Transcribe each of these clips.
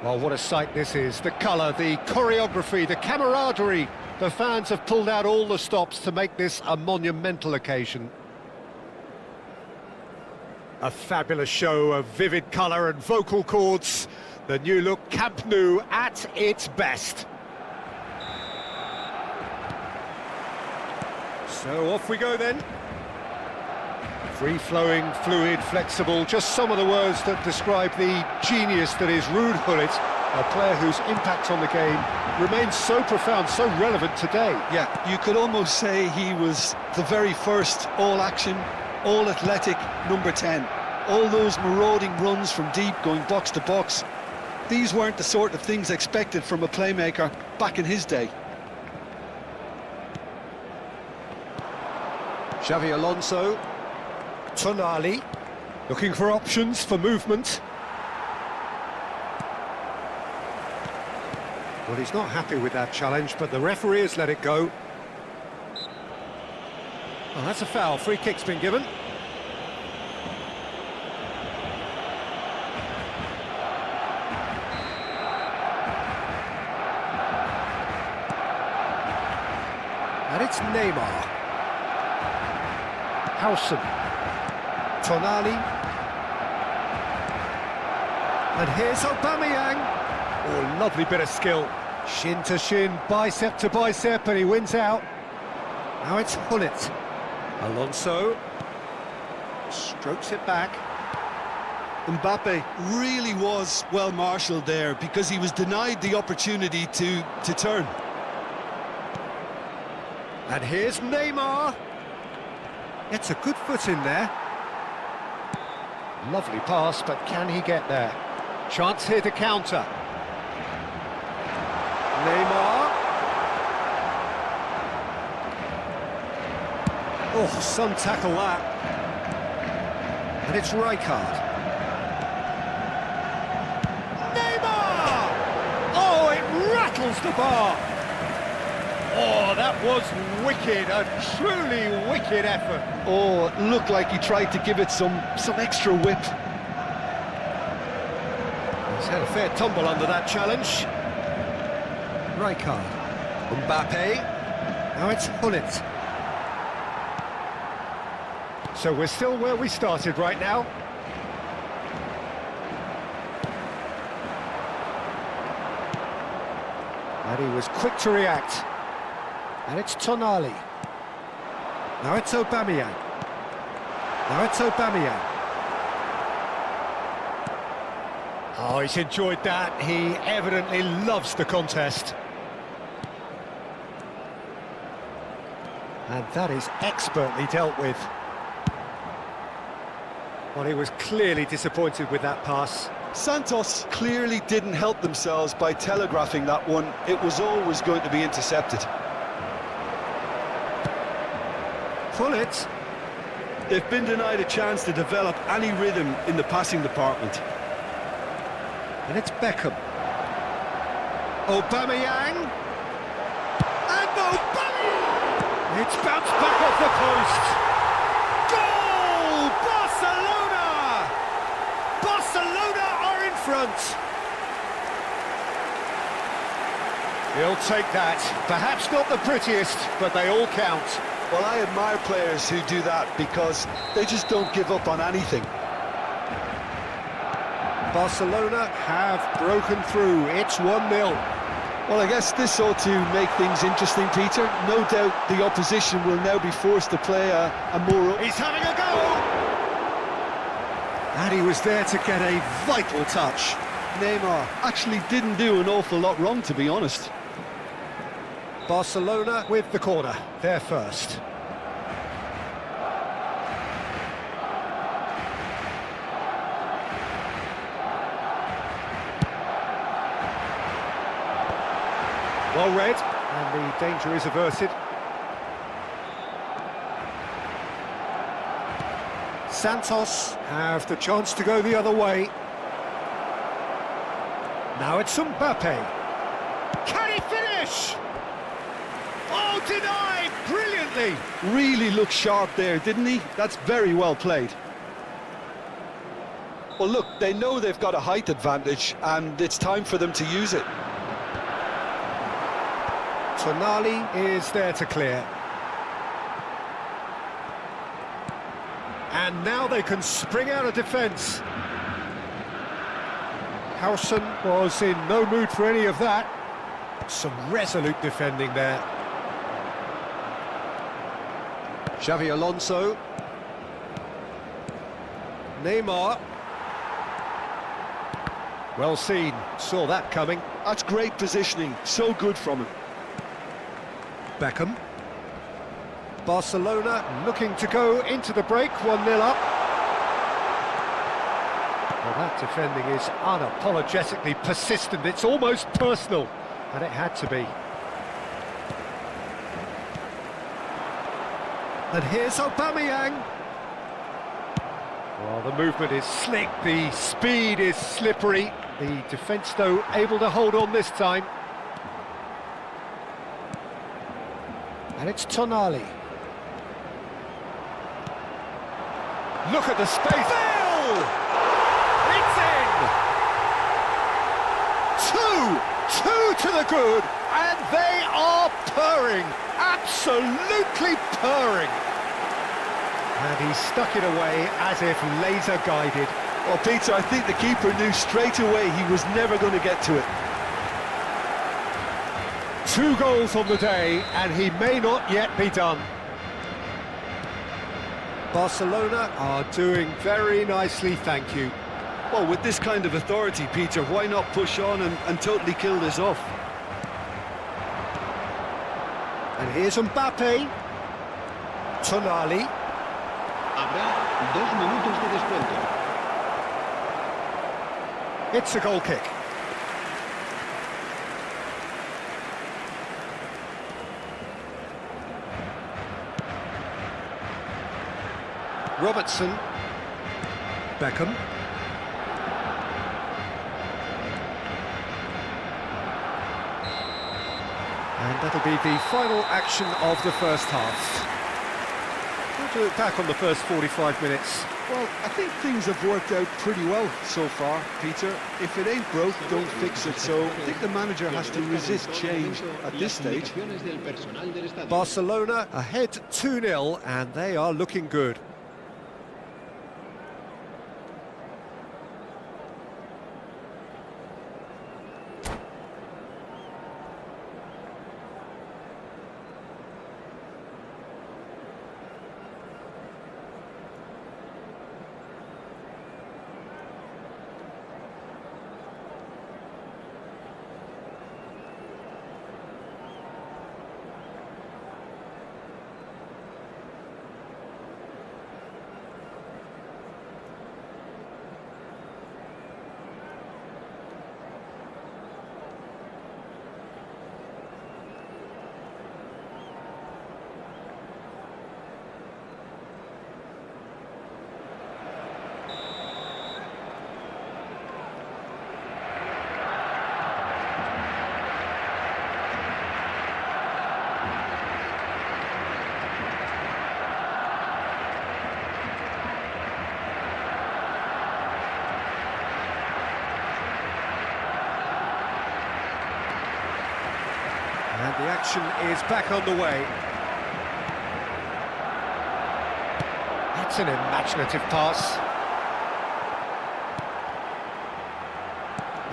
Well, what a sight this is. The colour, the choreography, the camaraderie. The fans have pulled out all the stops to make this a monumental occasion. A fabulous show of vivid colour and vocal cords. The new look Camp Nou at its best. So off we go then. Free-flowing, fluid, flexible, just some of the words that describe the genius that is Ruud Gullit, a player whose impact on the game remains so profound, so relevant today. Yeah, you could almost say he was the very first all-action, all-athletic number 10. All those marauding runs from deep, going box to box. These weren't the sort of things expected from a playmaker back in his day. Xavi Alonso. Tonali, looking for options for movement. Well, he's not happy with that challenge, but the referee has let it go. Oh, that's a foul. Free kick's been given. And it's Neymar. Howson. Tonali. And here's Aubameyang. Oh, lovely bit of skill. Shin to shin, bicep to bicep, and he wins out. Now it's Gullit. Alonso. Strokes it back. Mbappe really was well marshalled there because he was denied the opportunity to turn. And here's Neymar. It's a good foot in there. Lovely pass, but can he get there? Chance here to counter. Neymar. Oh, some tackle that. And it's Rijkaard. Neymar! Oh, it rattles the bar. Oh, that was wicked, a truly wicked effort. Oh, it looked like he tried to give it some extra whip. He's had a fair tumble under that challenge. Rijkaard. Mbappe. Now it's Gullit. So we're still where we started right now. And he was quick to react. And it's Tonali. Now it's Aubameyang. Now it's Aubameyang. Oh, he's enjoyed that. He evidently loves the contest. And that is expertly dealt with. Well, he was clearly disappointed with that pass. Santos clearly didn't help themselves by telegraphing that one. It was always going to be intercepted. Gullit. They've been denied a chance to develop any rhythm in the passing department. And it's Beckham. Aubameyang. And Aubameyang! It's bounced back off the post. Goal! Barcelona! Barcelona are in front. He'll take that. Perhaps not the prettiest, but they all count. Well, I admire players who do that because they just don't give up on anything. Barcelona have broken through. It's 1-0. Well, I guess this ought to make things interesting, Peter. No doubt the opposition will now be forced to play a more... He's having a go! And he was there to get a vital touch. Neymar actually didn't do an awful lot wrong, to be honest. Barcelona with the corner, they're first. Well read, and the danger is averted. Santos have the chance to go the other way. Now it's Mbappe. Can he finish? Oh, denied brilliantly. Really looked sharp there, didn't he? That's very well played. Well, look, they know they've got a height advantage, and it's time for them to use it. Tonali is there to clear. And now they can spring out of defence. Howson was in no mood for any of that. Some resolute defending there. Xavi Alonso. Neymar. Well seen, saw that coming. That's great positioning, so good from him. Beckham. Barcelona looking to go into the break, 1-0 up. Well, that defending is unapologetically persistent, it's almost personal, and it had to be. And here's Aubameyang. Well, the movement is slick, the speed is slippery. The defence, though, able to hold on this time. And it's Tonali. Look at the space. Bill! It's in! Two to the good, and they are purring. Absolutely purring. And he stuck it away as if laser guided. Well, Peter, I think the keeper knew straight away he was never going to get to it. 2 goals on the day, and he may not yet be done. Barcelona are doing very nicely, thank you. Well, with this kind of authority, Peter, why not push on and totally kill this off? And here's Mbappe. Tonali. Habrá 2 minutos de descuento. It's a goal kick. Robertson. Beckham. And that'll be the final action of the first half. We'll look back on the first 45 minutes. Well, I think things have worked out pretty well so far, Peter. If it ain't broke, don't fix it. So I think the manager has to resist change at this stage. Barcelona ahead 2-0, and they are looking good. And the action is back on the way. That's an imaginative pass.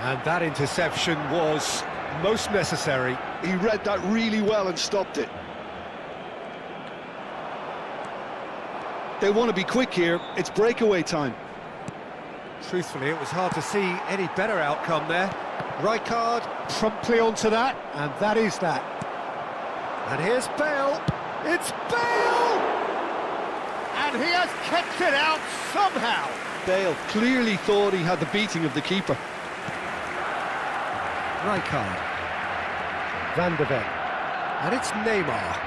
And that interception was most necessary. He read that really well and stopped it. They want to be quick here. It's breakaway time. Truthfully, it was hard to see any better outcome there. Rijkaard promptly onto that, and that is that. And here's Bale. It's Bale! And he has kept it out somehow. Bale clearly thought he had the beating of the keeper. Rijkaard. Van de Ven. And it's Neymar.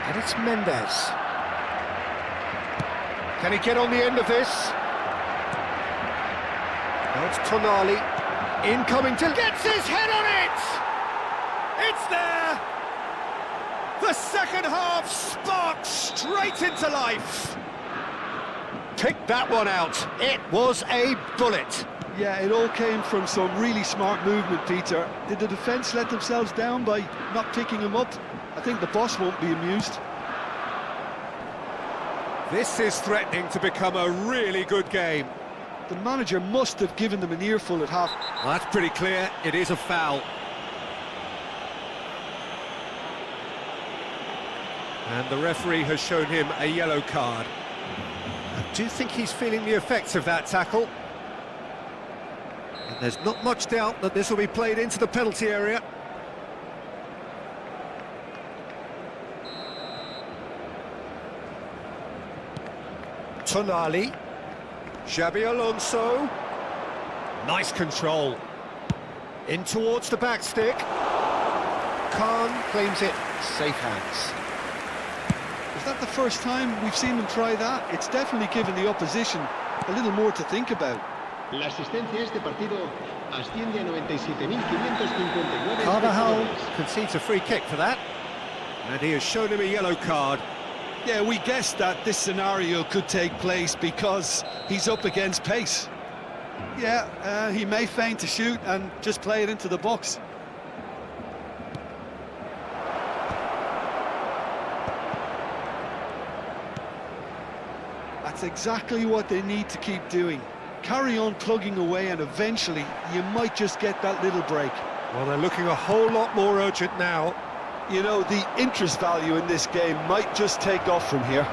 And it's Mendes. Can he get on the end of this? Now it's Tonali. Incoming to... Gets his head on it! It's there! The second half sparks straight into life. picked that one out. It was a bullet. Yeah, it all came from some really smart movement, Peter. Did the defence let themselves down by not picking him up? I think the boss won't be amused. This is threatening to become a really good game. The manager must have given them an earful at half. Well, that's pretty clear. It is a foul. And the referee has shown him a yellow card. I do think he's feeling the effects of that tackle. And there's not much doubt that this will be played into the penalty area. Tonali. Xabi Alonso. Nice control. In towards the back stick. Khan claims it. Safe hands. Is that the first time we've seen them try that? It's definitely given the opposition a little more to think about. La asistencia a este partido asciende a 97.559 Carvajal espectadores. concedes a free kick for that. And he has shown him a yellow card. Yeah, we guessed that this scenario could take place because he's up against pace. Yeah, he may feign to shoot and just play it into the box. That's exactly what they need to keep doing. Carry on plugging away and eventually you might just get that little break. Well, they're looking a whole lot more urgent now. You know, the interest value in this game might just take off from here.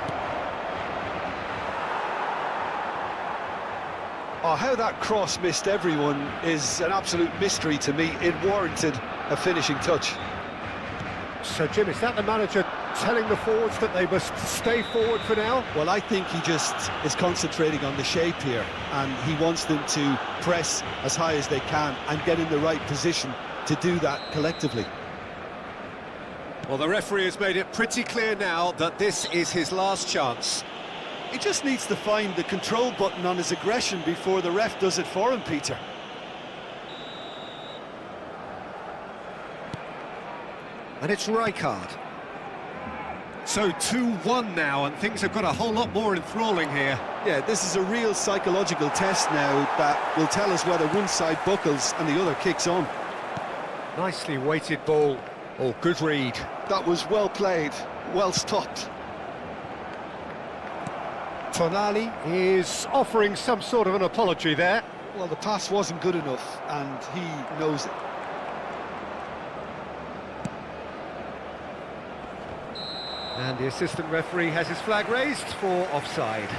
Oh, how that cross missed everyone is an absolute mystery to me. It warranted a finishing touch. So, Jim, is that the manager telling the forwards that they must stay forward for now? Well, I think he just is concentrating on the shape here, and he wants them to press as high as they can and get in the right position to do that collectively. Well, the referee has made it pretty clear now that this is his last chance. He just needs to find the control button on his aggression before the ref does it for him, Peter. And it's Rijkaard. So 2-1 now, and things have got a whole lot more enthralling here. Yeah, this is a real psychological test now that will tell us whether one side buckles and the other kicks on. Nicely weighted ball. Oh, good read. That was well played, well stopped. Tonali is offering some sort of an apology there. Well, the pass wasn't good enough, and he knows it. And the assistant referee has his flag raised for offside.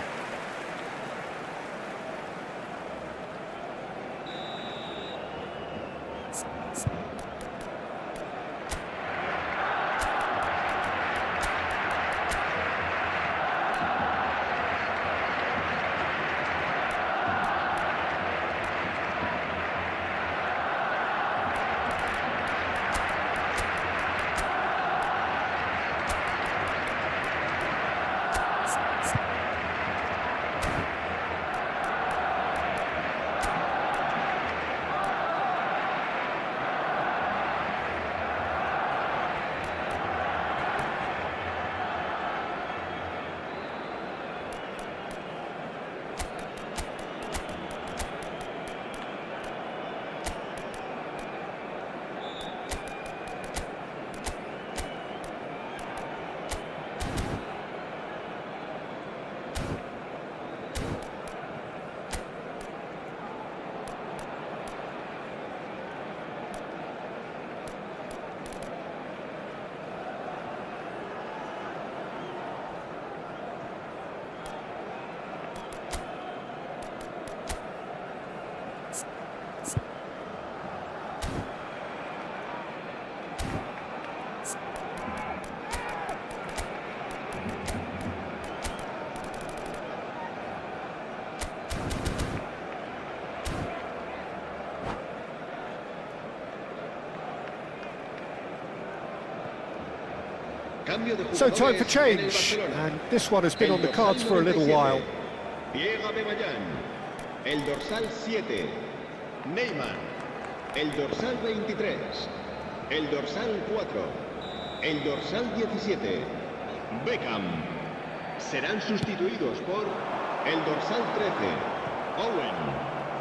So time for change, and this one has been on the cards for a little while. El dorsal 7, Neymar. El dorsal 23, el dorsal 4, el dorsal 17, Beckham. Serán sustituidos por El dorsal 13, Owen.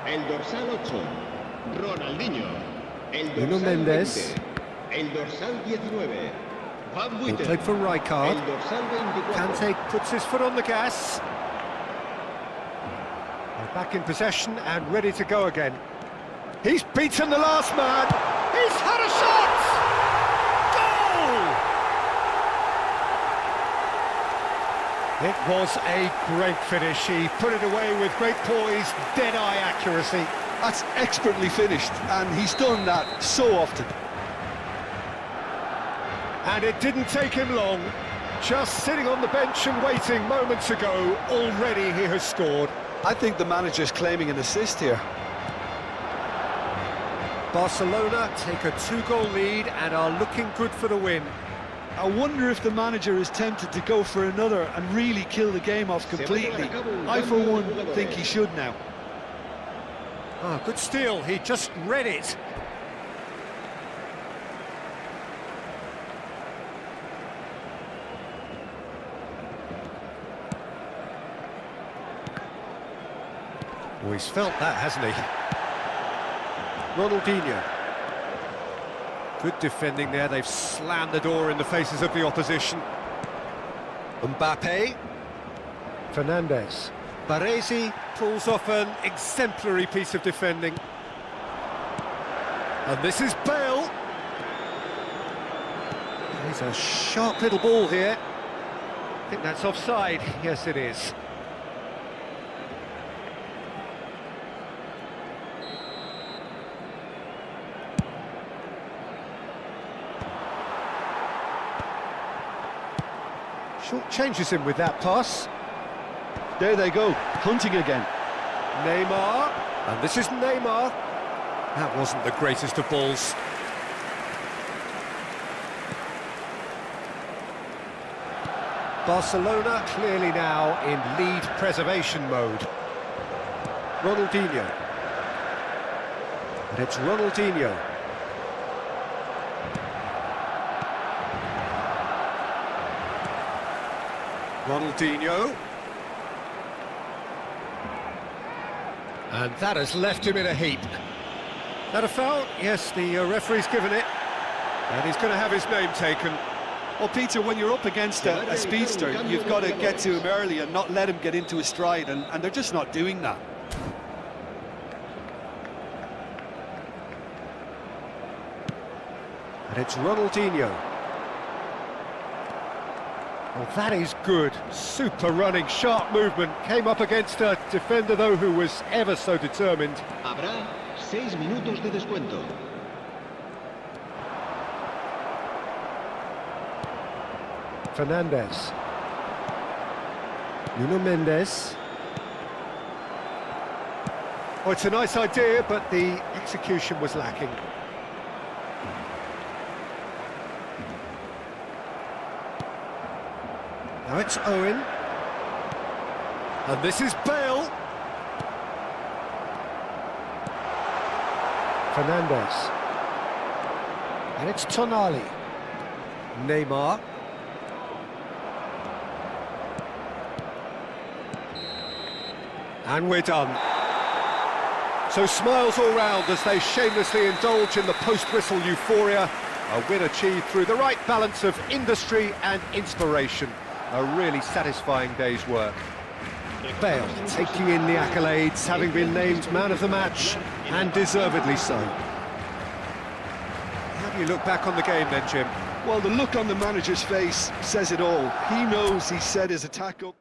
El dorsal 8, Ronaldinho. El Nuno dorsal Mendes. 20, el dorsal 19, Van He Buiten. played for Rijkaard. El dorsal 24. Kante puts his foot on the gas. They're back in possession and ready to go again. He's beaten the last man. He's had a shot! Goal! It was a great finish. He put it away with great poise, dead-eye accuracy. That's expertly finished, and he's done that so often. And it didn't take him long. Just sitting on the bench and waiting moments ago, already he has scored. I think the manager's claiming an assist here. Barcelona take a 2-goal lead and are looking good for the win. I wonder if the manager is tempted to go for another and really kill the game off completely. I, for one, think he should now. Ah, good steal, he just read it. Oh, he's felt that, hasn't he? Ronaldinho. Good defending there, they've slammed the door in the faces of the opposition. Mbappe. Fernandes. Baresi pulls off an exemplary piece of defending. And this is Bale. There's a sharp little ball here. I think that's offside. Yes, it is. Short changes him with that pass. There they go, hunting again. Neymar, and this is Neymar. That wasn't the greatest of balls. Barcelona clearly now in lead preservation mode. Ronaldinho. And it's Ronaldinho. Ronaldinho. And that has left him in a heap. That a foul? Yes, the referee's given it. And he's going to have his name taken. Well, Peter, when you're up against a speedster, you've got to get to him early and not let him get into his stride, and they're just not doing that. And it's Ronaldinho. Well, that is good. Super running, sharp movement. Came up against a defender, though, who was ever so determined. Habrá 6 minutos de descuento. Fernandes. Nuno Mendes. Oh, it's a nice idea, but the execution was lacking. Now it's Owen. And this is Bale. Fernandes. And it's Tonali. Neymar. And we're done. So smiles all round as they shamelessly indulge in the post-whistle euphoria. A win achieved through the right balance of industry and inspiration. A really satisfying day's work. Bale taking in the accolades, having been named man of the match, and deservedly so. How do you look back on the game then, Jim? Well, the look on the manager's face says it all. He knows he set his attack up.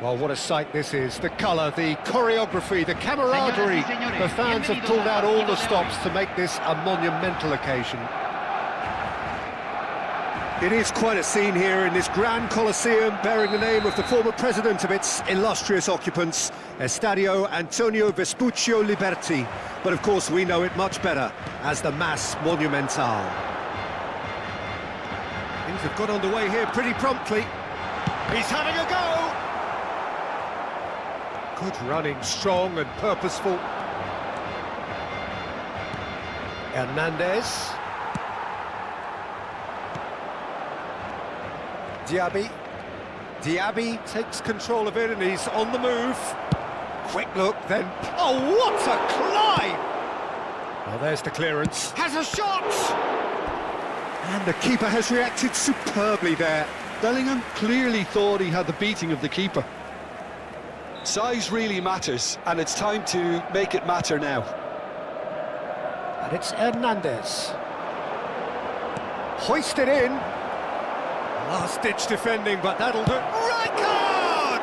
Well, what a sight this is. The colour, the choreography, the camaraderie. The fans have pulled out all the stops to make this a monumental occasion. It is quite a scene here in this grand Colosseum, bearing the name of the former president of its illustrious occupants, Estadio Antonio Vespuccio Liberti. But of course we know it much better as the Mas Monumental. Things have got underway here pretty promptly. He's having a go! Good running, strong and purposeful. Hernandez. Diaby takes control of it and he's on the move. Quick look, then... Oh, what a climb! Well, there's the clearance. Has a shot! And the keeper has reacted superbly there. Bellingham clearly thought he had the beating of the keeper. Size really matters, and it's time to make it matter now. And it's Hernandez. Hoisted in. Last-ditch defending, but that'll do. Right card!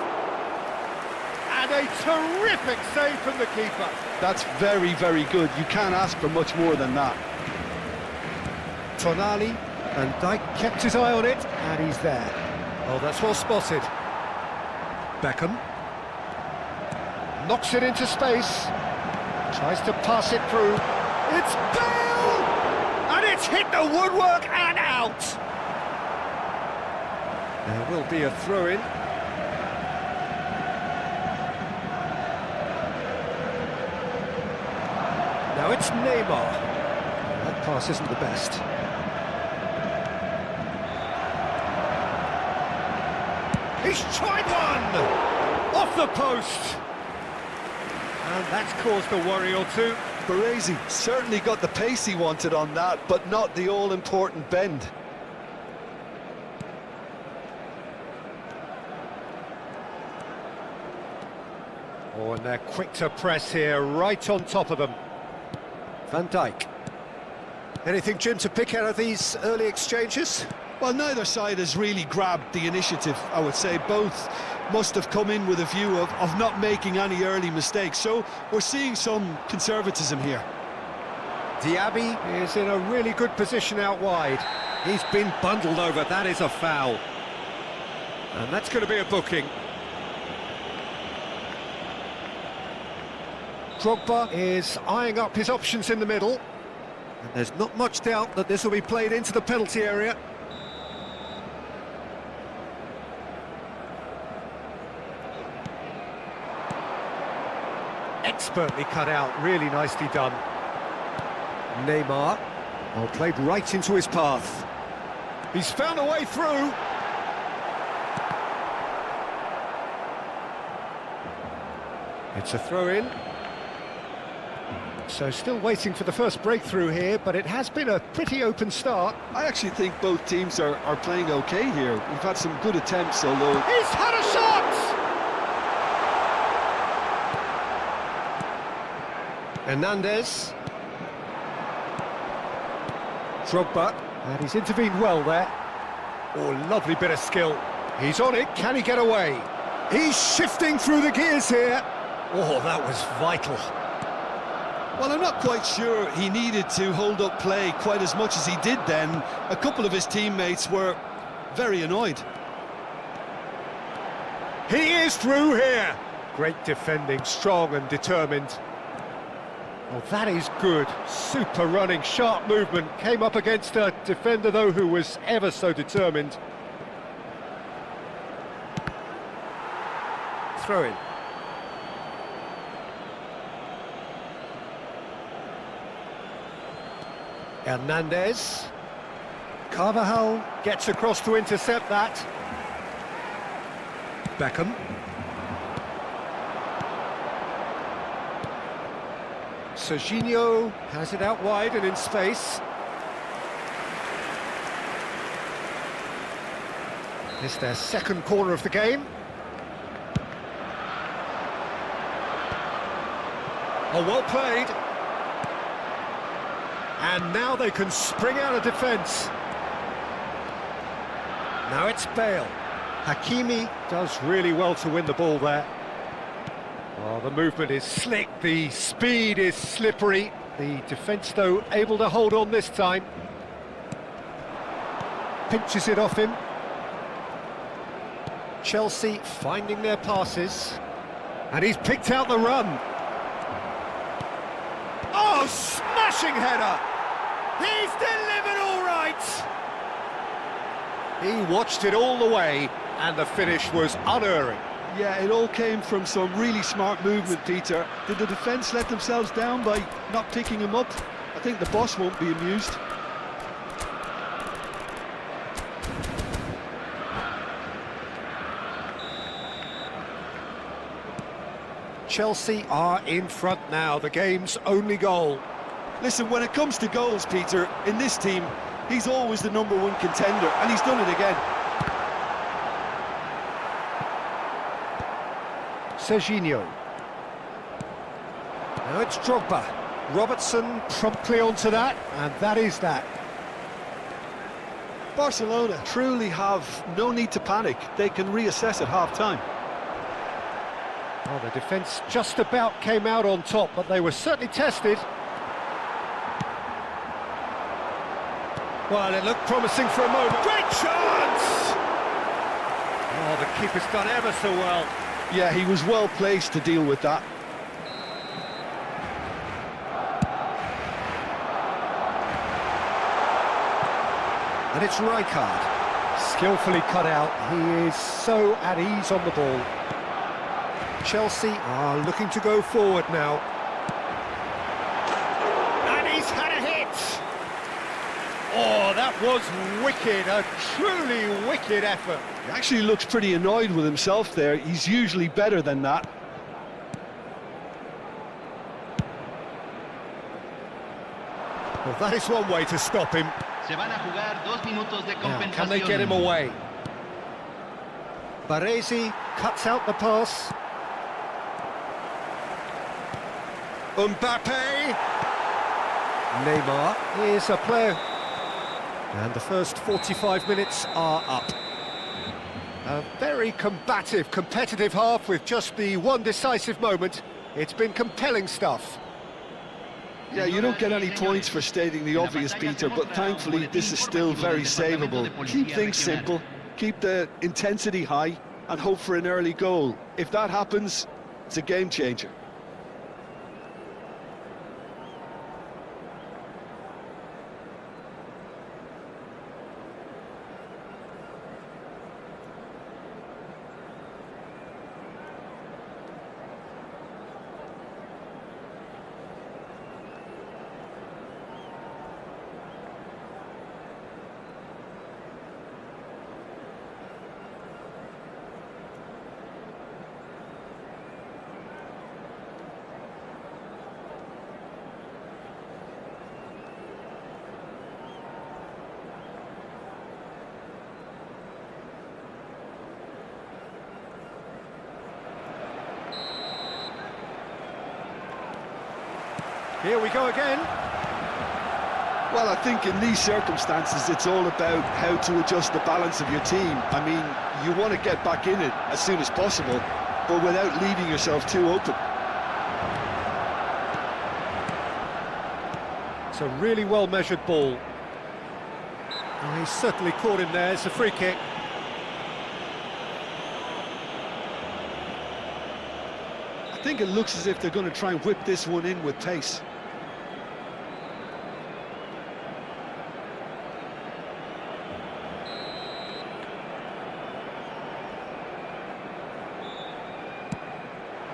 And a terrific save from the keeper. That's very, very good. You can't ask for much more than that. Tonali, and Dijk kept his eye on it, and he's there. Oh, that's well spotted. Beckham. Knocks it into space. Tries to pass it through. It's Bale! And it's hit the woodwork and out! There will be a throw-in. Now it's Neymar. That pass isn't the best. He's tried one! Off the post! And that's caused a worry or two. Baresi certainly got the pace he wanted on that, but not the all-important bend. Oh, and they're quick to press here, right on top of them. Van Dijk. Anything, Jim, to pick out of these early exchanges? Well, neither side has really grabbed the initiative, I would say. Both must have come in with a view of not making any early mistakes. So we're seeing some conservatism here. Diaby is in a really good position out wide. He's been bundled over, that is a foul. And that's going to be a booking. Drogba is eyeing up his options in the middle. And there's not much doubt that this will be played into the penalty area. Expertly cut out, really nicely done. Neymar, well, played right into his path. He's found a way through. It's a throw-in. So still waiting for the first breakthrough here, but it has been a pretty open start. I actually think both teams are playing okay here. We've had some good attempts, although... He's had a shot! Hernandez. Drogba, and he's intervened well there. Oh, lovely bit of skill. He's on it, can he get away? He's shifting through the gears here. Oh, that was vital. Well, I'm not quite sure he needed to hold up play quite as much as he did then. A couple of his teammates were very annoyed. He is through here. Great defending, strong and determined. Well, that is good. Super running, sharp movement. Came up against a defender, though, who was ever so determined. Throw in. Hernandez. Carvajal gets across to intercept that. Beckham. Serginho has it out wide and in space. It's their second corner of the game. Oh, well played. And now they can spring out of defence. Now it's Bale. Hakimi does really well to win the ball there. Oh, the movement is slick, the speed is slippery. The defence, though, able to hold on this time. Pinches it off him. Chelsea finding their passes. And he's picked out the run. Oh, smashing header! He's delivered all right! He watched it all the way, and the finish was unerring. Yeah, it all came from some really smart movement, Peter. Did the defence let themselves down by not picking him up? I think the boss won't be amused. Chelsea are in front now, the game's only goal. Listen, when it comes to goals, Peter, in this team, he's always the #1 contender, and he's done it again. Serginho. Now it's Drogba. Robertson promptly onto that, and that is that. Barcelona truly have no need to panic. They can reassess at half-time. Oh, the defence just about came out on top, but they were certainly tested. Well, it looked promising for a moment. Great chance! Oh, the keeper's done ever so well. Yeah, he was well placed to deal with that. And it's Rijkaard. Skillfully cut out. He is so at ease on the ball. Chelsea are looking to go forward now. And he's had a hit! Oh, that was wicked, a truly wicked effort. He actually looks pretty annoyed with himself there. He's usually better than that. Well, that is one way to stop him. Now, can they get him away? Baresi cuts out the pass. Mbappe! Neymar is a player. And the first 45 minutes are up. A very combative, competitive half with just the one decisive moment. It's been compelling stuff. Yeah, you don't get any points for stating the obvious, Peter, but thankfully this is still very savable. Keep things simple, keep the intensity high, and hope for an early goal. If that happens, it's a game changer. Here we go again. Well, I think in these circumstances, it's all about how to adjust the balance of your team. I mean, you want to get back in it as soon as possible, but without leaving yourself too open. It's a really well-measured ball. Oh, he's certainly caught him there. It's a free kick. I think it looks as if they're going to try and whip this one in with pace.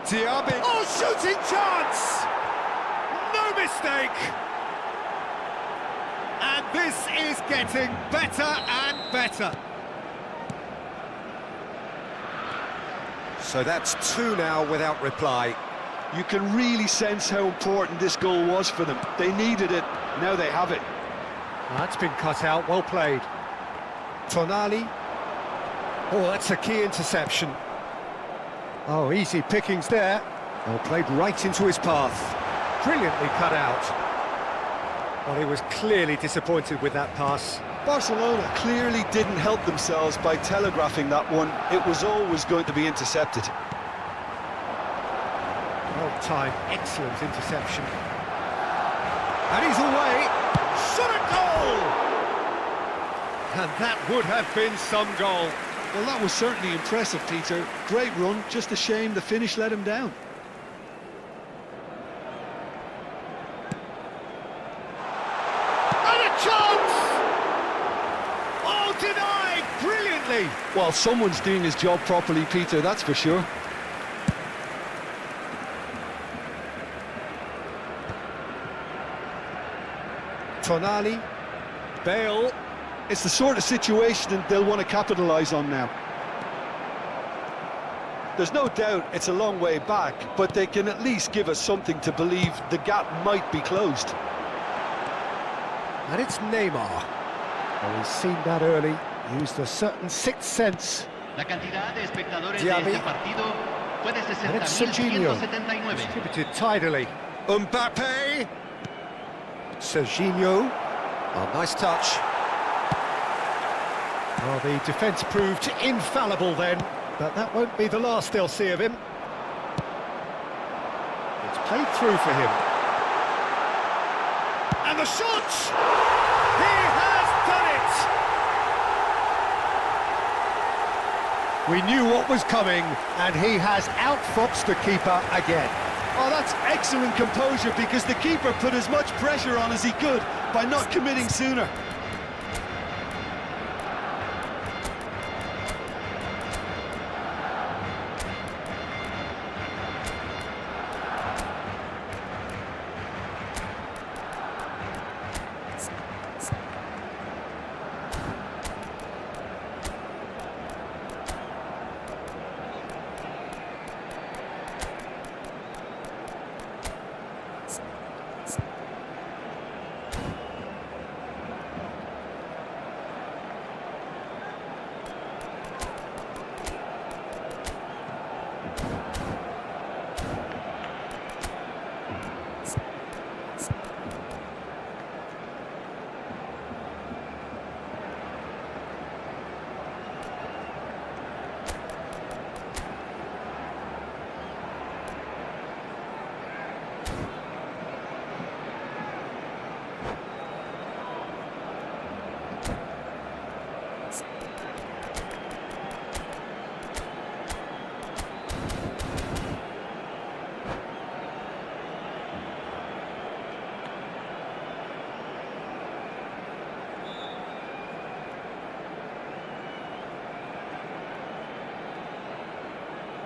Diaby. Oh, shooting chance! No mistake! And this is getting better and better. So that's two now without reply. You can really sense how important this goal was for them. They needed it, now they have it. That's been cut out, well played. Tonali. Oh, that's a key interception. Oh, easy pickings there. Well, played right into his path. Brilliantly cut out. Well, he was clearly disappointed with that pass. Barcelona clearly didn't help themselves by telegraphing that one. It was always going to be intercepted. Well timed, excellent interception. And he's away. Shot a goal! And that would have been some goal. Well, that was certainly impressive, Peter. Great run, just a shame the finish let him down. And a chance! Oh, denied brilliantly! Well, someone's doing his job properly, Peter, that's for sure. Tonali, Bale. It's the sort of situation they'll want to capitalise on now. There's no doubt it's a long way back, but they can at least give us something to believe the gap might be closed. And it's Neymar. Well, he's seen that early, used a certain sixth sense. La cantidad de espectadores Diaby. de este partido fue de And it's Serginho, 60.179. distributed tidily. Mbappe. Serginho. Oh, nice touch. Well, the defence proved infallible then, but that won't be the last they'll see of him. It's played through for him. And the shot! He has done it! We knew what was coming, and he has outfoxed the keeper again. Oh, that's excellent composure, because the keeper put as much pressure on as he could by not committing sooner.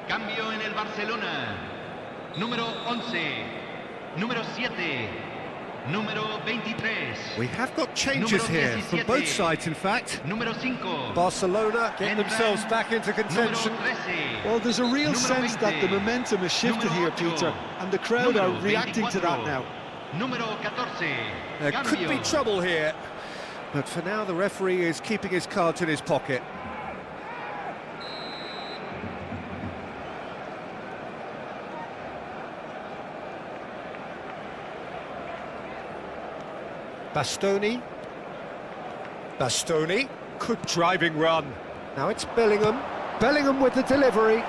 Cambio en el Barcelona. Número 11. Número 7. Número 23. We have got changes here, from both sides in fact. Número 5. Barcelona get themselves back into contention. Número 13. Well, there's a real Número sense that the 20. momentum has shifted here, Número 8. Peter, and the crowd Número are reacting to that 24. now. Número 14. There could Cambio. be trouble here, but for now the referee is keeping his cards in his pocket. Bastoni. Bastoni. Good driving run. Now it's Bellingham. Bellingham with the delivery.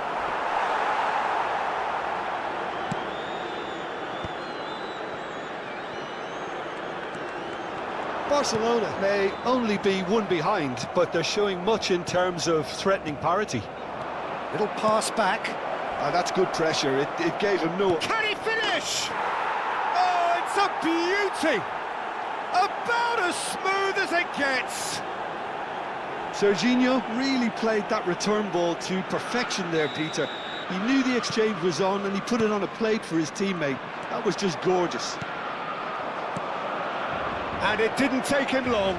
Barcelona may only be one behind, but they're showing much in terms of threatening parity. Little pass back. That's good pressure. It gave him no... Can he finish? Oh, it's a beauty! About as smooth as it gets. Serginho really played that return ball to perfection there, Peter. He knew the exchange was on and he put it on a plate for his teammate. That was just gorgeous. And it didn't take him long.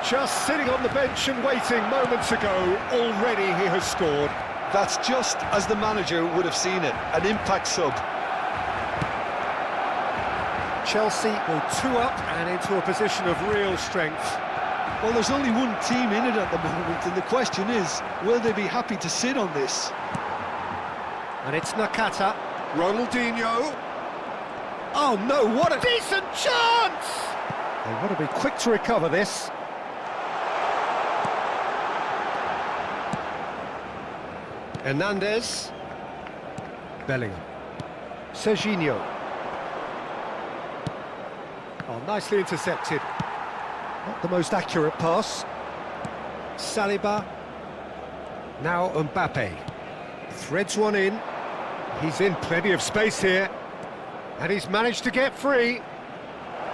Just sitting on the bench and waiting moments ago, already he has scored. That's just as the manager would have seen it, an impact sub. Chelsea go 2 up and into a position of real strength. Well, there's only one team in it at the moment, and the question is, will they be happy to sit on this? And it's Nakata. Ronaldinho. Oh no, what a decent chance! They want to be quick to recover this. Hernandez. Bellingham. Serginho. Oh, nicely intercepted. Not the most accurate pass. Saliba. Now Mbappe. Threads one in. He's in plenty of space here. And he's managed to get free.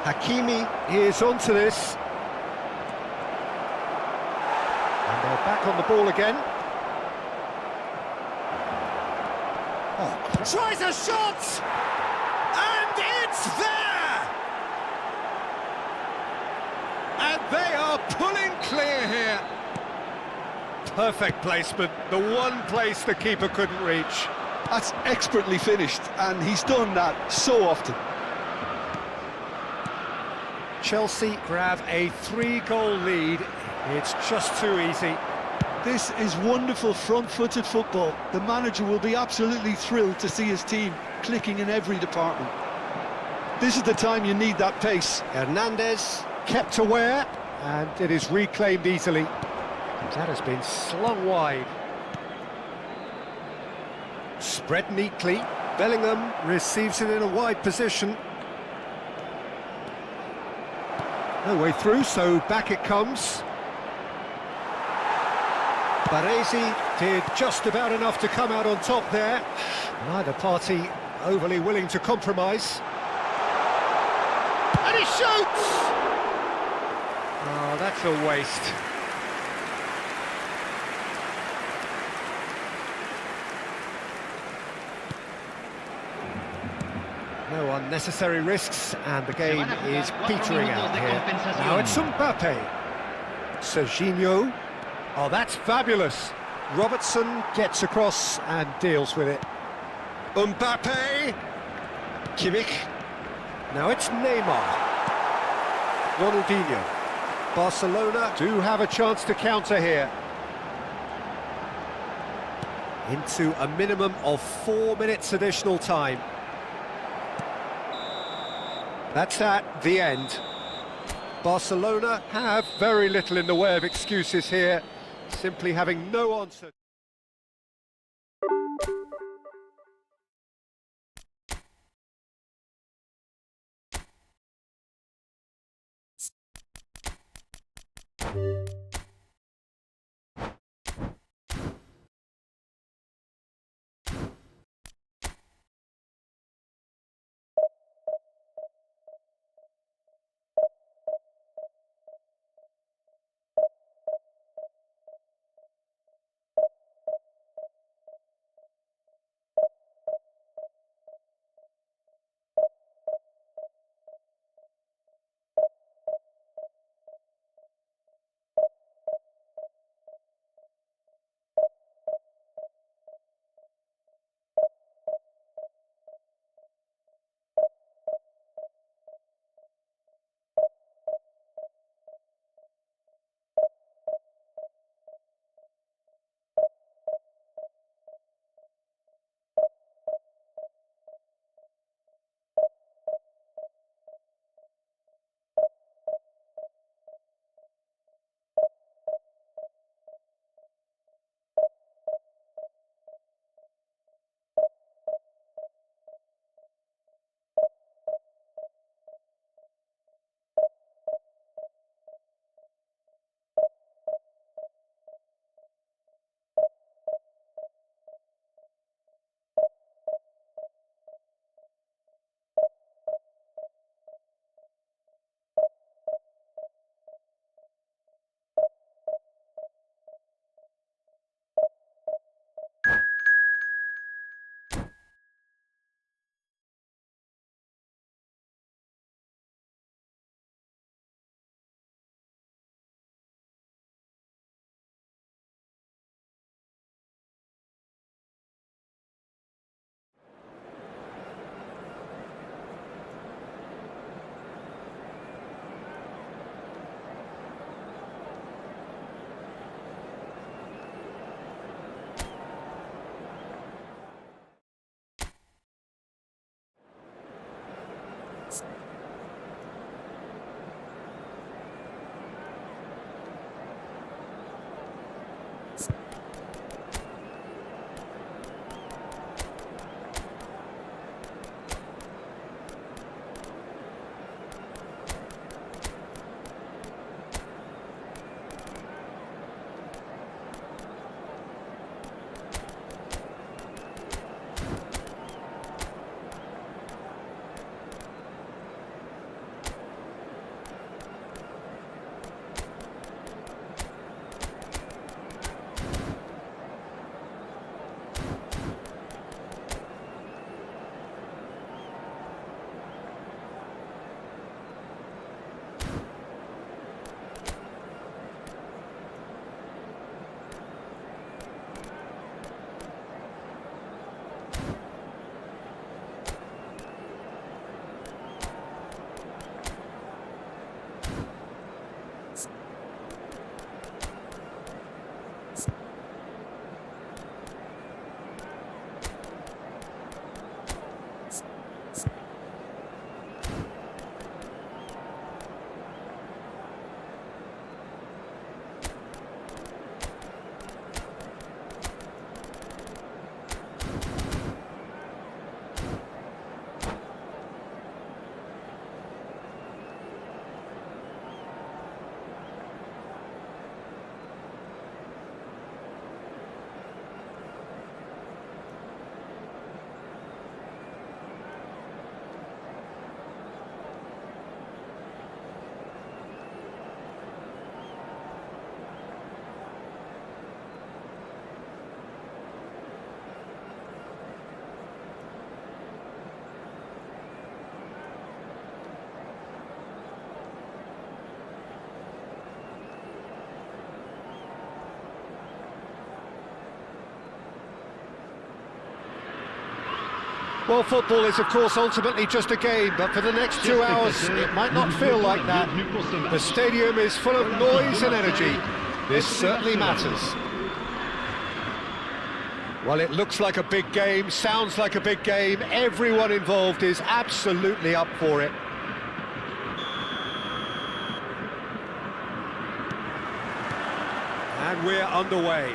Hakimi is onto this. And they're back on the ball again. Oh, tries a shot! And it's there! And they are pulling clear here. Perfect placement, the one place the keeper couldn't reach. That's expertly finished, and he's done that so often. Chelsea grab a 3-goal lead. It's just too easy. This is wonderful front-footed football. The manager will be absolutely thrilled to see his team clicking in every department. This is the time you need that pace. Hernandez kept aware, and it is reclaimed easily. That has been slung wide. Spread neatly. Bellingham receives it in a wide position. No way through, so back it comes. Baresi did just about enough to come out on top there. Neither party overly willing to compromise. And he shoots! Oh, that's a waste. No unnecessary risks, and the game is petering out here. Now it's Mbappe. Serginho. Oh, that's fabulous. Robertson gets across and deals with it. Mbappe. Kimmich. Now it's Neymar. Ronaldinho. Barcelona do have a chance to counter here. Into a minimum of 4 minutes additional time. That's at the end. Barcelona have very little in the way of excuses here, simply having no answer. Well, football is, of course, ultimately just a game, but for the next 2 hours, it might not feel like that. The stadium is full of noise and energy. This certainly matters. Well, it looks like a big game, sounds like a big game. Everyone involved is absolutely up for it. And we're underway.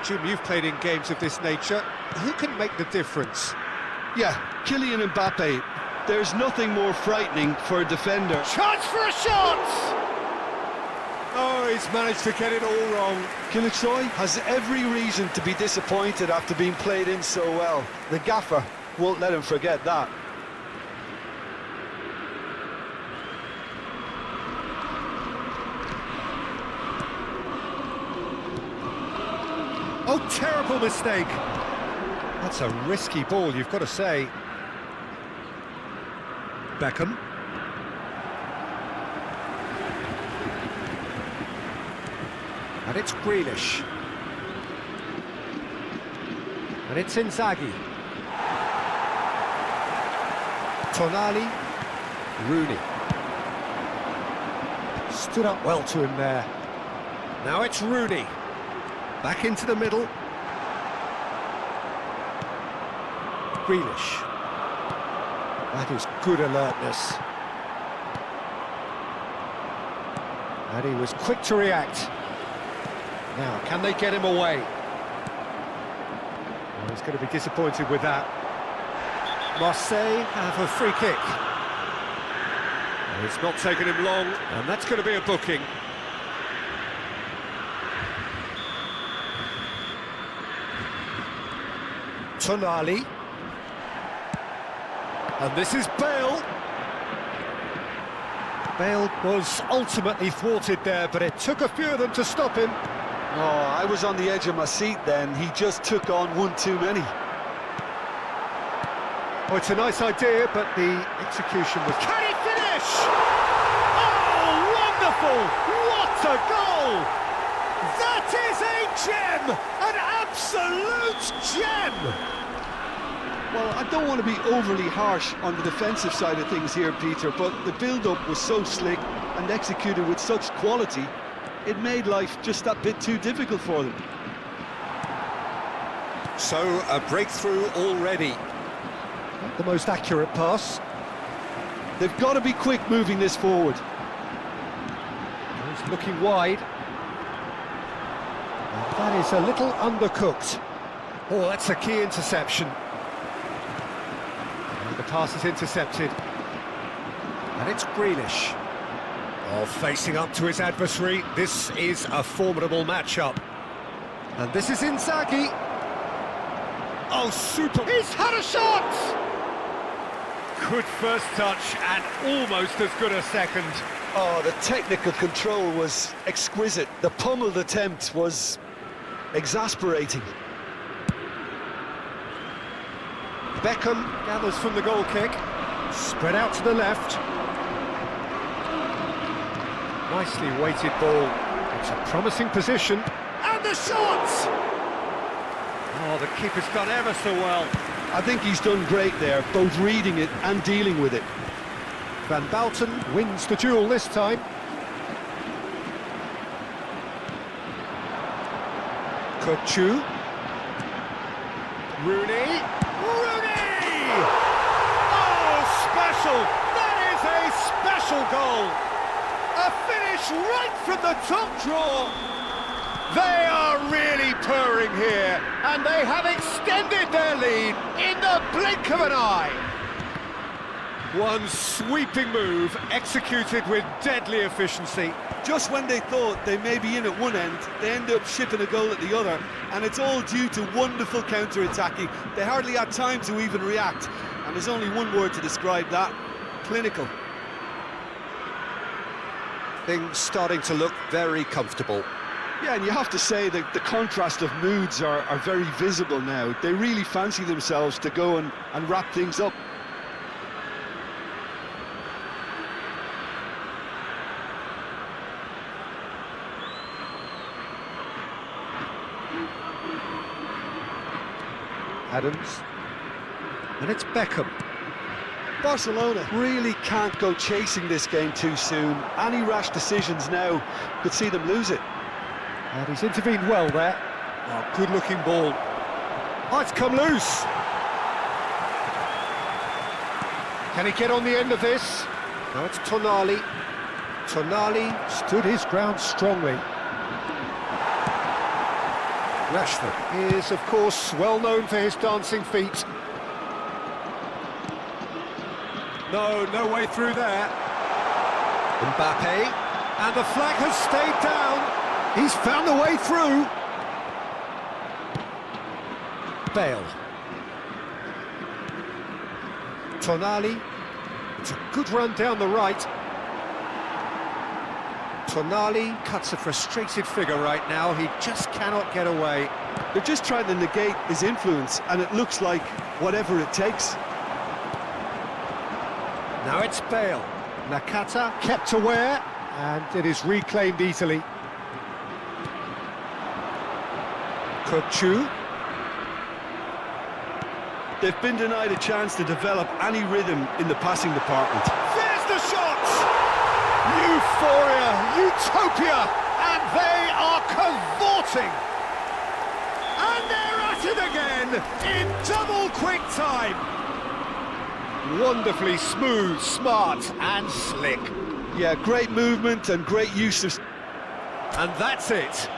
Jim, you've played in games of this nature. Who can make the difference? Yeah, Kylian Mbappe. There's nothing more frightening for a defender. Chance for a shot! Oh, he's managed to get it all wrong. Kilixoy has every reason to be disappointed after being played in so well. The gaffer won't let him forget that. Oh, terrible mistake. That's a risky ball, you've got to say. Beckham. And it's Grealish. And it's Inzaghi. Tonali. Rooney. Stood up well to him there. Now it's Rooney. Back into the middle. Grealish. That is good alertness. And he was quick to react. Now, can they get him away? Well, he's going to be disappointed with that. Marseille have a free kick. Well, it's not taken him long, and that's going to be a booking. Tonali. And this is Bale. Bale was ultimately thwarted there, but it took a few of them to stop him. Oh, I was on the edge of my seat then. He just took on one too many. Oh, it's a nice idea, but the execution was... Can he finish? Oh, wonderful! What a goal! That is a gem! An absolute gem! Well, I don't want to be overly harsh on the defensive side of things here, Peter, but the build-up was so slick and executed with such quality, it made life just that bit too difficult for them. So, a breakthrough already. Not the most accurate pass. They've got to be quick moving this forward. He's looking wide. And that is a little undercooked. Oh, that's a key interception. And the pass is intercepted. And it's Grealish. Oh, facing up to his adversary. This is a formidable matchup. And this is Inzaghi. Oh, super! He's had a shot! Good first touch and almost as good a second. Oh, the technical control was exquisite. The pummeled attempt was exasperating. Beckham gathers from the goal kick. Spread out to the left. Nicely weighted ball. It's a promising position. And the shot! Oh, the keeper's done ever so well. I think he's done great there, both reading it and dealing with it. Van Bouten wins the duel this time. Kutchu. Rooney. Rooney! Oh, special! That is a special goal! A finish right from the top drawer! They are really purring here, and they have extended their lead in the blink of an eye. One sweeping move, executed with deadly efficiency. Just when they thought they may be in at one end, they end up shipping a goal at the other, and it's all due to wonderful counter-attacking. They hardly had time to even react, and there's only one word to describe that: clinical. Things starting to look very comfortable. Yeah, and you have to say that the contrast of moods are very visible now. They really fancy themselves to go and wrap things up. Adams. And it's Beckham. Barcelona really can't go chasing this game too soon. Any rash decisions now could see them lose it. And he's intervened well there. Oh, good-looking ball. Oh, it's come loose. Can he get on the end of this? Now it's Tonali. Tonali stood his ground strongly. Rashford is, of course, well known for his dancing feet. No way through there. Mbappe, and the flag has stayed down. He's found the way through. Bale. Tonali. It's a good run down the right. Tonali cuts a frustrated figure right now. He just cannot get away. They're just trying to negate his influence, and it looks like whatever it takes. Now it's Bale. Nakata kept aware, and it is reclaimed easily. Kochu. They've been denied a chance to develop any rhythm in the passing department. There's the shot! Euphoria, utopia, and they are cavorting! And they're at it again, in double quick time! Wonderfully smooth, smart, and slick. Yeah, great movement and great use of... And that's it.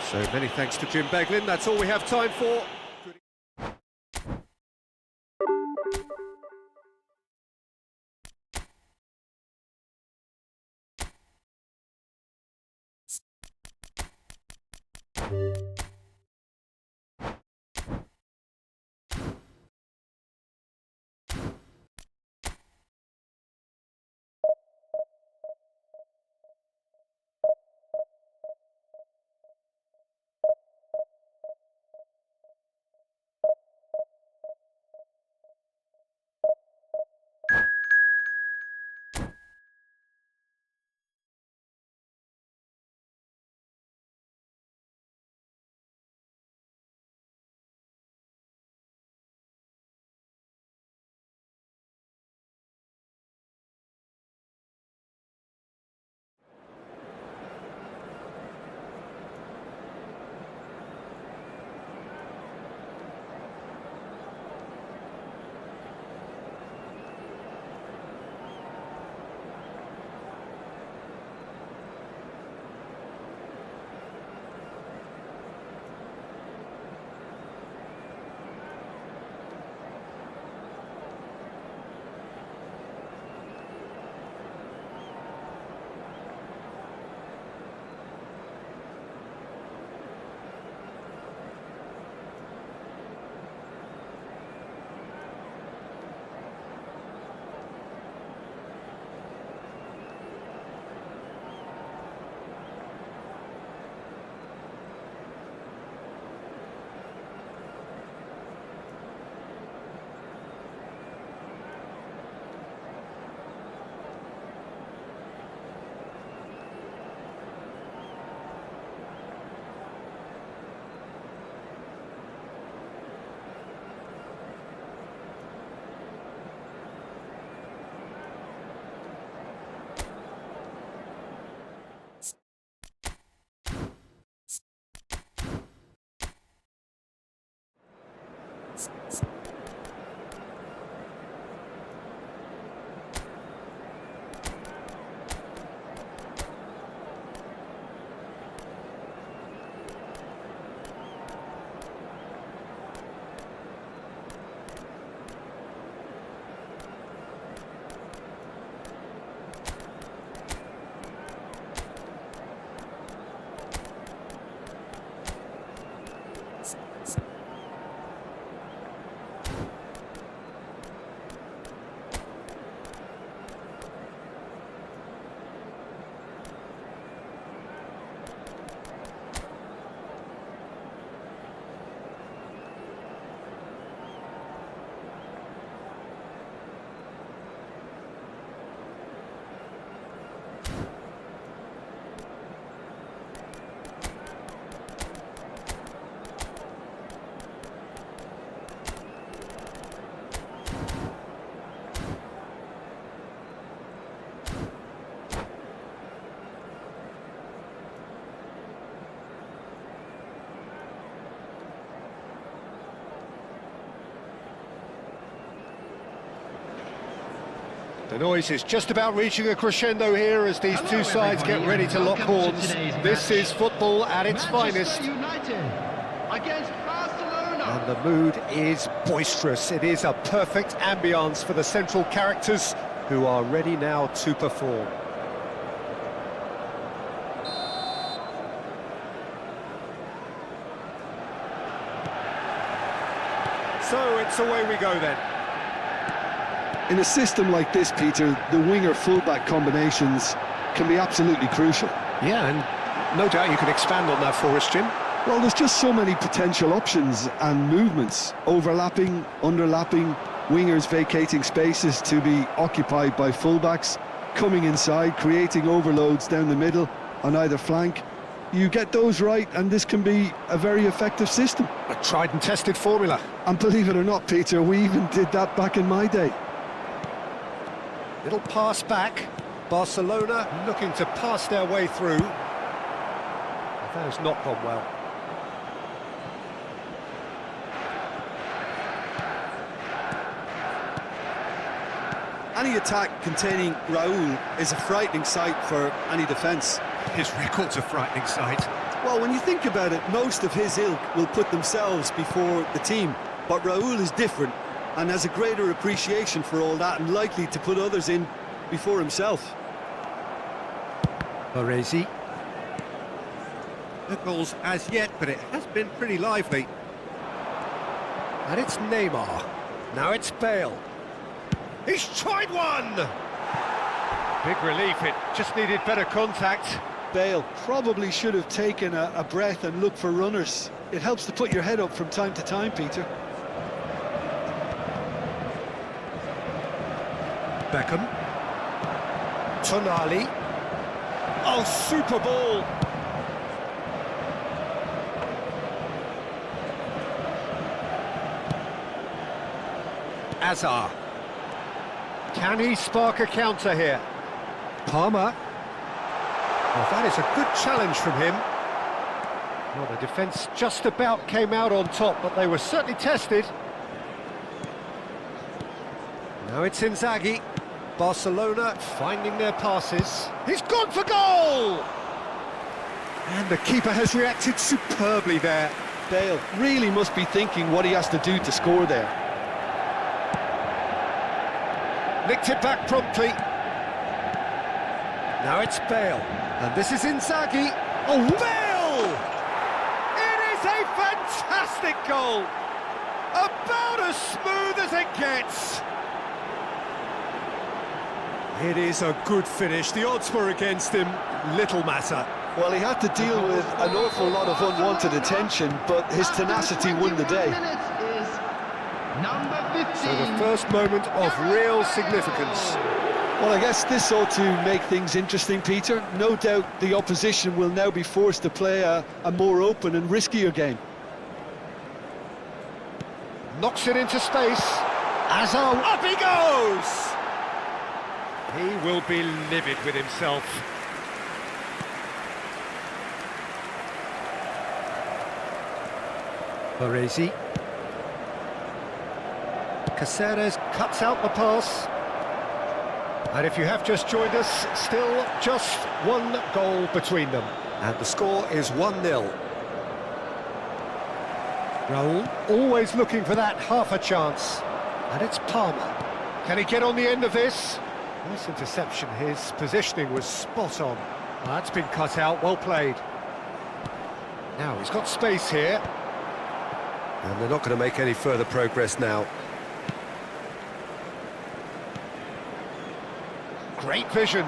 So many thanks to Jim Beglin. That's all we have time for. The noise is just about reaching a crescendo here as these two sides get ready to lock horns. This is football at its finest. Against Barcelona. And the mood is boisterous. It is a perfect ambience for the central characters who are ready now to perform. So it's away we go then. In a system like this, Peter, the winger-fullback combinations can be absolutely crucial. Yeah, and no doubt you can expand on that for us, Jim. Well, there's just so many potential options and movements, overlapping, underlapping, wingers vacating spaces to be occupied by fullbacks, coming inside, creating overloads down the middle on either flank. You get those right, and this can be a very effective system. A tried and tested formula. And believe it or not, Peter, we even did that back in my day. Little pass back. Barcelona looking to pass their way through. That has not gone well. Any attack containing Raúl is a frightening sight for any defence. His record's a frightening sight. Well, when you think about it, most of his ilk will put themselves before the team. But Raúl is different and has a greater appreciation for all that and likely to put others in before himself. Baresi. No goals as yet, but it has been pretty lively. And it's Neymar. Now it's Bale. He's tried one! Big relief, it just needed better contact. Bale probably should have taken a breath and looked for runners. It helps to put your head up from time to time, Peter. Beckham. Tonali. Oh, super ball! Azar. Can he spark a counter here? Palmer. Well, that is a good challenge from him. Well, the defence just about came out on top, but they were certainly tested. Now it's Inzaghi. Barcelona finding their passes. He's gone for goal! And the keeper has reacted superbly there. Bale really must be thinking what he has to do to score there. Nicked it back promptly. Now it's Bale. And this is Inzaghi. Oh, Bale! It is a fantastic goal! About as smooth as it gets. It is a good finish. The odds were against him. Little matter. Well, he had to deal with an awful lot of unwanted attention, but his tenacity won the day. So the first moment of real significance. Well, I guess this ought to make things interesting, Peter. No doubt the opposition will now be forced to play a more open and riskier game. Knocks it into space. Azar, up he goes! He will be livid with himself. Baresi. Caceres cuts out the pass. And if you have just joined us, still just one goal between them. And the score is 1-0. Raúl always looking for that half a chance. And it's Palmer. Can he get on the end of this? Nice interception. His positioning was spot on. Well, that's been cut out. Well played. Now he's got space here. And they're not going to make any further progress now. Great vision.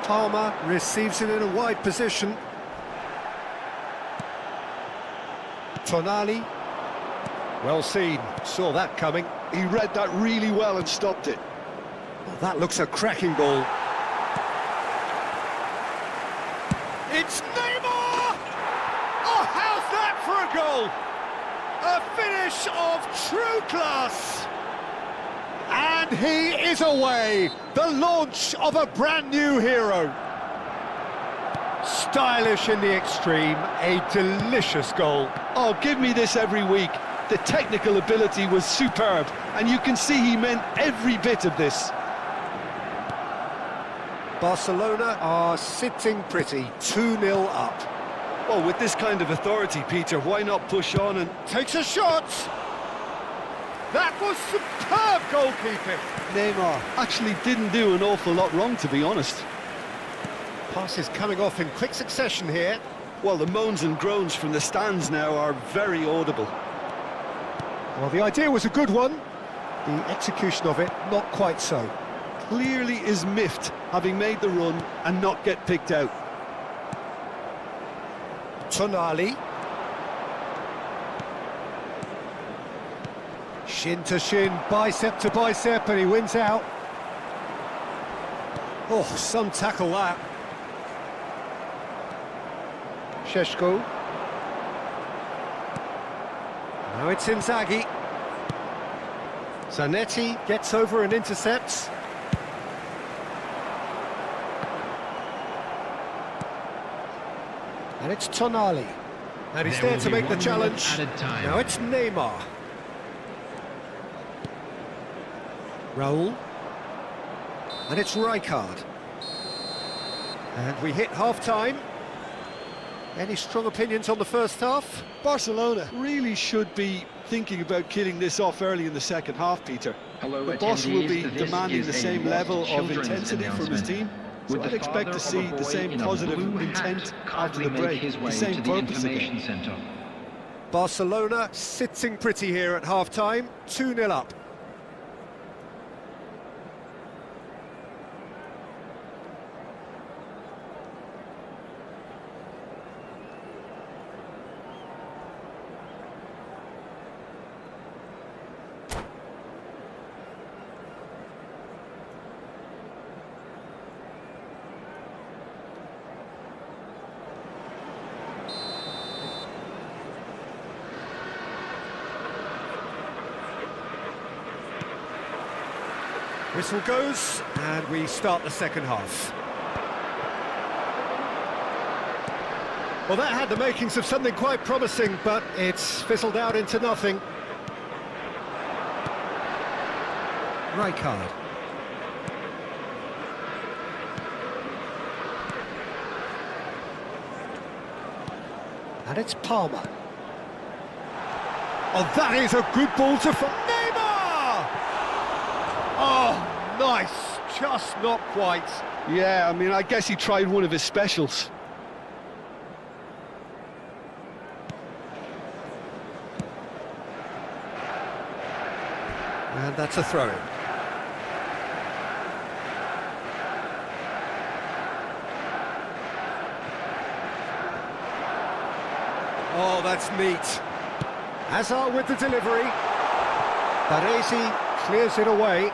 Palmer receives it in a wide position. Tonali. Well seen. Saw that coming. He read that really well and stopped it. Well, that looks a cracking ball. It's Neymar! Oh, how's that for a goal? A finish of true class. And he is away. The launch of a brand new hero. Stylish in the extreme, a delicious goal. Oh, give me this every week. The technical ability was superb, and you can see he meant every bit of this. Barcelona are sitting pretty, 2-0 up. Well, with this kind of authority, Peter, why not push on and... Takes a shot! That was superb goalkeeping! Neymar actually didn't do an awful lot wrong, to be honest. Passes coming off in quick succession here. Well, the moans and groans from the stands now are very audible. Well, the idea was a good one. The execution of it, not quite so. Clearly is miffed, having made the run and not get picked out. Tonali. Shin to shin, bicep to bicep, and he wins out. Oh, some tackle that. Šeško. Now it's Inzaghi. Zanetti gets over and intercepts. And it's Tonali. And he's there to make the challenge. Now it's Neymar. Raul. And it's Rijkaard. And we hit half-time. Any strong opinions on the first half? Barcelona really should be thinking about killing this off early in the second half, Peter. The boss will be demanding the same level of intensity from his team, so I'd expect to see the same positive intent after the break, the same purpose again. Barcelona sitting pretty here at half-time, 2-0 up. Whistle goes, and we start the second half. Well, that had the makings of something quite promising, but it's fizzled out into nothing. Rijkaard. And it's Palmer. Oh, that is a good ball to... Neymar! Oh, nice. Just not quite. Yeah, I mean, I guess he tried one of his specials. And that's a throw-in. Oh, that's neat. Hazard with the delivery. Baresi clears it away.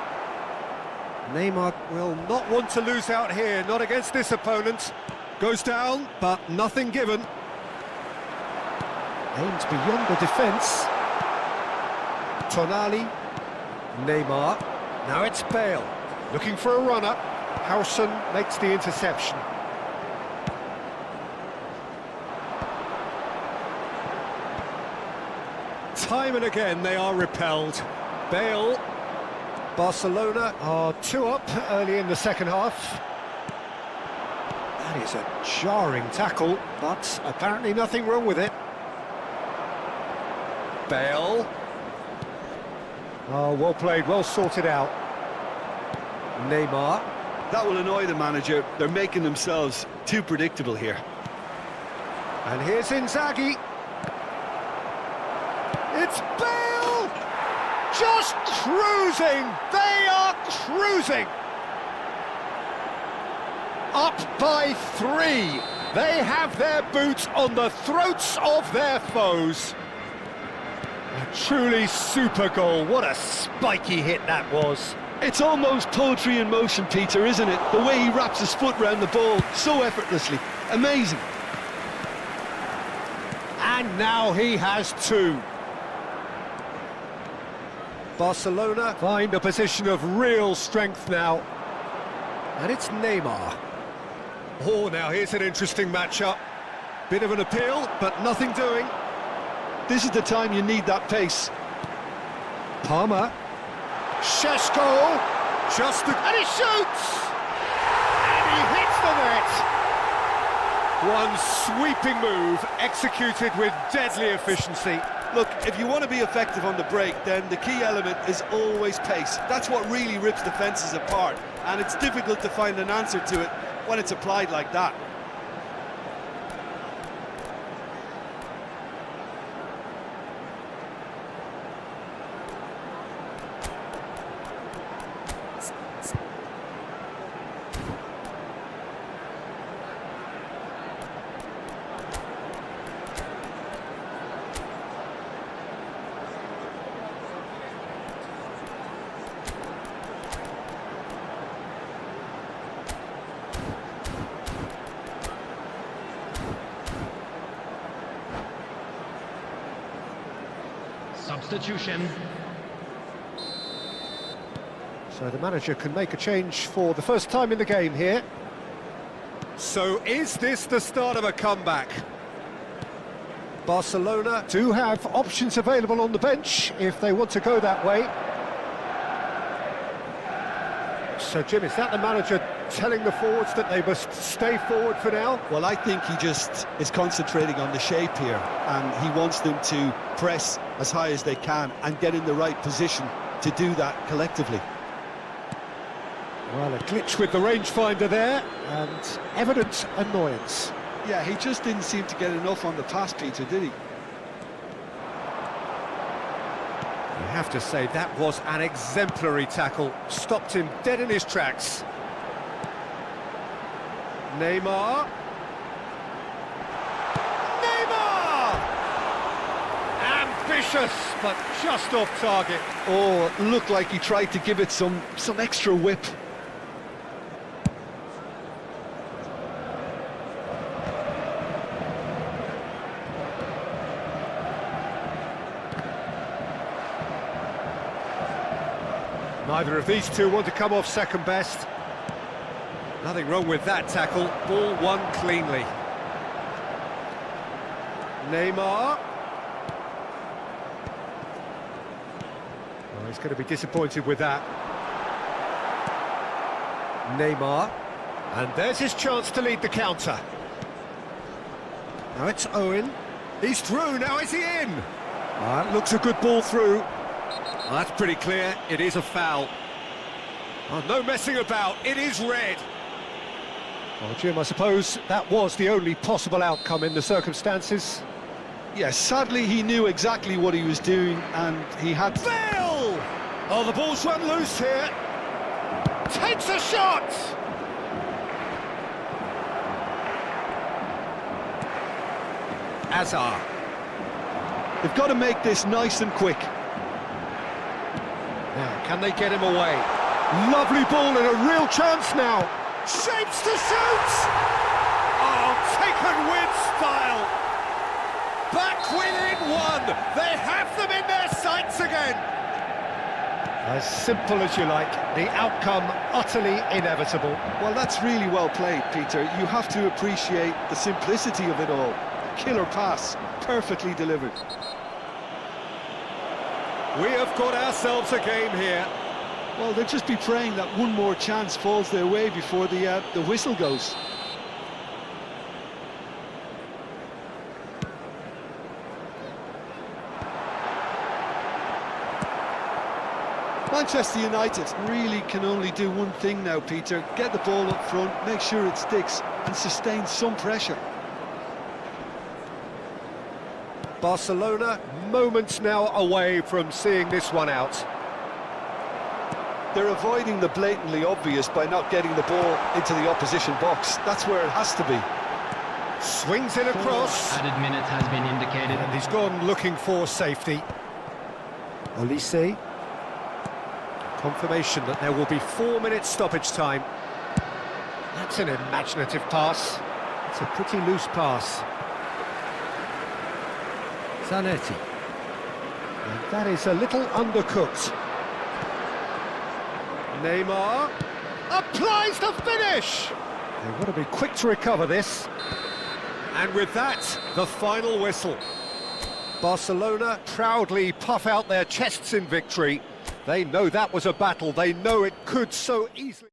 Neymar will not want to lose out here, not against this opponent. Goes down, but nothing given. Aims beyond the defence. Tonali. Neymar. Now it's Bale. Looking for a runner. Howson makes the interception. Time and again they are repelled. Bale. Barcelona are 2 up early in the second half. That is a jarring tackle, but apparently nothing wrong with it. Bale. Oh, well played, well sorted out. Neymar. That will annoy the manager. They're making themselves too predictable here. And here's Inzaghi. It's Bale! Just cruising! They are cruising! Up by 3. They have their boots on the throats of their foes. A truly super goal. What a spiky hit that was. It's almost poetry in motion, Peter, isn't it? The way he wraps his foot round the ball so effortlessly. Amazing. And now he has 2. Barcelona find a position of real strength now. And it's Neymar. Oh, now here's an interesting matchup. Bit of an appeal, but nothing doing. This is the time you need that pace. Palmer. Šeško. And he shoots! And he One sweeping move, executed with deadly efficiency. Look, if you want to be effective on the break, then the key element is always pace. That's what really rips defences apart, and it's difficult to find an answer to it when it's applied like that. Substitution. So the manager can make a change for the first time in the game here. So is this the start of a comeback? Barcelona do have options available on the bench if they want to go that way. So Jim, is that the manager telling the forwards that they must stay forward for now? Well, I think he just is concentrating on the shape here, and he wants them to press as high as they can and get in the right position to do that collectively. Well, a glitch with the rangefinder there, and evident annoyance. Yeah, he just didn't seem to get enough on the pass, Peter, did he? You have to say that was an exemplary tackle. Stopped him dead in his tracks. Neymar. Neymar! Ambitious, but just off target. Oh, looked like he tried to give it some extra whip. Neither of these two want to come off second best. Nothing wrong with that tackle. Ball won cleanly. Neymar. Well, he's going to be disappointed with that. Neymar. And there's his chance to lead the counter. Now it's Owen. He's through, now is he in? That looks a good ball through. Well, that's pretty clear, it is a foul. Oh, no messing about, it is red. Well, Jim, I suppose that was the only possible outcome in the circumstances. Yes, sadly he knew exactly what he was doing, and he had... Bale! Oh, the ball's run loose here. Takes a shot! Azar. They've got to make this nice and quick. Now, can they get him away? Lovely ball and a real chance now. Shapes to shoot! Oh, taken with style. Back within one. They have them in their sights again. As simple as you like, the outcome utterly inevitable. Well, that's really well played, Peter. You have to appreciate the simplicity of it all. A killer pass, perfectly delivered. We have got ourselves a game here. Well, they'll just be praying that one more chance falls their way before the whistle goes. Manchester United really can only do one thing now, Peter. Get the ball up front, make sure it sticks, and sustain some pressure. Barcelona, moments now away from seeing this one out. They're avoiding the blatantly obvious by not getting the ball into the opposition box. That's where it has to be. Swings in across. Added minute has been indicated. And he's gone looking for safety. Olise. Confirmation that there will be 4 minutes stoppage time. That's an imaginative pass. It's a pretty loose pass. Zanetti. And that is a little undercooked. Neymar applies the finish! They've got to be quick to recover this. And with that, the final whistle. Barcelona proudly puff out their chests in victory. They know that was a battle. They know it could so easily...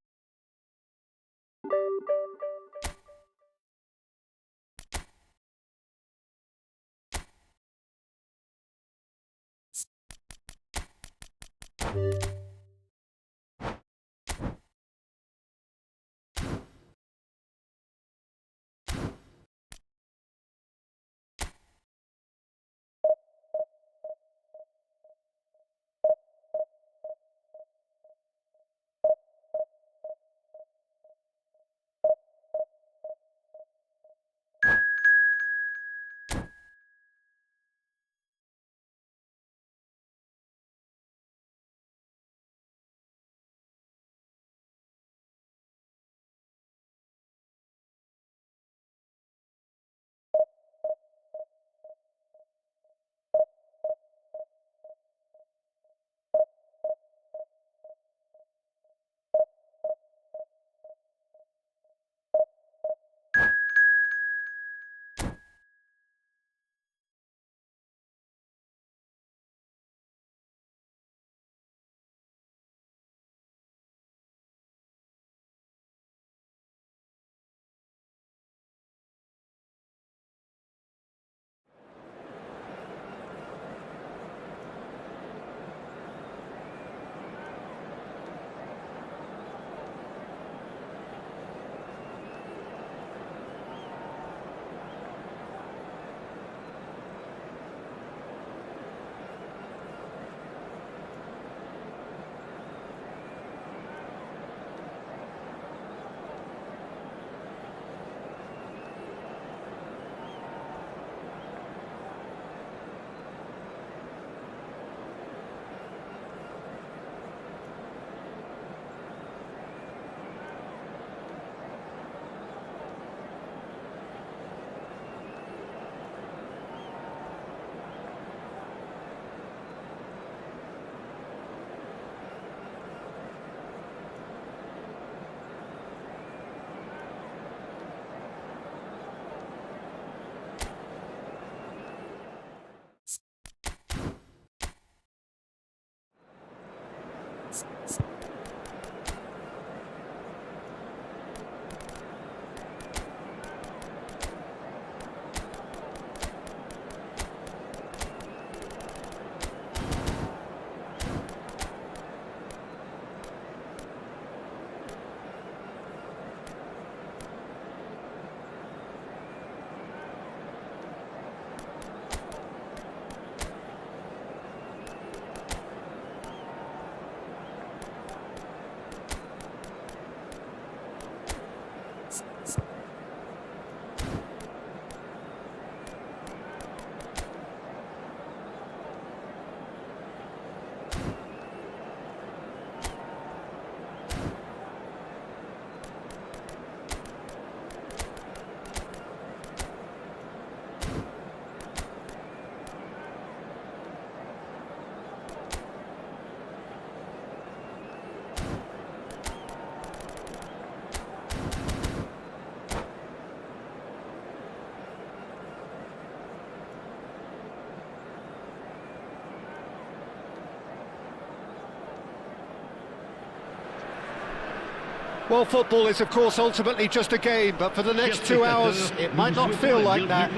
Well, football is, of course, ultimately just a game, but for the next 2 hours, it might not feel like that.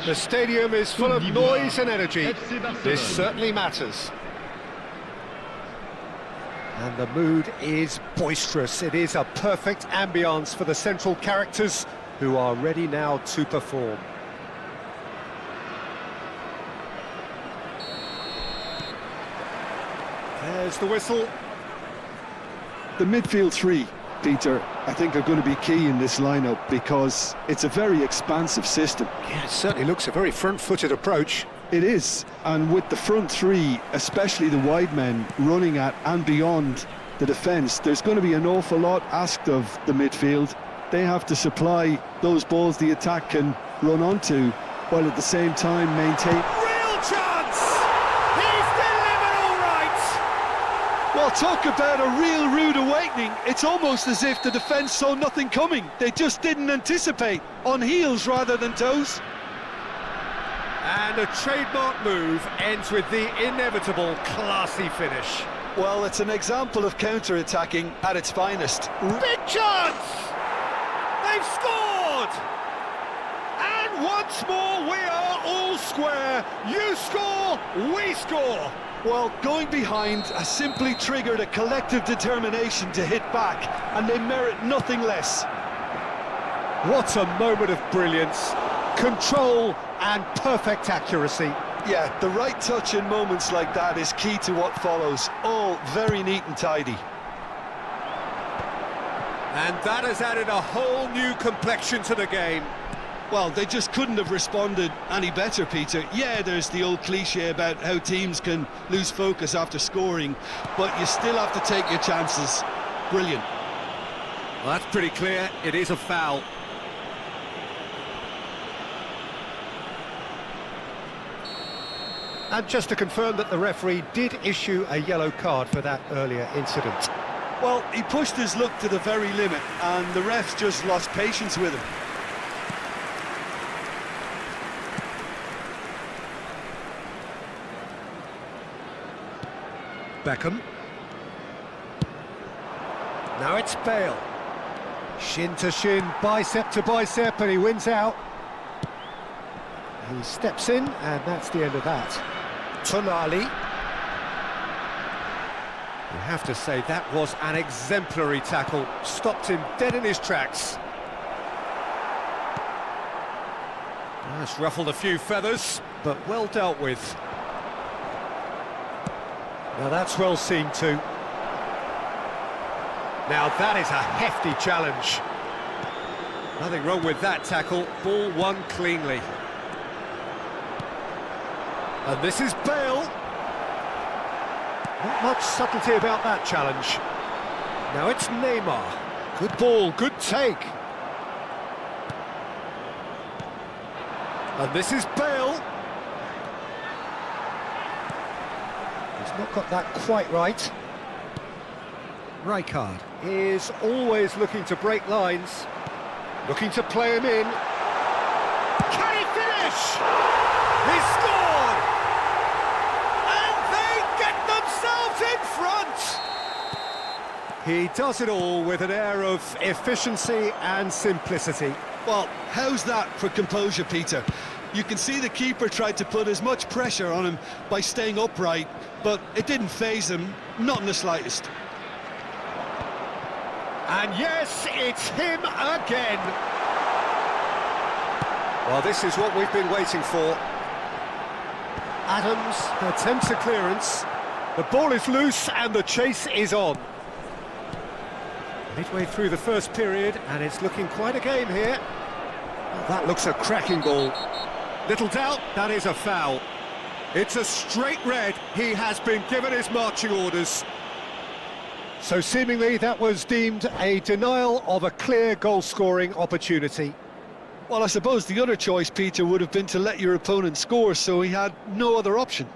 The stadium is full of noise and energy. This certainly matters. And the mood is boisterous. It is a perfect ambience for the central characters who are ready now to perform. There's the whistle. The midfield three, Peter, I think are going to be key in this lineup because it's a very expansive system. Yeah, it certainly looks a very front-footed approach. It is, and with the front three, especially the wide men running at and beyond the defence, there's going to be an awful lot asked of the midfield. They have to supply those balls the attack can run onto, while at the same time maintain... Real chance! He's delivered all right! Well, talk about a real rude awakening. It's almost as if the defence saw nothing coming. They just didn't anticipate, on heels rather than toes. And a trademark move ends with the inevitable classy finish. Well, it's an example of counter-attacking at its finest. Big chance! They've scored! And once more we are all square. You score, we score. Well, going behind has simply triggered a collective determination to hit back, and they merit nothing less. What a moment of brilliance, control and perfect accuracy. Yeah, the right touch in moments like that is key to what follows. All very neat and tidy. And that has added a whole new complexion to the game. Well, they just couldn't have responded any better, Peter. Yeah, there's the old cliche about how teams can lose focus after scoring, but you still have to take your chances. Brilliant. Well, that's pretty clear. It is a foul. And just to confirm that the referee did issue a yellow card for that earlier incident. Well, he pushed his luck to the very limit, and the refs just lost patience with him. Beckham. Now it's Bale. Shin to shin, bicep to bicep, and he wins out. He steps in, and that's the end of that. Tonali. You have to say that was an exemplary tackle. Stopped him dead in his tracks. That's ruffled a few feathers, but well dealt with. Now that's well seen too. Now that is a hefty challenge. Nothing wrong with that tackle, ball won cleanly. And this is Bale. Not much subtlety about that challenge. Now it's Neymar. Good ball, good take. And this is Bale. He's not got that quite right. Rijkaard is always looking to break lines, looking to play him in. Can he finish? He scored! And they get themselves in front! He does it all with an air of efficiency and simplicity. Well, how's that for composure, Peter? You can see the keeper tried to put as much pressure on him by staying upright, but it didn't faze him, not in the slightest. And yes, it's him again. Well, this is what we've been waiting for. Adams attempts a clearance. The ball is loose and the chase is on. Midway through the first period, and it's looking quite a game here. Well, that looks a cracking ball. Little doubt, that is a foul. It's a straight red. He has been given his marching orders. So seemingly that was deemed a denial of a clear goal-scoring opportunity. Well, I suppose the other choice, Peter, would have been to let your opponent score, so he had no other option.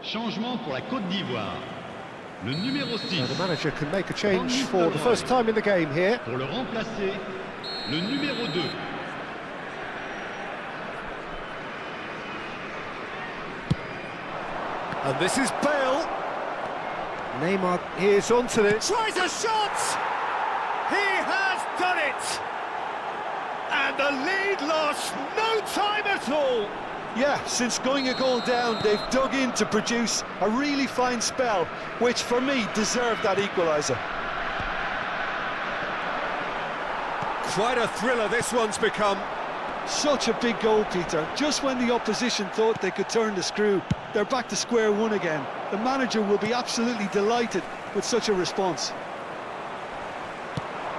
Changement pour la Côte d'Ivoire. Le numéro 6. The manager can make a change for the first time in the game here. Pour le remplacer, le numéro 2. And this is Bale. Neymar is onto it. Tries a shot! He has done it! And the lead lost no time at all. Yeah, since going a goal down, they've dug in to produce a really fine spell, which for me deserved that equaliser. Quite a thriller this one's become. Such a big goal, Peter. Just when the opposition thought they could turn the screw, they're back to square one again. The manager will be absolutely delighted with such a response.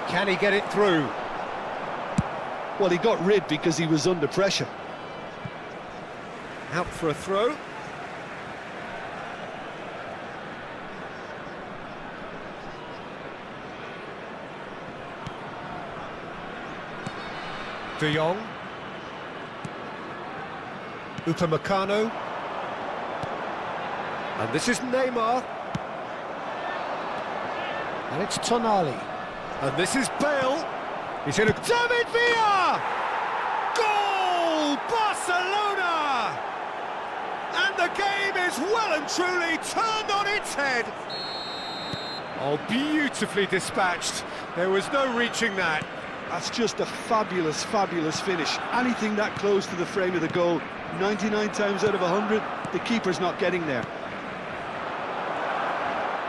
Can he get it through? Well, he got rid because he was under pressure. Out for a throw. De Jong. Upamecano. And this is Neymar. And it's Tonali. And this is Bale. He's in a... David Villa! Goal! Barcelona! And the game is well and truly turned on its head. Oh, beautifully dispatched. There was no reaching that. That's just a fabulous, fabulous finish. Anything that close to the frame of the goal, 99 times out of 100, the keeper's not getting there.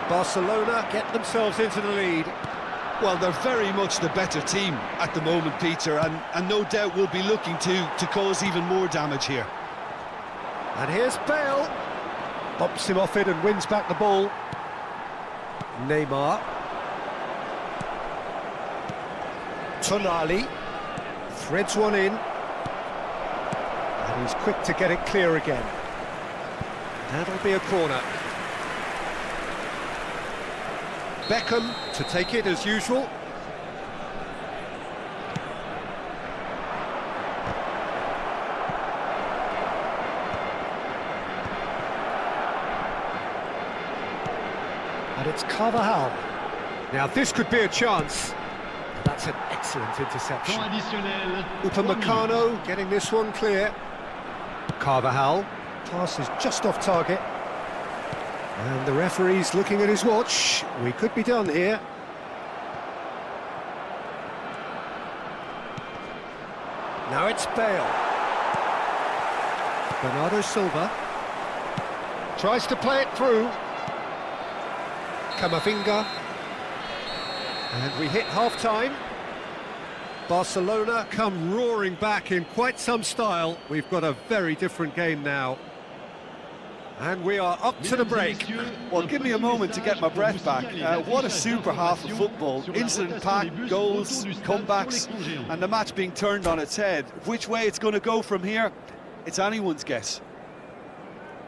Barcelona get themselves into the lead. Well, they're very much the better team at the moment, Peter, and no doubt will be looking to cause even more damage here. And here's Bale. Bumps him off it and wins back the ball. Neymar. Tonali. Threads one in. And he's quick to get it clear again. That'll be a corner. Beckham to take it as usual. And it's Carvajal. Now this could be a chance. And that's an excellent interception. Temps additionnel. Upamecano getting this one clear. Carvajal. Pass is just off target. And the referee's looking at his watch. We could be done here. Now it's Bale. Bernardo Silva. Tries to play it through. Camavinga. And we hit half-time. Barcelona come roaring back in quite some style. We've got a very different game now. And we are up to the break. Well, give me a moment to get my breath back. What a super half of football. Incident-packed, goals, comebacks, and the match being turned on its head. Which way it's going to go from here, it's anyone's guess.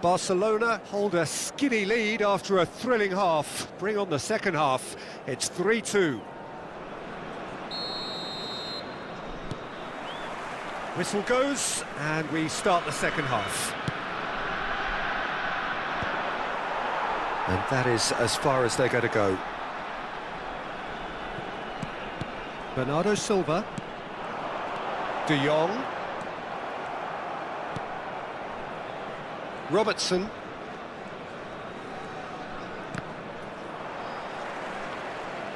Barcelona hold a skinny lead after a thrilling half. Bring on the second half. It's 3-2. Whistle goes, and we start the second half. And that is as far as they're going to go. Bernardo Silva. De Jong. Robertson.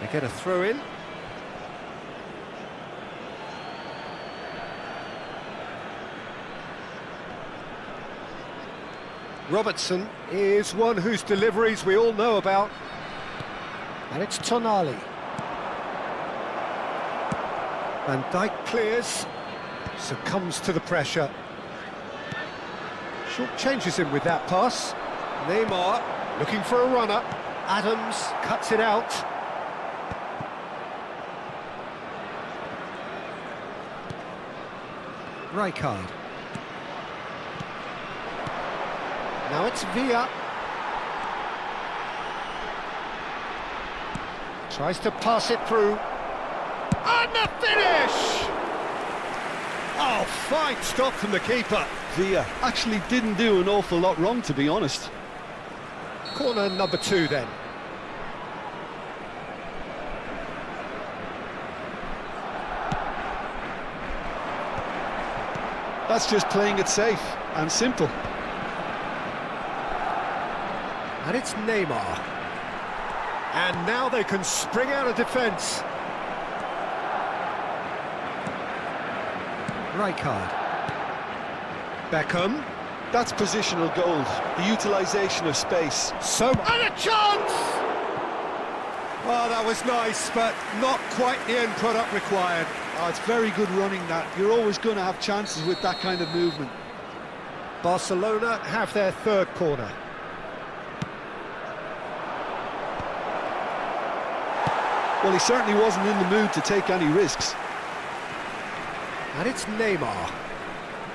They get a throw in. Robertson is one whose deliveries we all know about. And it's Tonali. Van Dijk clears, succumbs to the pressure. Short changes him with that pass. Neymar looking for a runner. Adams cuts it out. Rijkaard. Now it's Villa. Tries to pass it through. And the finish! Oh, fine stop from the keeper. Villa actually didn't do an awful lot wrong, to be honest. Corner number 2 then. That's just playing it safe and simple. And it's Neymar. And now they can spring out of defence. Rijkaard. Beckham. That's positional gold, the utilisation of space. And a chance! Well, that was nice, but not quite the end product required. Oh, it's very good running that. You're always going to have chances with that kind of movement. Barcelona have their third corner. Well, he certainly wasn't in the mood to take any risks. And it's Neymar.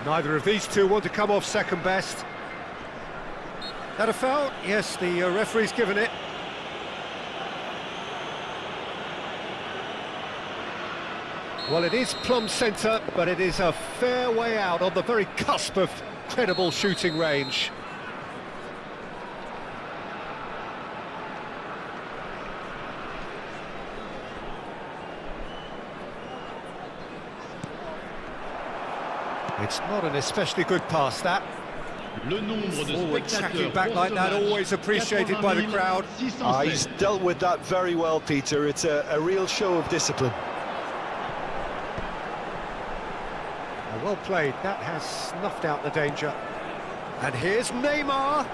Neither of these two want to come off second best. That a foul? Yes, the referee's given it. Well, it is plumb centre, but it is a fair way out on the very cusp of credible shooting range. It's not an especially good pass, that. Le nombre de Forward tracking spectateurs back pour like ce that, match, always appreciated by the crowd. 80 He's dealt with that very well, Peter. It's a real show of discipline. Well played, that has snuffed out the danger. And here's Neymar.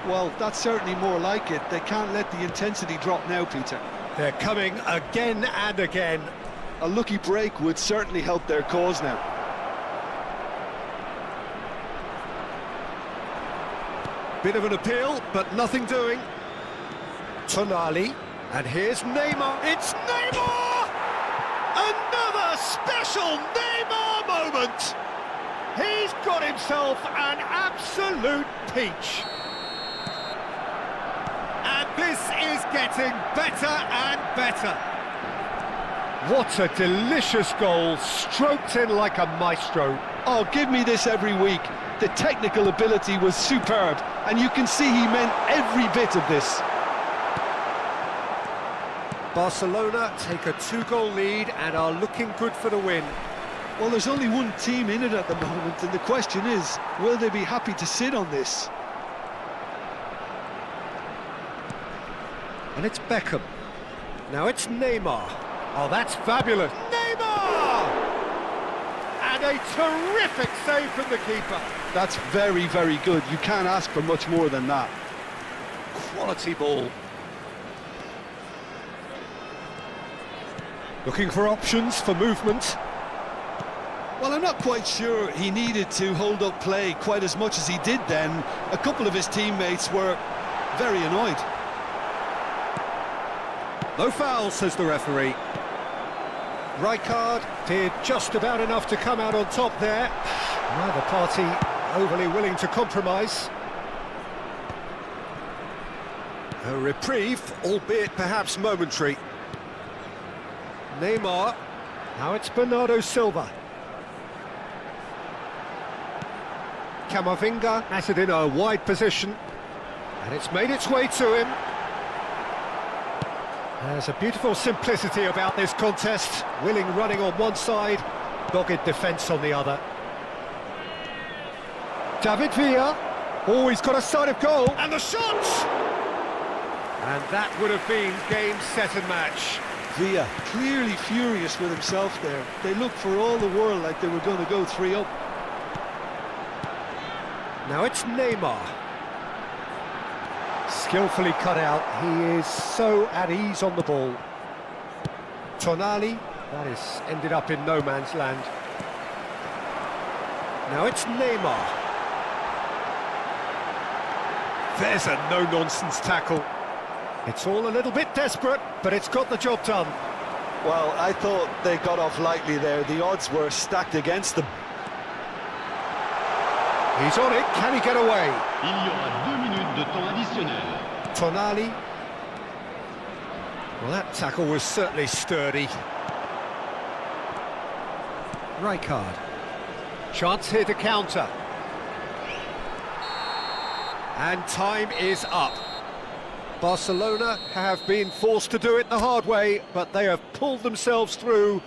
Well, that's certainly more like it. They can't let the intensity drop now, Peter. They're coming again and again. A lucky break would certainly help their cause now. Bit of an appeal, but nothing doing. Tonali, and here's Neymar. It's Neymar! Another special Neymar moment! He's got himself an absolute peach. And this is getting better and better. What a delicious goal, stroked in like a maestro. Oh, give me this every week. The technical ability was superb, and you can see he meant every bit of this. Barcelona take a 2-goal lead and are looking good for the win. Well, there's only one team in it at the moment, and the question is, will they be happy to sit on this? And it's Beckham. Now it's Neymar. Oh, that's fabulous. Neymar! And a terrific save from the keeper. That's very, very good. You can't ask for much more than that. Quality ball. Looking for options for movement. Well, I'm not quite sure he needed to hold up play quite as much as he did then. A couple of his teammates were very annoyed. No foul, says the referee. Rijkaard did just about enough to come out on top there. Neither party overly willing to compromise. A reprieve, albeit perhaps momentary. Neymar. Now it's Bernardo Silva. Camavinga has it in a wide position. And it's made its way to him. There's a beautiful simplicity about this contest. Willing running on one side, dogged defence on the other. David Villa. Oh, he's got a side of goal. And the shot! And that would have been game, set and match. Villa clearly furious with himself there. They looked for all the world like they were going to go 3-up. Now it's Neymar. Skillfully cut out, he is so at ease on the ball. Tonali, that has ended up in no man's land. Now it's Neymar. There's a no-nonsense tackle. It's all a little bit desperate, but it's got the job done. Well, I thought they got off lightly there. The odds were stacked against them. He's on it, can he get away? Il y aura 2 minutes de temps additionnel. Tonali. Well, that tackle was certainly sturdy. Rijkaard. Chance here to counter. And time is up. Barcelona have been forced to do it the hard way, but they have pulled themselves through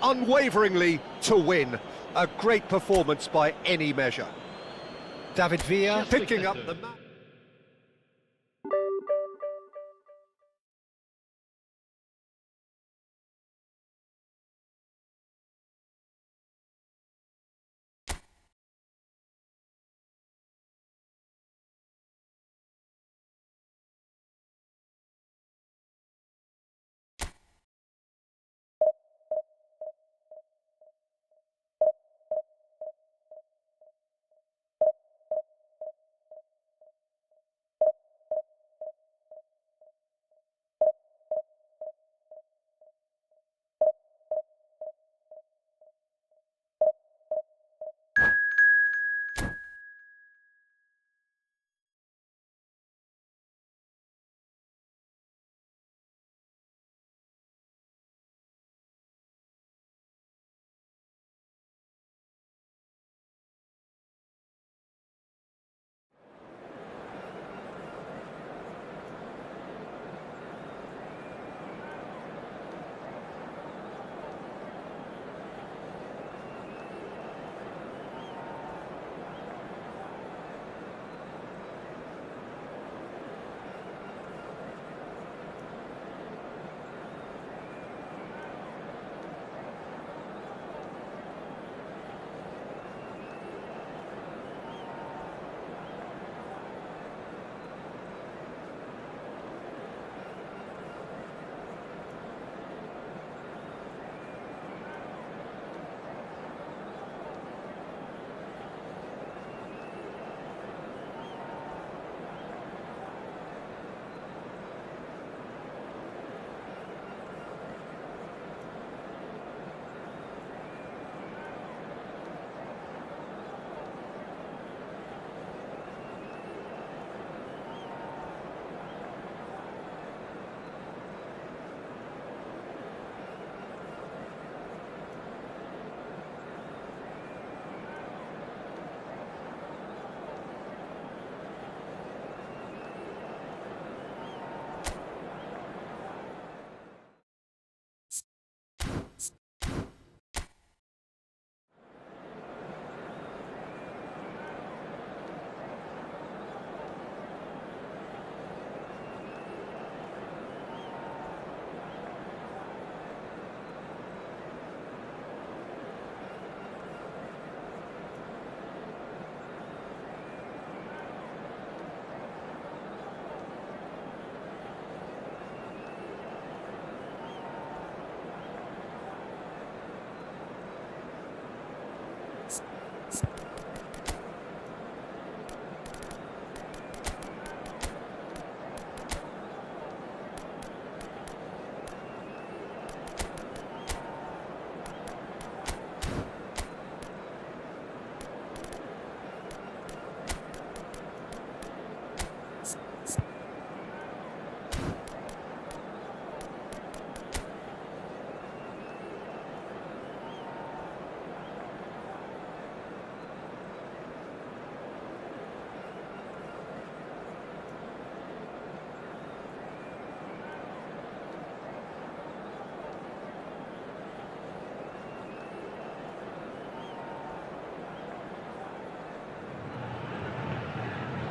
unwaveringly to win. A great performance by any measure. David Villa picking up the match.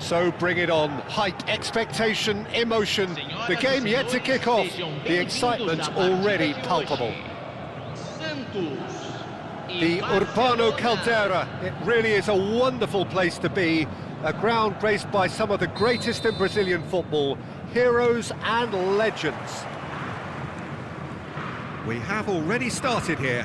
So bring it on. Hype, expectation, emotion. The game yet to kick off. The excitement already palpable. The Urbano Caldera. It really is a wonderful place to be. A ground graced by some of the greatest in Brazilian football. Heroes and legends. We have already started here.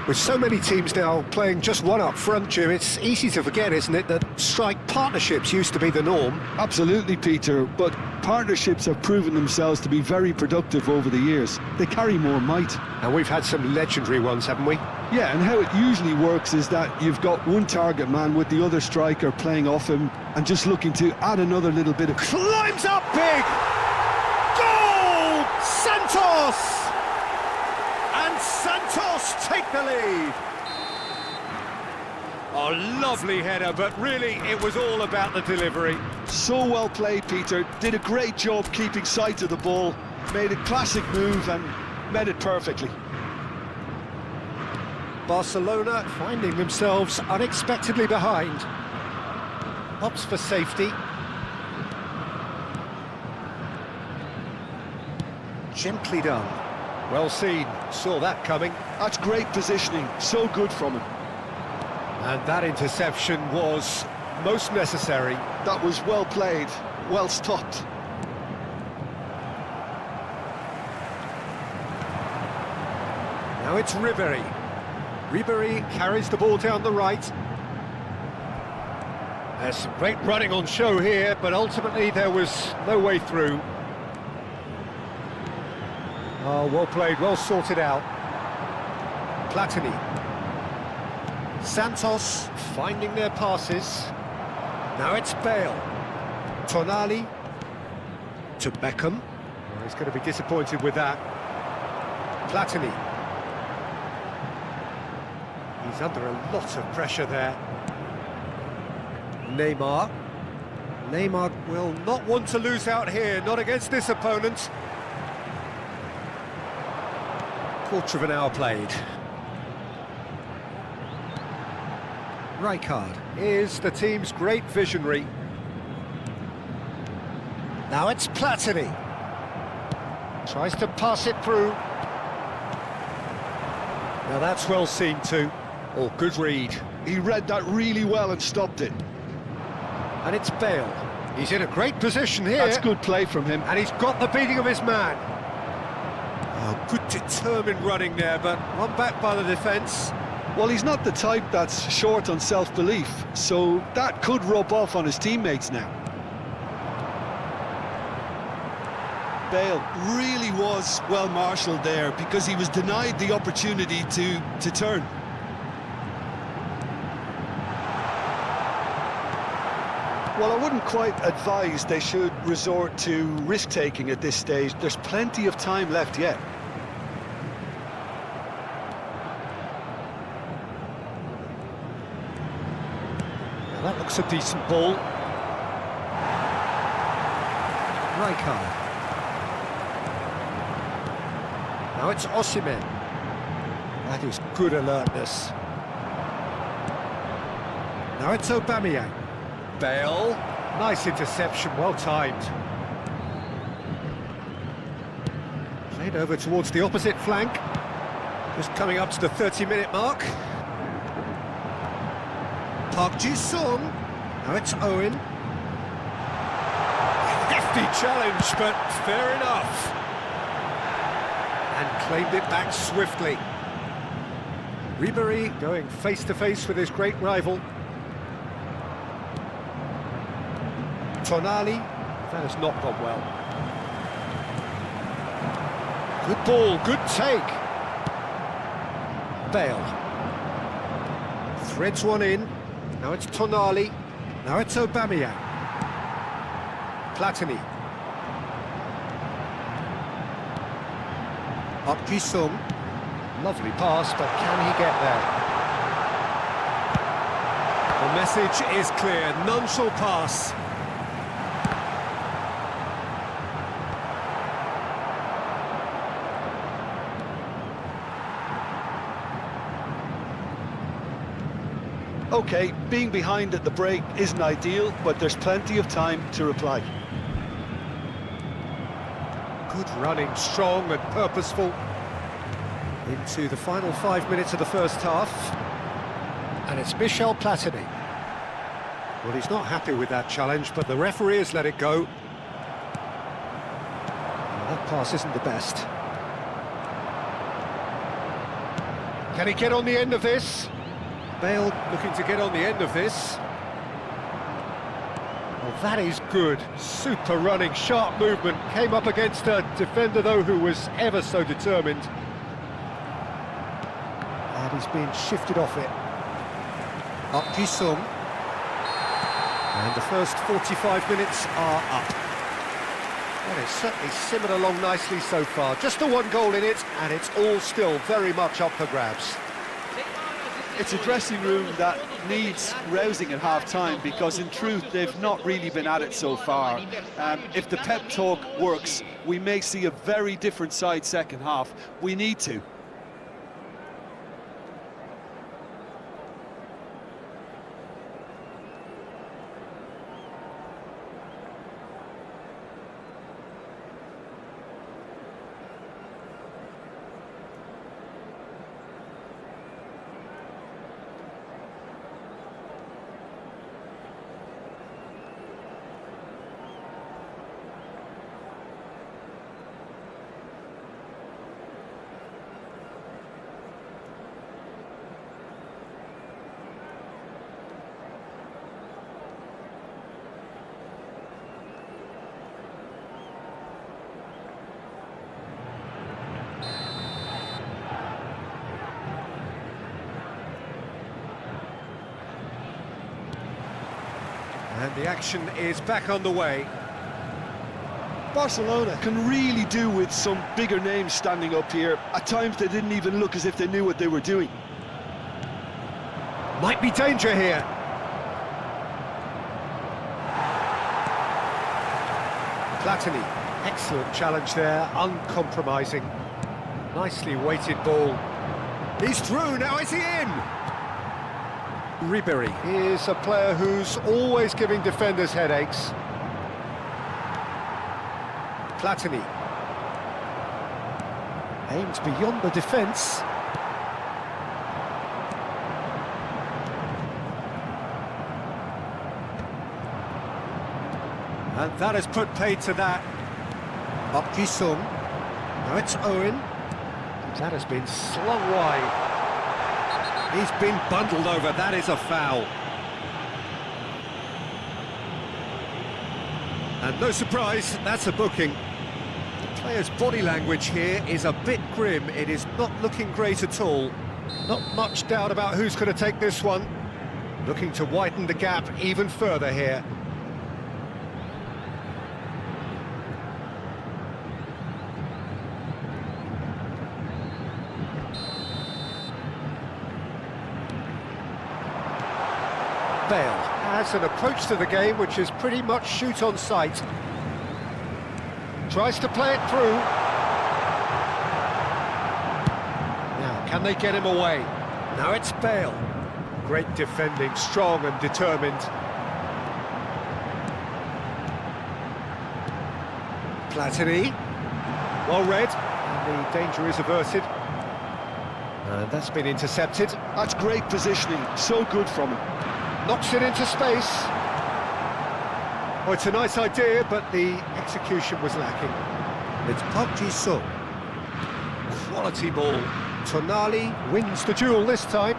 With so many teams now playing just one up front, Jim, it's easy to forget, isn't it, that strike partnerships used to be the norm. Absolutely, Peter, but partnerships have proven themselves to be very productive over the years. They carry more might. And we've had some legendary ones, haven't we? Yeah, and how it usually works is that you've got one target man with the other striker playing off him and just looking to add another little bit of... Climbs up big! Goal! Santos! And Santos take the lead. Oh, lovely header, but really it was all about the delivery. So well played, Peter. Did a great job keeping sight of the ball, made a classic move and met it perfectly. Barcelona finding themselves unexpectedly behind. Opts for safety. Gently done. Well seen, saw that coming. That's great positioning, so good from him. And that interception was most necessary. That was well played, well stopped. Now it's Ribéry. Ribéry carries the ball down the right. There's some great running on show here, but ultimately there was no way through. Oh, well played, well sorted out. Platini. Santos finding their passes. Now it's Bale. Tonali to Beckham. Oh, he's going to be disappointed with that. Platini. He's under a lot of pressure there. Neymar. Neymar will not want to lose out here, not against this opponent. Quarter of an hour played. Rijkaard is the team's great visionary. Now it's Platini. Tries to pass it through. Now that's well seen too. Oh, good read. He read that really well and stopped it. And it's Bale. He's in a great position here. That's good play from him. And he's got the beating of his man. Oh, good determined running there, but run back by the defence. Well, he's not the type that's short on self-belief, so that could rub off on his teammates now. Bale really was well marshalled there because he was denied the opportunity to turn. Well, I wouldn't quite advise they should resort to risk-taking at this stage. There's plenty of time left yet. Now that looks a decent ball. Rijkaard. Now it's Osimhen. That is good alertness. Now it's Aubameyang. Bale. Nice interception, well timed. Played over towards the opposite flank. Just coming up to the 30-minute mark. Park Ji-sung. Now it's Owen. Hefty challenge, but fair enough. And claimed it back swiftly. Ribéry going face-to-face with his great rival. Tonali, that has not gone well. Good ball, good take. Bale. Threads one in. Now it's Tonali. Now it's Aubameyang. Platini. Up Ji-sung. Lovely pass, but can he get there? The message is clear. None shall pass. OK, being behind at the break isn't ideal, but there's plenty of time to reply. Good running, strong and purposeful. Into the final 5 minutes of the first half. And it's Michel Platini. Well, he's not happy with that challenge, but the referee has let it go. And that pass isn't the best. Can he get on the end of this? Bale looking to get on the end of this. Well, that is good. Super running, sharp movement. Came up against a defender, though, who was ever so determined. And he's being shifted off it. Up Jisung. And the first 45 minutes are up. Well, it's certainly simmered along nicely so far. Just the one goal in it, and it's all still very much up for grabs. It's a dressing room that needs rousing at half-time, because in truth they've not really been at it so far. If the pep talk works, we may see a very different side second half. We need to. And the action is back on the way. Barcelona can really do with some bigger names standing up here. At times they didn't even look as if they knew what they were doing. Might be danger here. Platini, excellent challenge there, uncompromising. Nicely weighted ball. He's through, now is he in? Ribery is a player who's always giving defenders headaches. Platini. Aimed beyond the defence. And that has put paid to that. Up Jisung. Now it's Owen. That has been slung wide. He's been bundled over, that is a foul. And no surprise, that's a booking. The player's body language here is a bit grim. It is not looking great at all. Not much doubt about who's going to take this one. Looking to widen the gap even further here. Bale has an approach to the game which is pretty much shoot on sight. Tries to play it through. Now, can they get him away? Now it's Bale. Great defending, strong and determined. Platini. Well read, and the danger is averted. And that's been intercepted. That's great positioning, so good from him. Knocks it into space. Oh, it's a nice idea, but the execution was lacking. It's Park Ji-sung. Quality ball. Tonali wins the duel this time.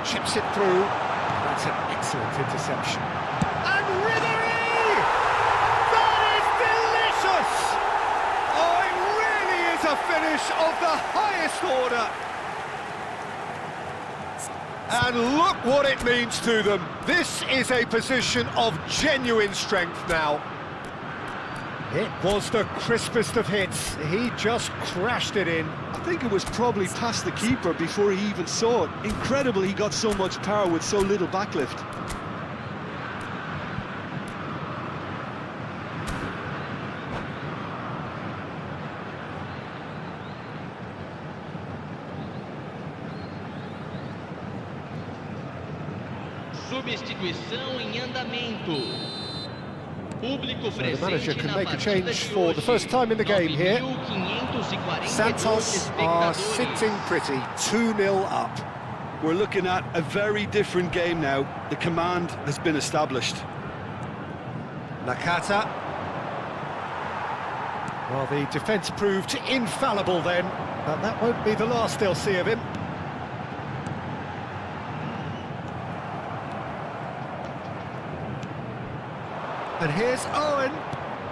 Chips it through. That's an excellent interception. And Ribery! That is delicious! Oh, it really is a finish of the highest order. And look what it means to them. This is a position of genuine strength now. It was the crispest of hits. He just crashed it in. I think it was probably past the keeper before he even saw it. Incredible he got so much power with so little backlift. Substituição em andamento. Público So the manager presente can na make a partida change de for the hoje. first time in the game here. 9.542 Santos are sitting pretty, 2-0 up. We're looking at a very different game now. The command has been established. Nakata. Well, the defence proved infallible then, but that won't be the last they'll see of him. And here's Owen,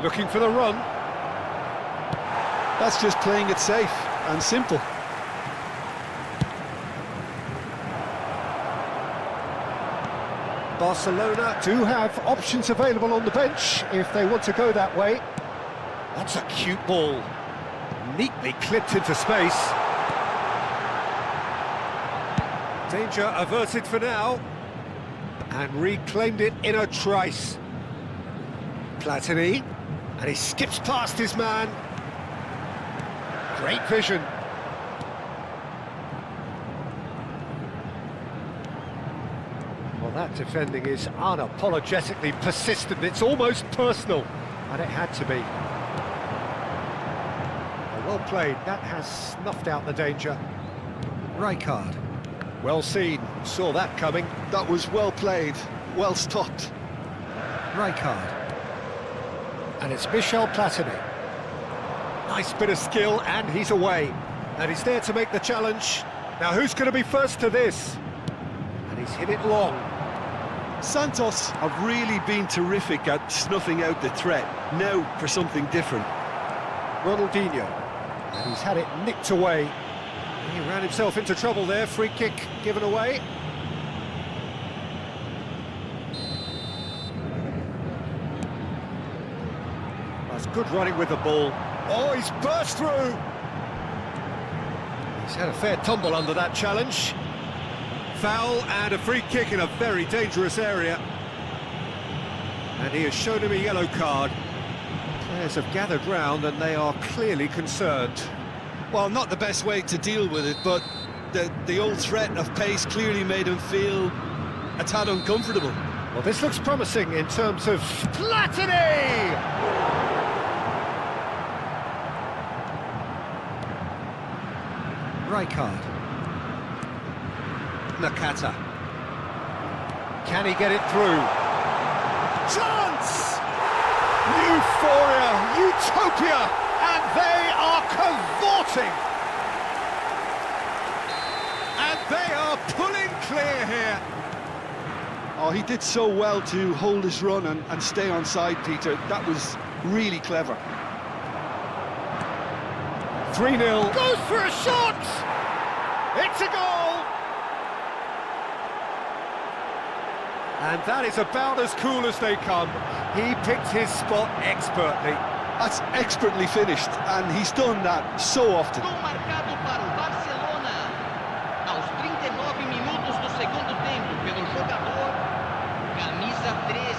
looking for the run. That's just playing it safe and simple. Barcelona do have options available on the bench if they want to go that way. That's a cute ball. Neatly clipped into space. Danger averted for now. And reclaimed it in a trice. Platini. And he skips past his man. Great vision. Well, that defending is unapologetically persistent. It's almost personal. And it had to be. Well played, that has snuffed out the danger. Rijkaard, well seen, saw that coming. That was well played, well stopped. Rijkaard. And it's Michel Platini. Nice bit of skill, and he's away. And he's there to make the challenge. Now who's going to be first to this? And he's hit it long. Santos have really been terrific at snuffing out the threat. Now for something different. Ronaldinho. And he's had it nicked away. He ran himself into trouble there, free kick given away. That's good running with the ball. Oh, he's burst through! He's had a fair tumble under that challenge. Foul and a free kick in a very dangerous area. And he has shown him a yellow card. Players have gathered round and they are clearly concerned. Well, not the best way to deal with it, but the old threat of pace clearly made him feel a tad uncomfortable. Well, this looks promising in terms of Platini! Rijkaard. Nakata. Can he get it through? Chance! Euphoria, utopia, and they are cavorting. And they are pulling clear here. Oh, he did so well to hold his run and stay on side, Peter. That was really clever. 3-0. Goes for a shot! It's a goal! And that is about as cool as they come. He picked his spot expertly. That's expertly finished, and he's done that so often. Gol marcado para o Barcelona. Aos 39 minutos do segundo tempo pelo jogador camisa 13.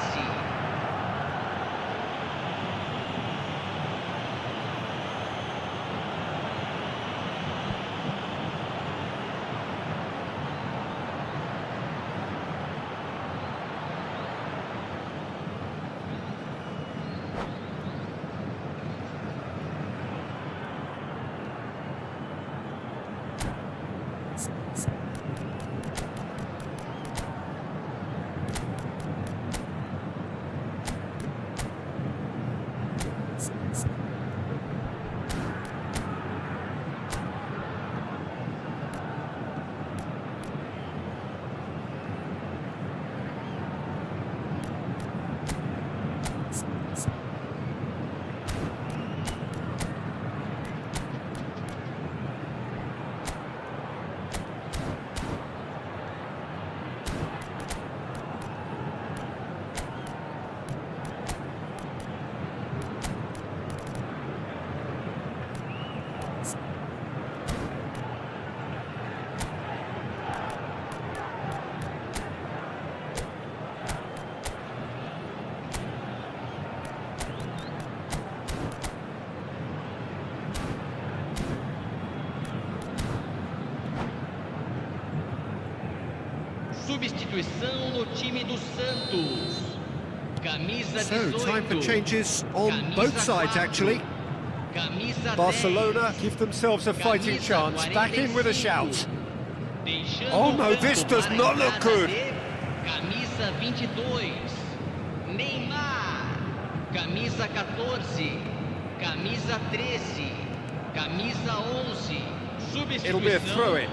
Substituição no time do Santos. Camisa So, 18. time for changes on Camisa both sides, 4. actually. Camisa Barcelona 10. give themselves a fighting Camisa chance, back in with a 45. shout. Deixando Oh, no, o campo this does para a not look entrada good. de Camisa 22. Neymar. Camisa 14. Camisa 13. Camisa 11. It'll be a Substituição. throw-in.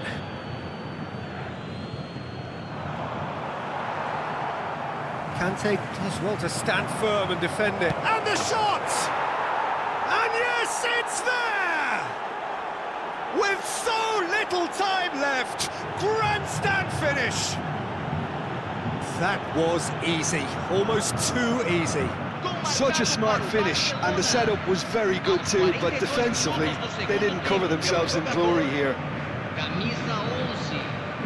Kante does well to stand firm and defend it. And the shot! And yes, it's there! With so little time left, grandstand finish! That was easy, almost too easy. Such a smart finish, and the setup was very good too, but defensively, they didn't cover themselves in glory here. Camisa 11.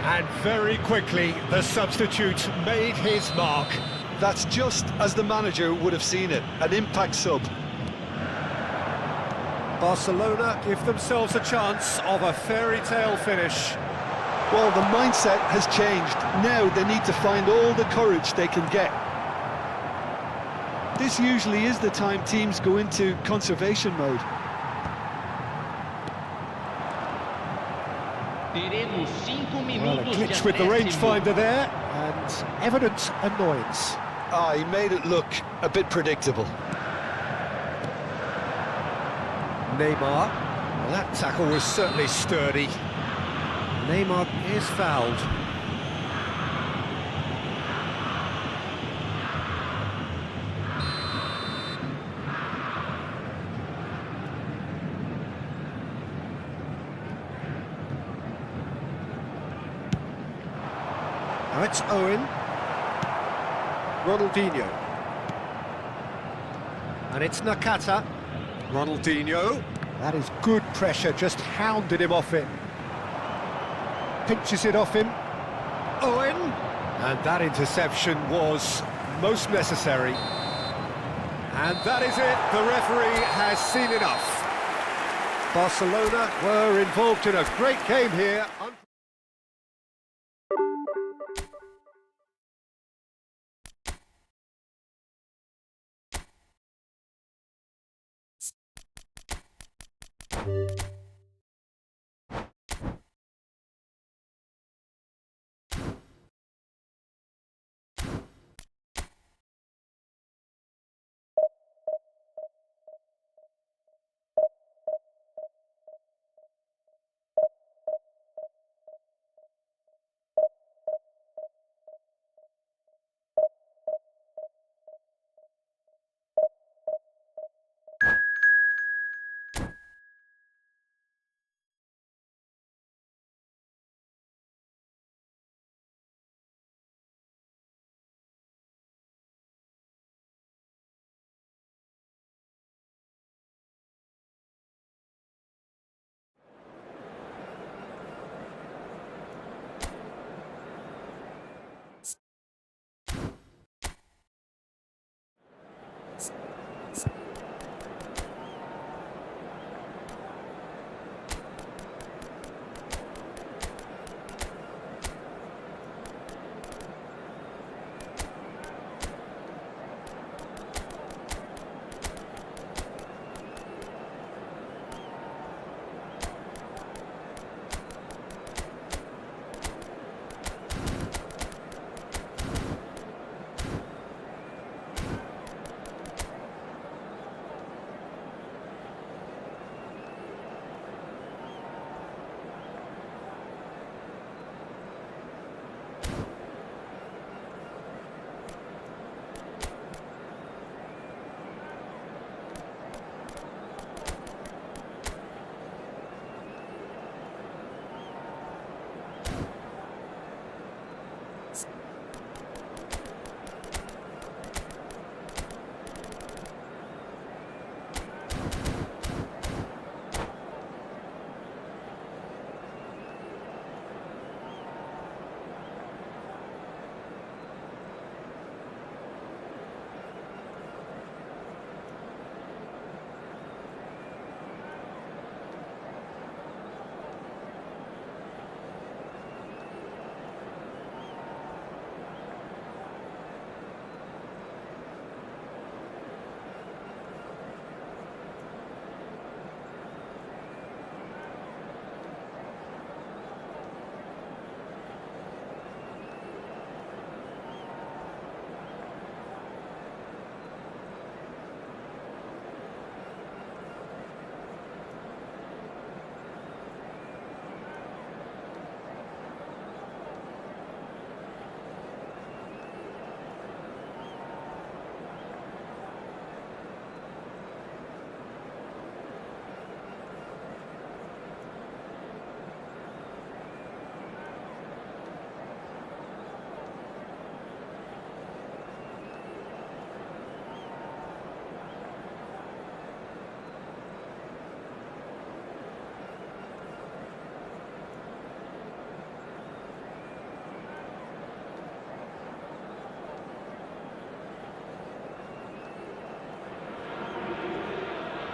And very quickly, the substitute made his mark. That's just as the manager would have seen it, an impact sub. Barcelona give themselves a chance of a fairy tale finish. Well, the mindset has changed. Now they need to find all the courage they can get. This usually is the time teams go into conservation mode. Teremos 5 Well, a minutos de glitch with the acréscimo. rangefinder there, and evident annoyance. Ah, he made it look a bit predictable. Neymar, well, that tackle was certainly sturdy. Neymar is fouled. Now it's Owen. Ronaldinho. And it's Nakata. Ronaldinho. That is good pressure, just hounded him off it. Pinches it off him. Owen. And that interception was most necessary. And that is it. The referee has seen enough. Barcelona were involved in a great game here.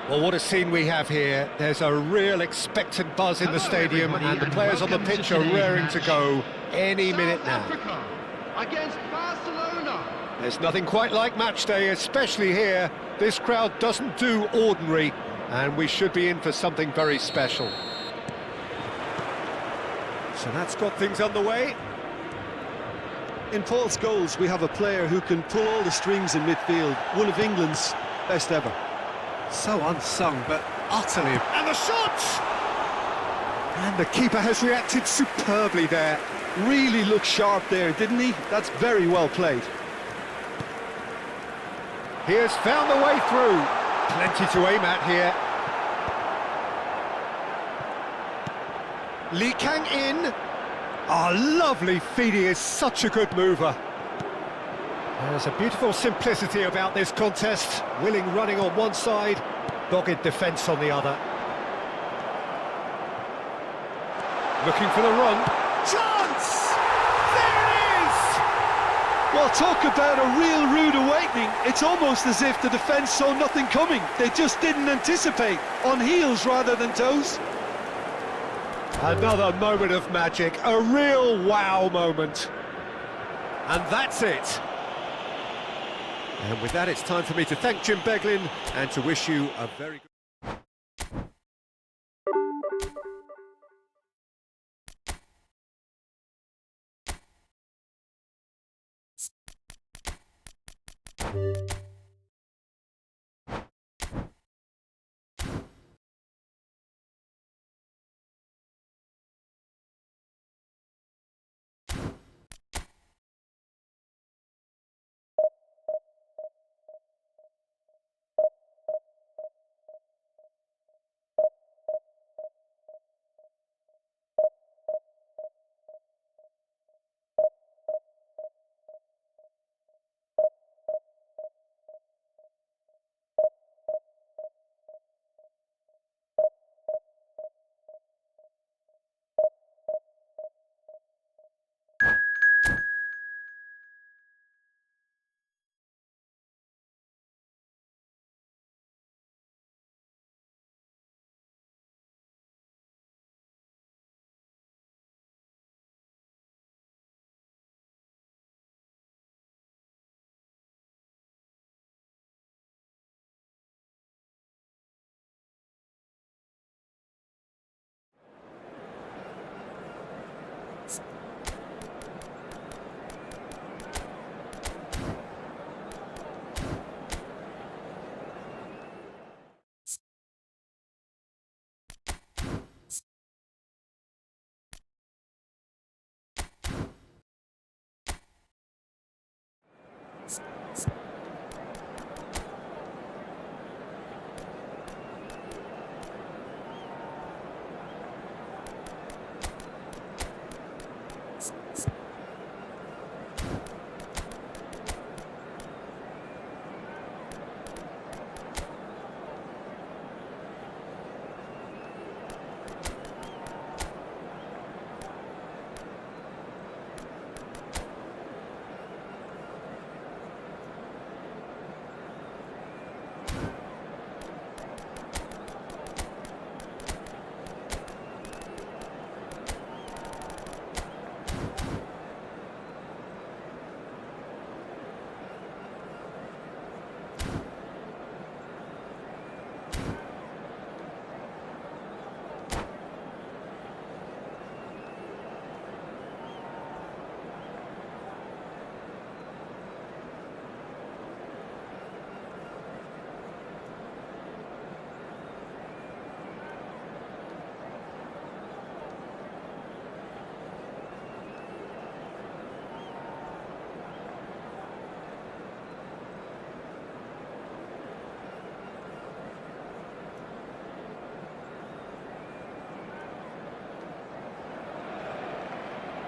Well, what a scene we have here. There's a real expectant buzz in the stadium, and the players on the pitch are raring to go any minute now. Africa against Barcelona. There's nothing quite like match day, especially here. This crowd doesn't do ordinary, and we should be in for something very special. So that's got things underway. In Paul's goals, we have a player who can pull all the strings in midfield. One of England's best ever. So unsung, but utterly. And the shot! And the keeper has reacted superbly there. Really looked sharp there, didn't he? That's very well played. He has found the way through. Plenty to aim at here. Lee Kang in. Oh, lovely feed. He is such a good mover. There's a beautiful simplicity about this contest. Willing running on one side, dogged defence on the other. Looking for the run. Chance! There it is! Well, talk about a real rude awakening. It's almost as if the defence saw nothing coming. They just didn't anticipate. On heels rather than toes. Another moment of magic, a real wow moment. And that's it. And with that, it's time for me to thank Jim Beglin and to wish you a very good...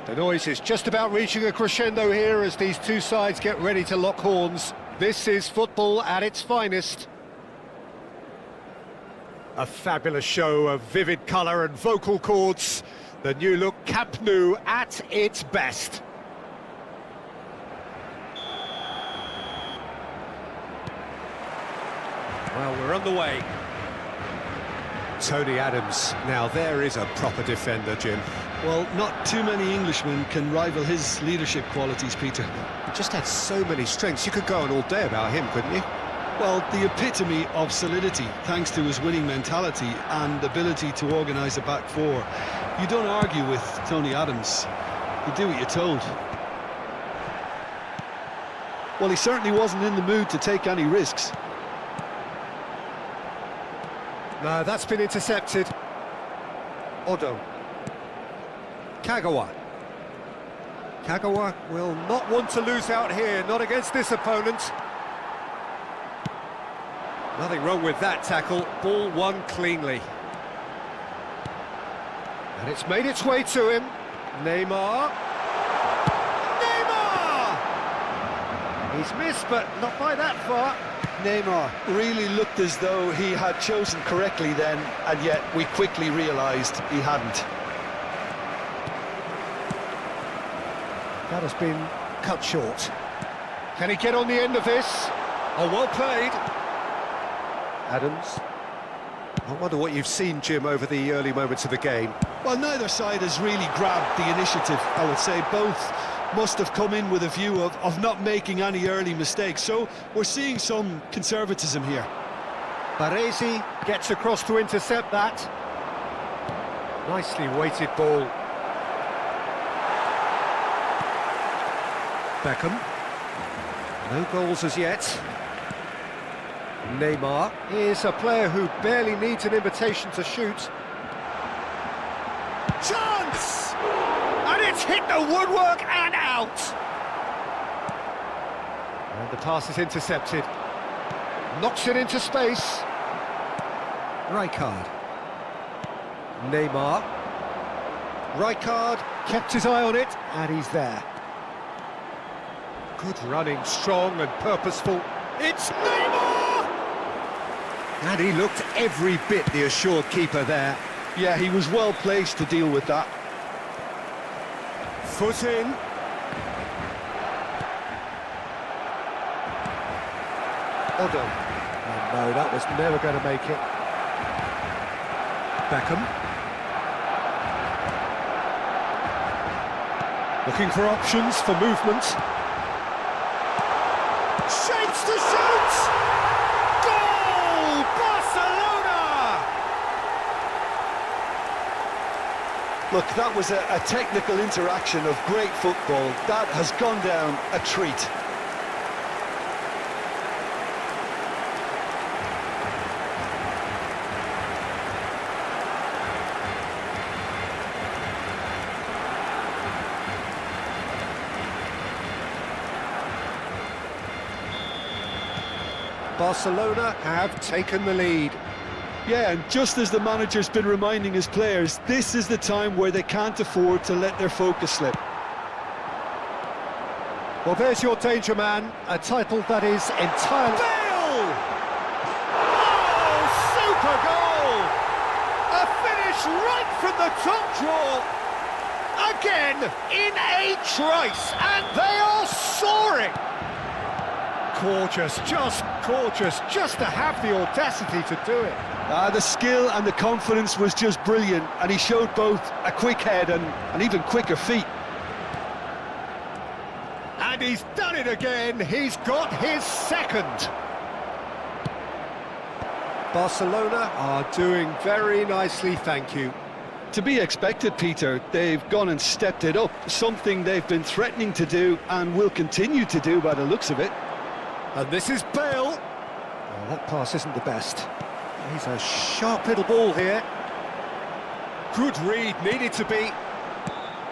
The noise is just about reaching a crescendo here as these two sides get ready to lock horns. This is football at its finest. A fabulous show of vivid colour and vocal cords. The new look Camp Nou at its best. Well, we're underway. Tony Adams. Now there is a proper defender, Jim. Well, not too many Englishmen can rival his leadership qualities, Peter. He just had so many strengths. You could go on all day about him, couldn't you? Well, the epitome of solidity, thanks to his winning mentality and ability to organise a back four. You don't argue with Tony Adams. You do what you're told. Well, he certainly wasn't in the mood to take any risks. No, that's been intercepted. Odo. Kagawa. Kagawa will not want to lose out here, not against this opponent. Nothing wrong with that tackle, ball won cleanly. And it's made its way to him. Neymar. Neymar! He's missed, but not by that far. Neymar really looked as though he had chosen correctly then, and yet we quickly realised he hadn't. That has been cut short. Can he get on the end of this? Oh, well played. Adams. I wonder what you've seen, Jim, over the early moments of the game. Well, neither side has really grabbed the initiative, I would say. Both must have come in with a view of not making any early mistakes. So we're seeing some conservatism here. Baresi gets across to intercept that. Nicely weighted ball. Beckham. No goals as yet. Neymar is a player who barely needs an invitation to shoot. Chance! And it's hit the woodwork and out! And the pass is intercepted. Knocks it into space. Rijkaard. Neymar. Rijkaard kept his eye on it, and he's there. Good running, strong and purposeful. It's Neymar! And he looked every bit the assured keeper there. Yeah, he was well placed to deal with that. Foot in. Odo. Oh no, that was never going to make it. Beckham. Looking for options for movement. Shapes to shoot! Goal! Barcelona! Look, that was a technical interaction of great football. That has gone down a treat. Barcelona have taken the lead. Yeah, and just as the manager's been reminding his players, this is the time where they can't afford to let their focus slip. Well, there's your danger man, a title that is entirely... Bale! Oh, super goal! A finish right from the top draw. Again, in a trice, and they are soaring. Gorgeous, just to have the audacity to do it. The skill and the confidence was just brilliant, and he showed both a quick head and even quicker feet. And he's done it again, he's got his second. Barcelona are doing very nicely, thank you. To be expected, Peter. They've gone and stepped it up, something they've been threatening to do and will continue to do by the looks of it. And this is Bale. Oh, that pass isn't the best. He's a sharp little ball here. Good read, needed to be.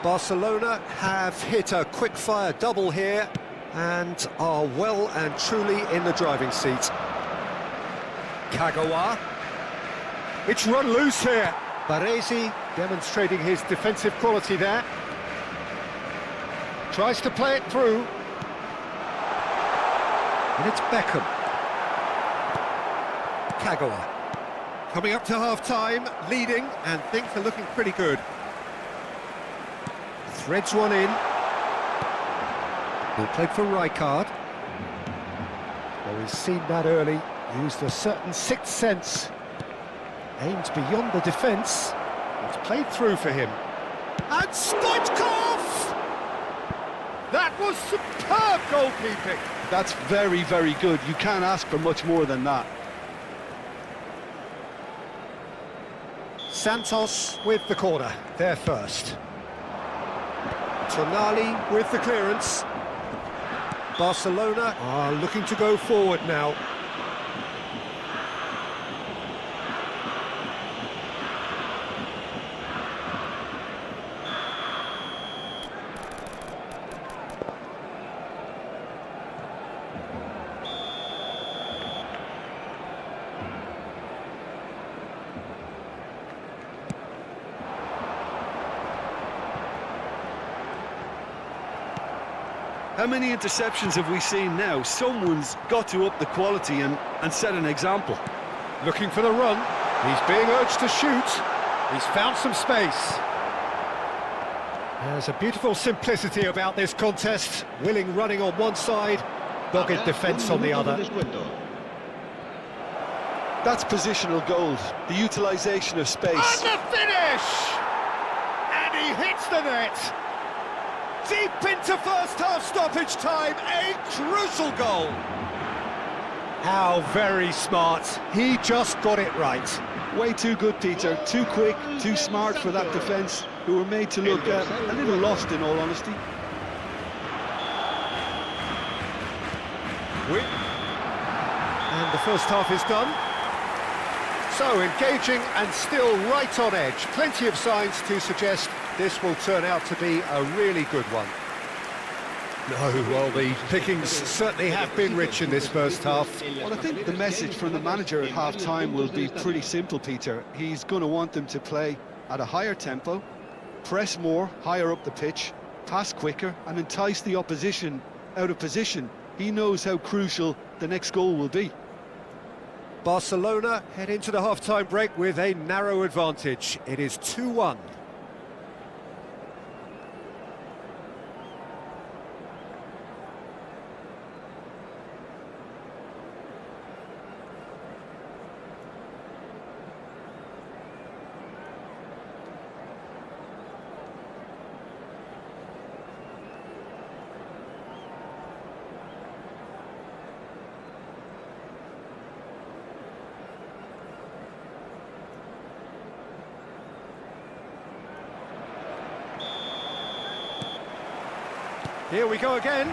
Barcelona have hit a quick-fire double here and are well and truly in the driving seat. Kagawa. It's run loose here. Baresi demonstrating his defensive quality there. Tries to play it through. And it's Beckham. Kagawa. Coming up to half-time, leading, and things are looking pretty good. Threads one in. He'll play for Rijkaard. Well, we've seen that early. Used a certain sixth sense. Aimed beyond the defence. It's played through for him. And Stoichkov! That was superb goalkeeping. That's very, very good. You can't ask for much more than that. Santos with the corner, there first. Tonali with the clearance. Barcelona are looking to go forward now. How many interceptions have we seen now? Someone's got to up the quality and set an example. Looking for the run. He's being urged to shoot. He's found some space. There's a beautiful simplicity about this contest. Willing running on one side, dogged defence on the other. That's positional gold, the utilisation of space. And the finish! And he hits the net. Deep into first half stoppage time, a crucial goal. How very smart. He just got it right. Way too good, Peter. Too quick, too smart for that defence, who were made to look a little lost, in all honesty. And the first half is done. So, engaging and still right on edge. Plenty of signs to suggest this will turn out to be a really good one. No, well, the pickings certainly have been rich in this first half. Well, I think the message from the manager at half-time will be pretty simple, Peter. He's going to want them to play at a higher tempo, press more, higher up the pitch, pass quicker, and entice the opposition out of position. He knows how crucial the next goal will be. Barcelona head into the half-time break with a narrow advantage. It is 2-1. Here we go again.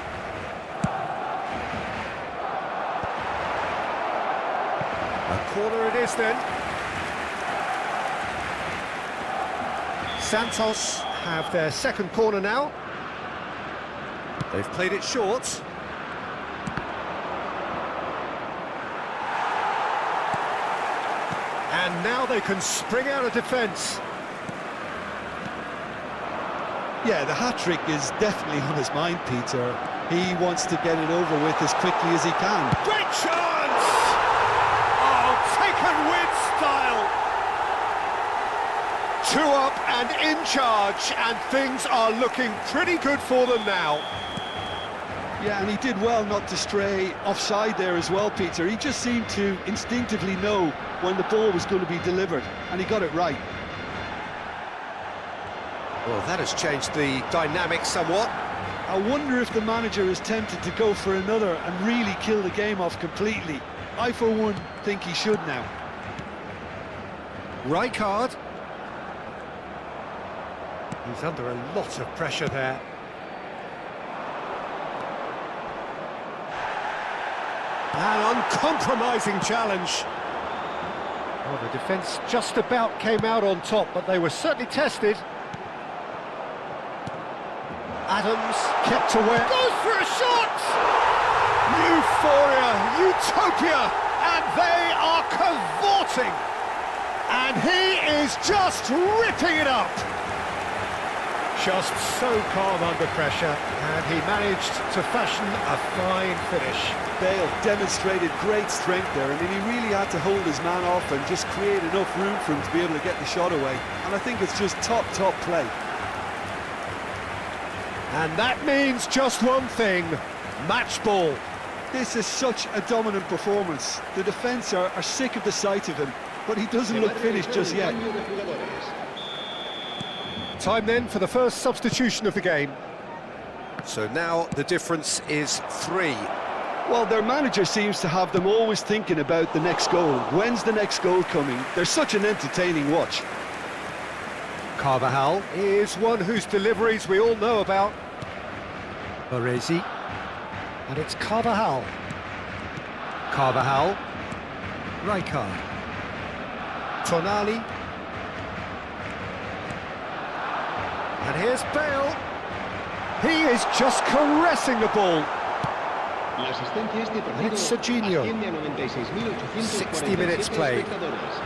A corner it is then. Santos have their second corner now. They've played it short. And now they can spring out of defence. Yeah, the hat-trick is definitely on his mind, Peter. He wants to get it over with as quickly as he can. Great chance! Oh, taken with style! 2 up and in charge, and things are looking pretty good for them now. Yeah, and he did well not to stray offside there as well, Peter. He just seemed to instinctively know when the ball was going to be delivered, and he got it right. Well, that has changed the dynamic somewhat. I wonder if the manager is tempted to go for another and really kill the game off completely. I, for one, think he should now. Right card. He's under a lot of pressure there. An uncompromising challenge. Well, the defence just about came out on top, but they were certainly tested. Adams kept away. Goes for a shot! Euphoria, utopia, and they are cavorting. And he is just ripping it up. Just so calm under pressure, and he managed to fashion a fine finish. Bale demonstrated great strength there. I mean, he really had to hold his man off and just create enough room for him to be able to get the shot away. And I think it's just top play. And that means just one thing, match ball. This is such a dominant performance. The defence are sick of the sight of him, but he doesn't look finished just yet. Time then for the first substitution of the game. So now the difference is 3. Well, their manager seems to have them always thinking about the next goal. When's the next goal coming? They're such an entertaining watch. Carvajal is one whose deliveries we all know about. Baresi. And it's Carvajal. Carvajal. Rijkaard. Tonali. And here's Bale. He is just caressing the ball. La asistencia a este partido It's Serginho. asciende a 96.847 60 minutes played. espectadores.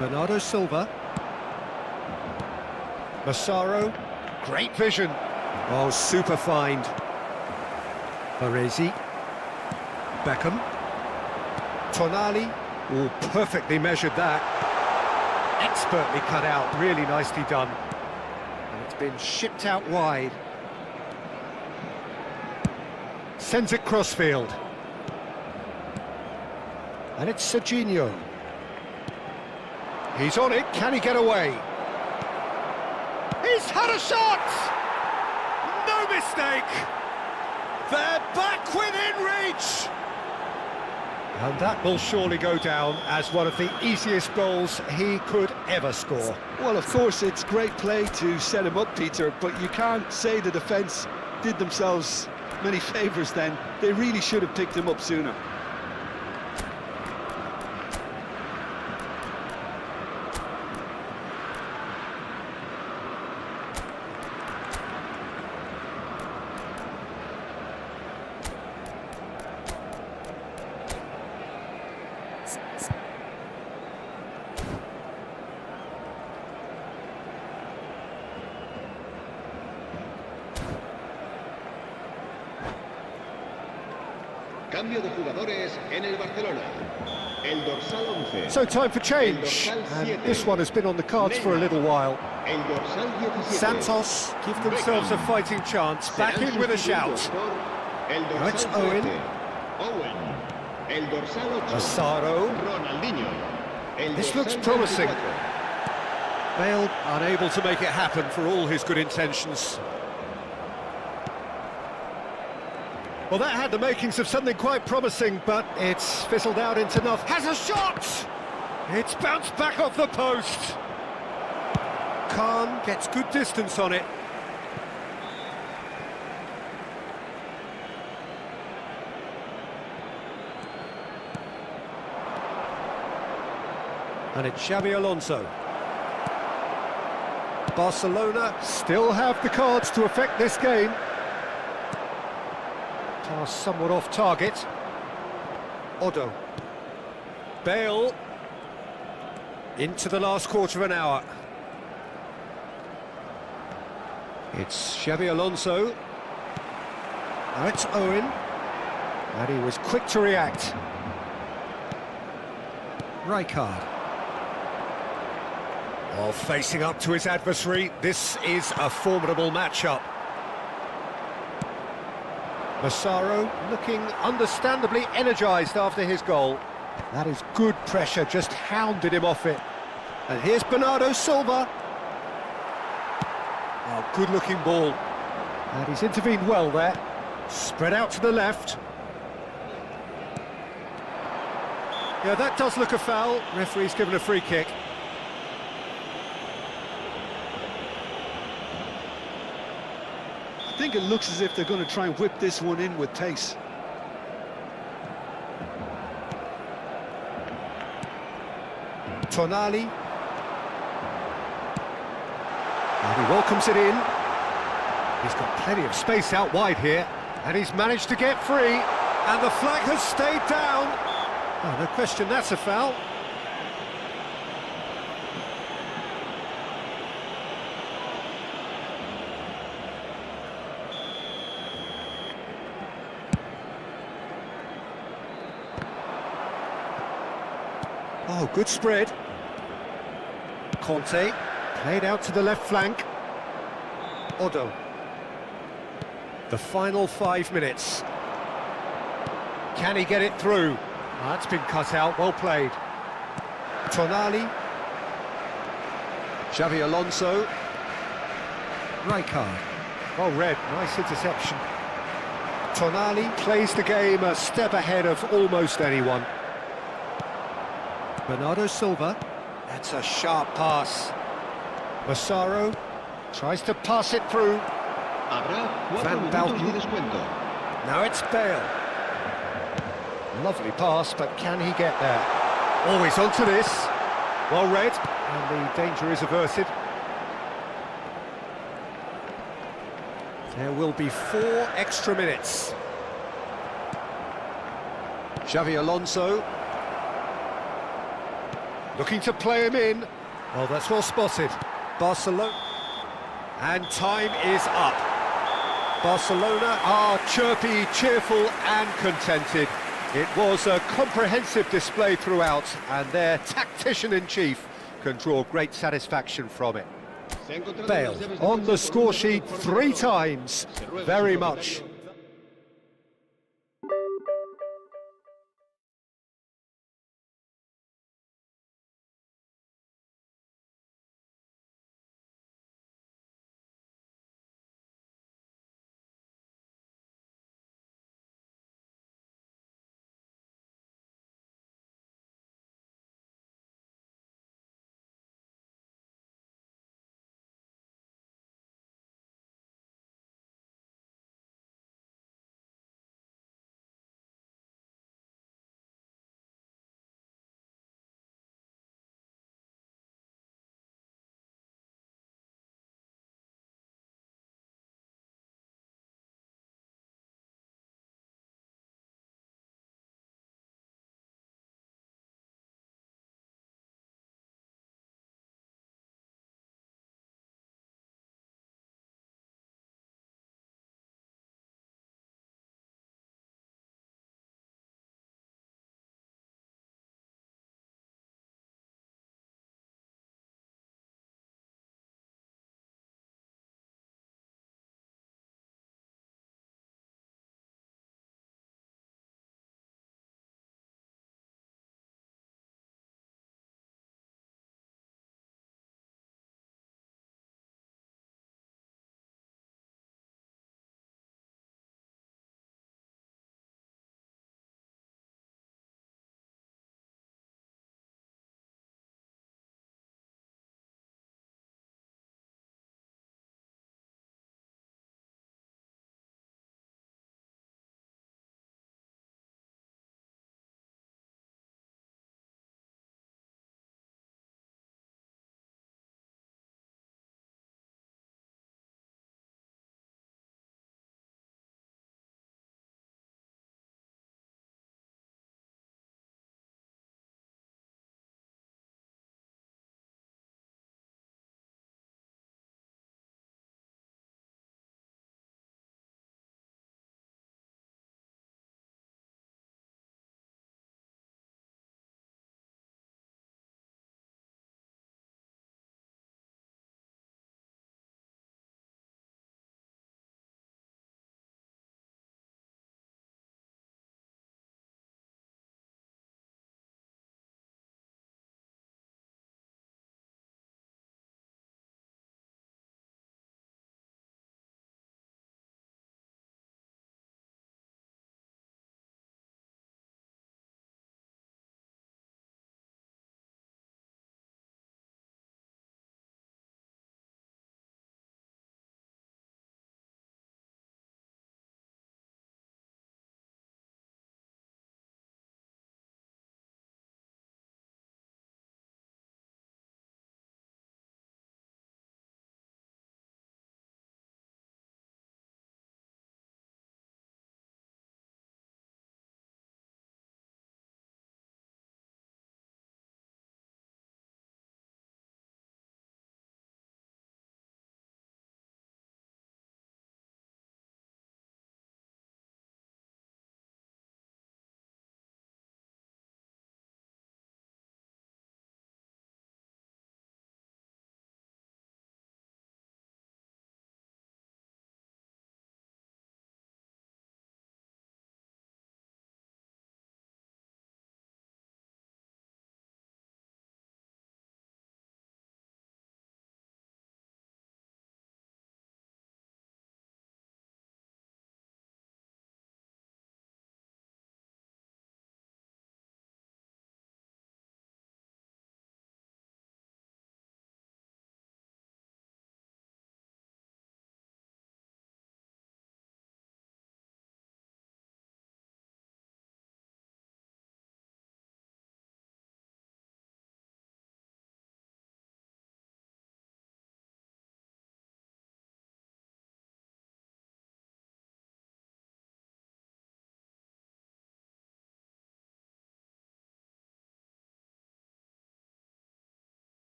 Bernardo Silva. Massaro. Great vision. Oh, super find. Baresi. Beckham. Tonali. Oh, perfectly measured that. Expertly cut out, really nicely done. And it's been shipped out wide. Sends it crossfield. And it's Serginho. He's on it, can he get away? He's had a shot! No mistake! They're back within reach! And that will surely go down as one of the easiest goals he could ever score. Well, of course, it's great play to set him up, Peter, but you can't say the defence did themselves many favours then. They really should have picked him up sooner. Cambio de jugadores en el Barcelona. El dorsal 11. So time for change, and this one has been on the cards for a little while. El dorsal 17. Santos give themselves a fighting chance, back in with a shout. El dorsal That's 13. Owen. Owen. El dorsal 8. Massaro. Ronaldinho. El This dorsal looks promising. 24. Bale unable to make it happen for all his good intentions. Well, that had the makings of something quite promising, but it's fizzled out into nothing. Has a shot! It's bounced back off the post. Khan gets good distance on it. And it's Xabi Alonso. Barcelona still have the cards to affect this game. Pass somewhat off target. Odo. Bale. Into the last quarter of an hour. It's Xabi Alonso. Now it's Owen. And he was quick to react. Rijkaard. Oh, facing up to his adversary, this is a formidable matchup. Massaro looking understandably energised after his goal. That is good pressure, just hounded him off it. And here's Bernardo Silva. Oh, good-looking ball. And he's intervened well there. Spread out to the left. Yeah, that does look a foul. Referee's given a free kick. I think it looks as if they're going to try and whip this one in with pace. Tonali. And he welcomes it in. He's got plenty of space out wide here. And he's managed to get free. And the flag has stayed down. Oh, no question, that's a foul. Oh, good spread. Conte, played out to the left flank. Odo. The final 5 minutes. Can he get it through? That's been cut out, well played. Tonali. Xavi Alonso. Rijkaard. Well read, nice interception. Tonali plays the game a step ahead of almost anyone. Bernardo Silva. That's a sharp pass. Massaro tries to pass it through. Habrá 4 Van minutos Basten. de descuento. Now it's Bale. Lovely pass, but can he get there? Oh, he's onto this. Well read, and the danger is averted. There will be 4 extra minutes. Xavi Alonso. Looking to play him in. Oh, that's well spotted. Barcelona. And time is up. Barcelona are chirpy, cheerful and contented. It was a comprehensive display throughout, and their tactician-in-chief can draw great satisfaction from it. Bale on the score sheet 3 times. Very much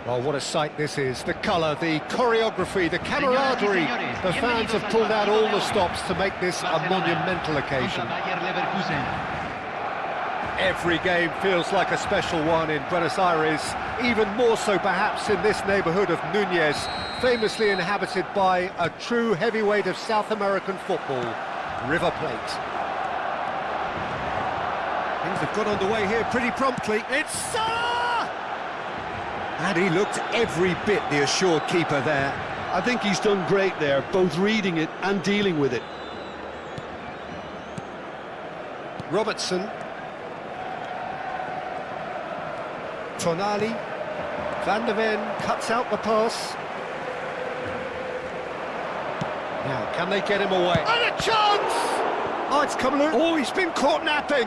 Well, what a sight this is. The colour, the choreography, the camaraderie. The fans have pulled out all the stops to make this a monumental occasion. Every game feels like a special one in Buenos Aires, even more so perhaps in this neighbourhood of Núñez, famously inhabited by a true heavyweight of South American football, River Plate. Things have got underway here pretty promptly. It's Salah! And he looked every bit the assured keeper there. I think he's done great there, both reading it and dealing with it. Robertson. Tonali. Van der Ven cuts out the pass. Now, can they get him away? And a chance! Oh, it's come loose. Oh, he's been caught napping.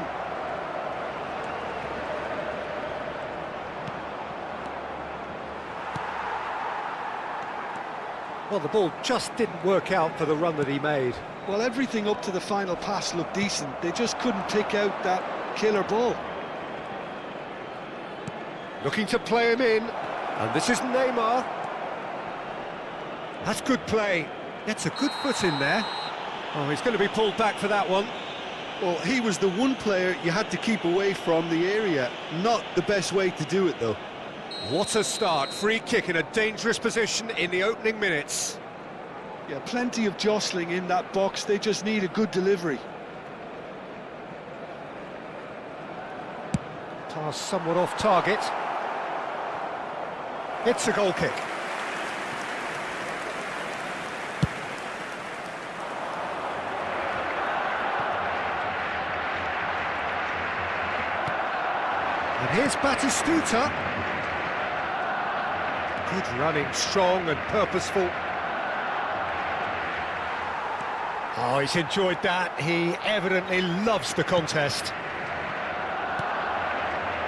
Well, the ball just didn't work out for the run that he made. Well, everything up to the final pass looked decent. They just couldn't pick out that killer ball. Looking to play him in. And this is Neymar. That's good play. Gets a good foot in there. Oh, he's going to be pulled back for that one. Well, he was the one player you had to keep away from the area. Not the best way to do it, though. What a start. Free kick in a dangerous position in the opening minutes. Yeah, plenty of jostling in that box. They just need a good delivery. Pass somewhat off target. It's a goal kick. And here's Batistuta. Good running, strong and purposeful. Oh, he's enjoyed that. He evidently loves the contest.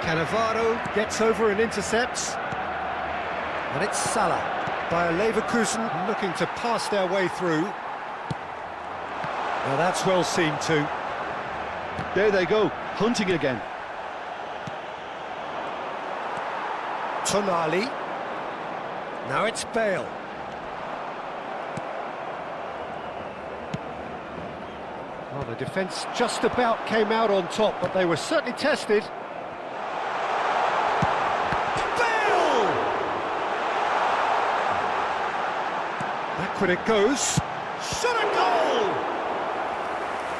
Cannavaro gets over and intercepts. And it's Salah by a Leverkusen looking to pass their way through. Now that's well seen too. There they go, hunting again. Tonali. Now it's Bale. Well, the defence just about came out on top, but they were certainly tested. Bale! Back when it goes. Shot a goal!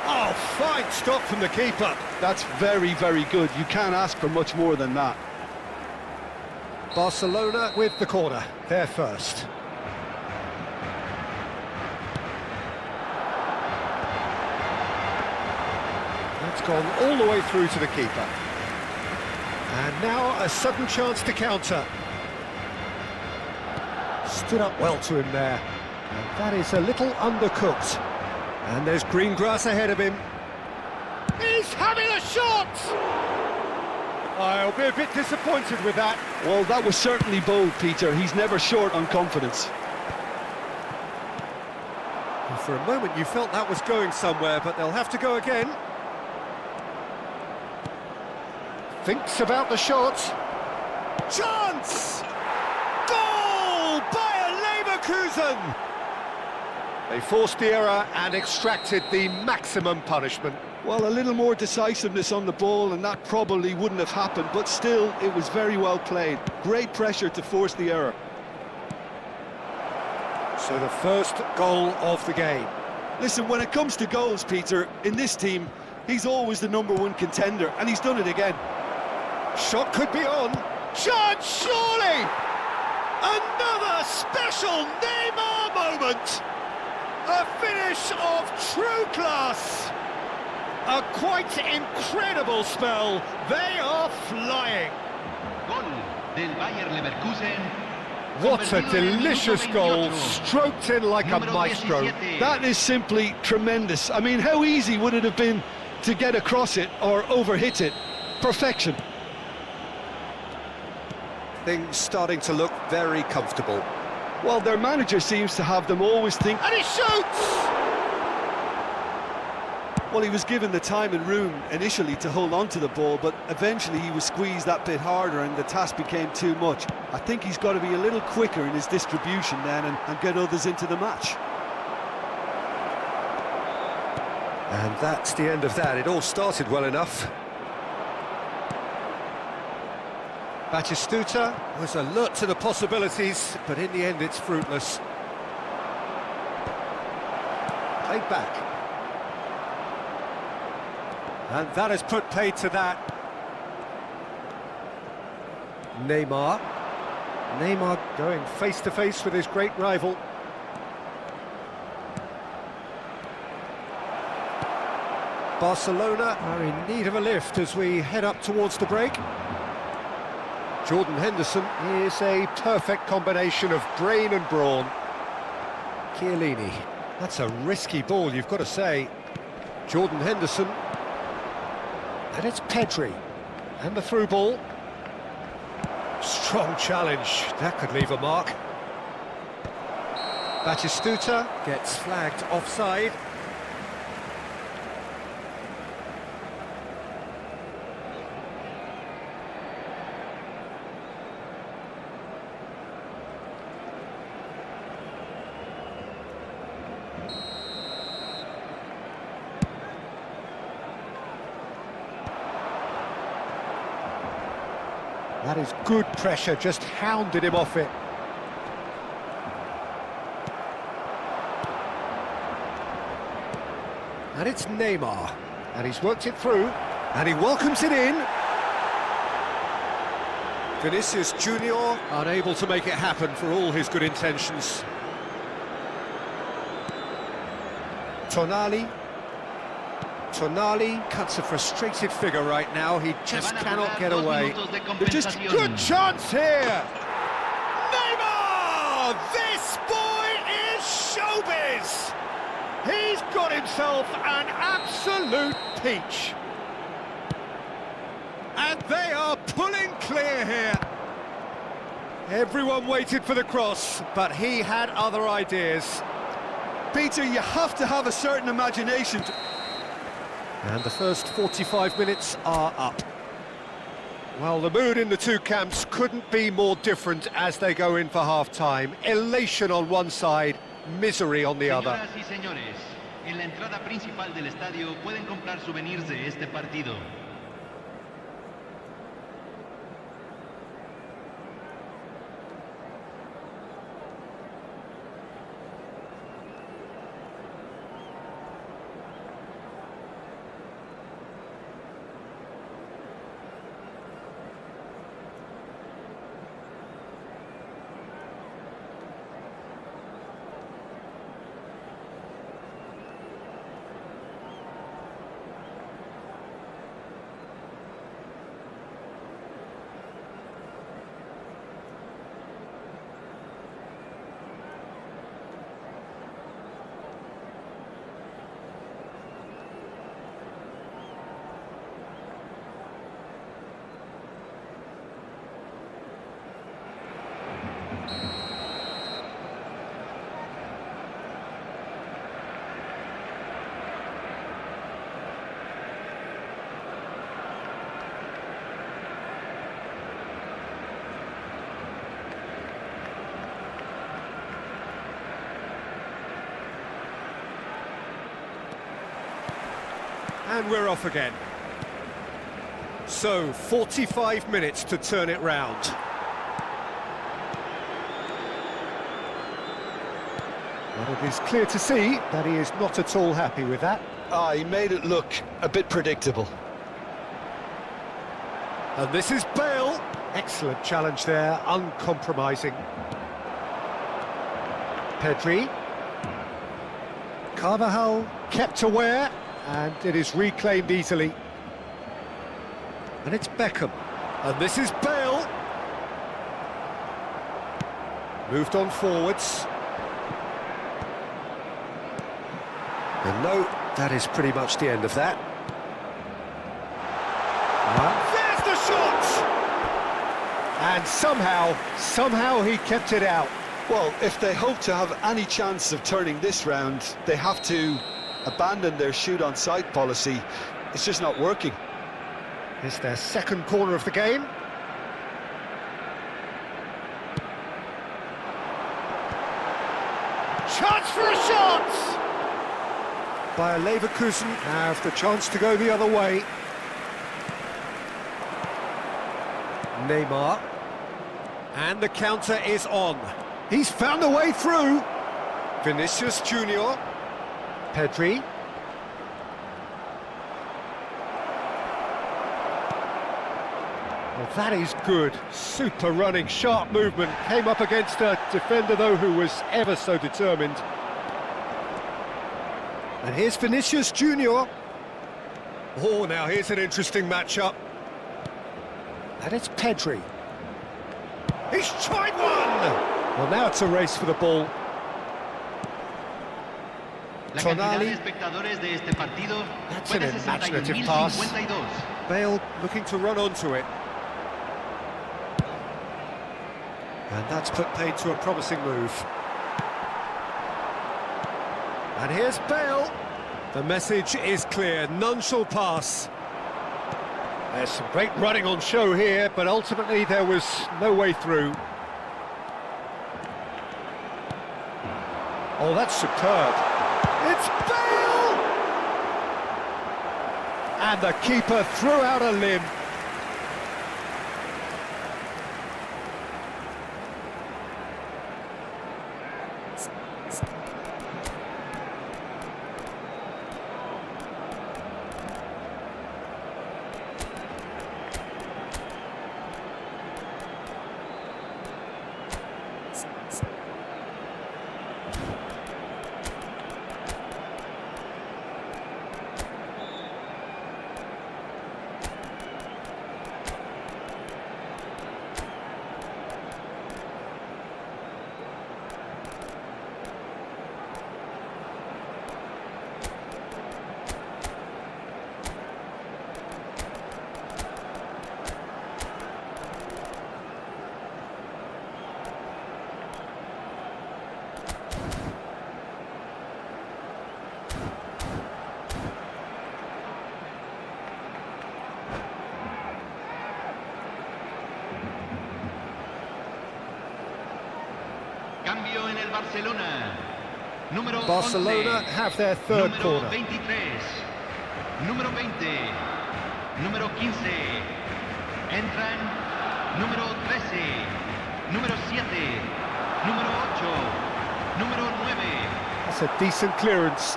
Oh, fine stop from the keeper. That's very, very good. You can't ask for much more than that. Barcelona with the corner, they're first. That's gone all the way through to the keeper. And now a sudden chance to counter. Stood up well to him there. And that is a little undercooked. And there's green grass ahead of him. He's having a shot! I'll be a bit disappointed with that. Well, that was certainly bold, Peter. He's never short on confidence. And for a moment you felt that was going somewhere, but they'll have to go again. Thinks about the shot. Chance! Goal by a Leverkusen! They forced the error and extracted the maximum punishment. Well, a little more decisiveness on the ball and that probably wouldn't have happened, but still, it was very well played. Great pressure to force the error. So the first goal of the game. Listen, when it comes to goals, Peter, in this team, he's always the #1 contender, and he's done it again. Shot could be on. Chance, surely! Another special Neymar moment! A finish of true class! A quite incredible spell. They are flying. Gol del Bayer Leverkusen. What a delicious goal, stroked in like a maestro. That is simply tremendous. I mean, how easy would it have been to get across it or overhit it? Perfection. Things starting to look very comfortable. Well, their manager seems to have them always think... And he shoots! Well, he was given the time and room initially to hold on to the ball, but eventually he was squeezed that bit harder and the task became too much. I think he's got to be a little quicker in his distribution then and get others into the match. And that's the end of that. It all started well enough. Batistuta was alert to the possibilities, but in the end it's fruitless. Played back. And that has put paid to that. Neymar. Neymar going face-to-face with his great rival. Barcelona are in need of a lift as we head up towards the break. Jordan Henderson is a perfect combination of brain and brawn. Chiellini. That's a risky ball, you've got to say. Jordan Henderson. And it's Pedri. And the through ball. Strong challenge. That could leave a mark. Batistuta gets flagged offside. That is good pressure, just hounded him off it. And it's Neymar, and he's worked it through, and he welcomes it in. Vinicius Junior unable to make it happen for all his good intentions. Tonali cuts a frustrated figure right now, he just cannot get away. Just good chance here! Neymar! This boy is showbiz! He's got himself an absolute peach. And they are pulling clear here. Everyone waited for the cross, but he had other ideas. Peter, you have to have a certain imagination to... And the first 45 minutes are up. Well, the mood in the two camps couldn't be more different as they go in for half-time. Elation on one side, misery on the other. Señoras y señores, en la entrada principal del estadio pueden comprar souvenirs de este partido. And we're off again. So, 45 minutes to turn it round. Well, it is clear to see that he is not at all happy with that. He made it look a bit predictable. And this is Bale. Excellent challenge there, uncompromising. Pedri. Carvajal kept aware, and it is reclaimed easily. And it's Beckham. And this is Bale. Moved on forwards. And no, that is pretty much the end of that. There's the shot! And somehow he kept it out. Well, if they hope to have any chance of turning this round, they have to abandoned their shoot-on-sight policy. It's just not working. It's their second corner of the game. Chance for a shot! Bayer Leverkusen have the chance to go the other way. Neymar. And the counter is on. He's found a way through. Vinicius Junior. Pedri. Well, that is good. Super running, sharp movement. Came up against a defender, though, who was ever so determined. And here's Vinicius Junior. Oh, now here's an interesting matchup. And it's Pedri. He's tried one! Well, now it's a race for the ball. La cantidad de Tonali. espectadores de este partido That's fue an de imaginative pass. 61.052. Bale looking to run onto it. And that's put paid to a promising move. And here's Bale. The message is clear, none shall pass. There's some great running on show here, but ultimately there was no way through. Oh, that's superb. It's Bale! And the keeper threw out a limb. Cambio en el Barcelona. Número Barcelona 11. have their third Número corner. 23. Número 20. Número 15. Entran número 13. Número 7. Número 8. Número 9. That's a decent clearance.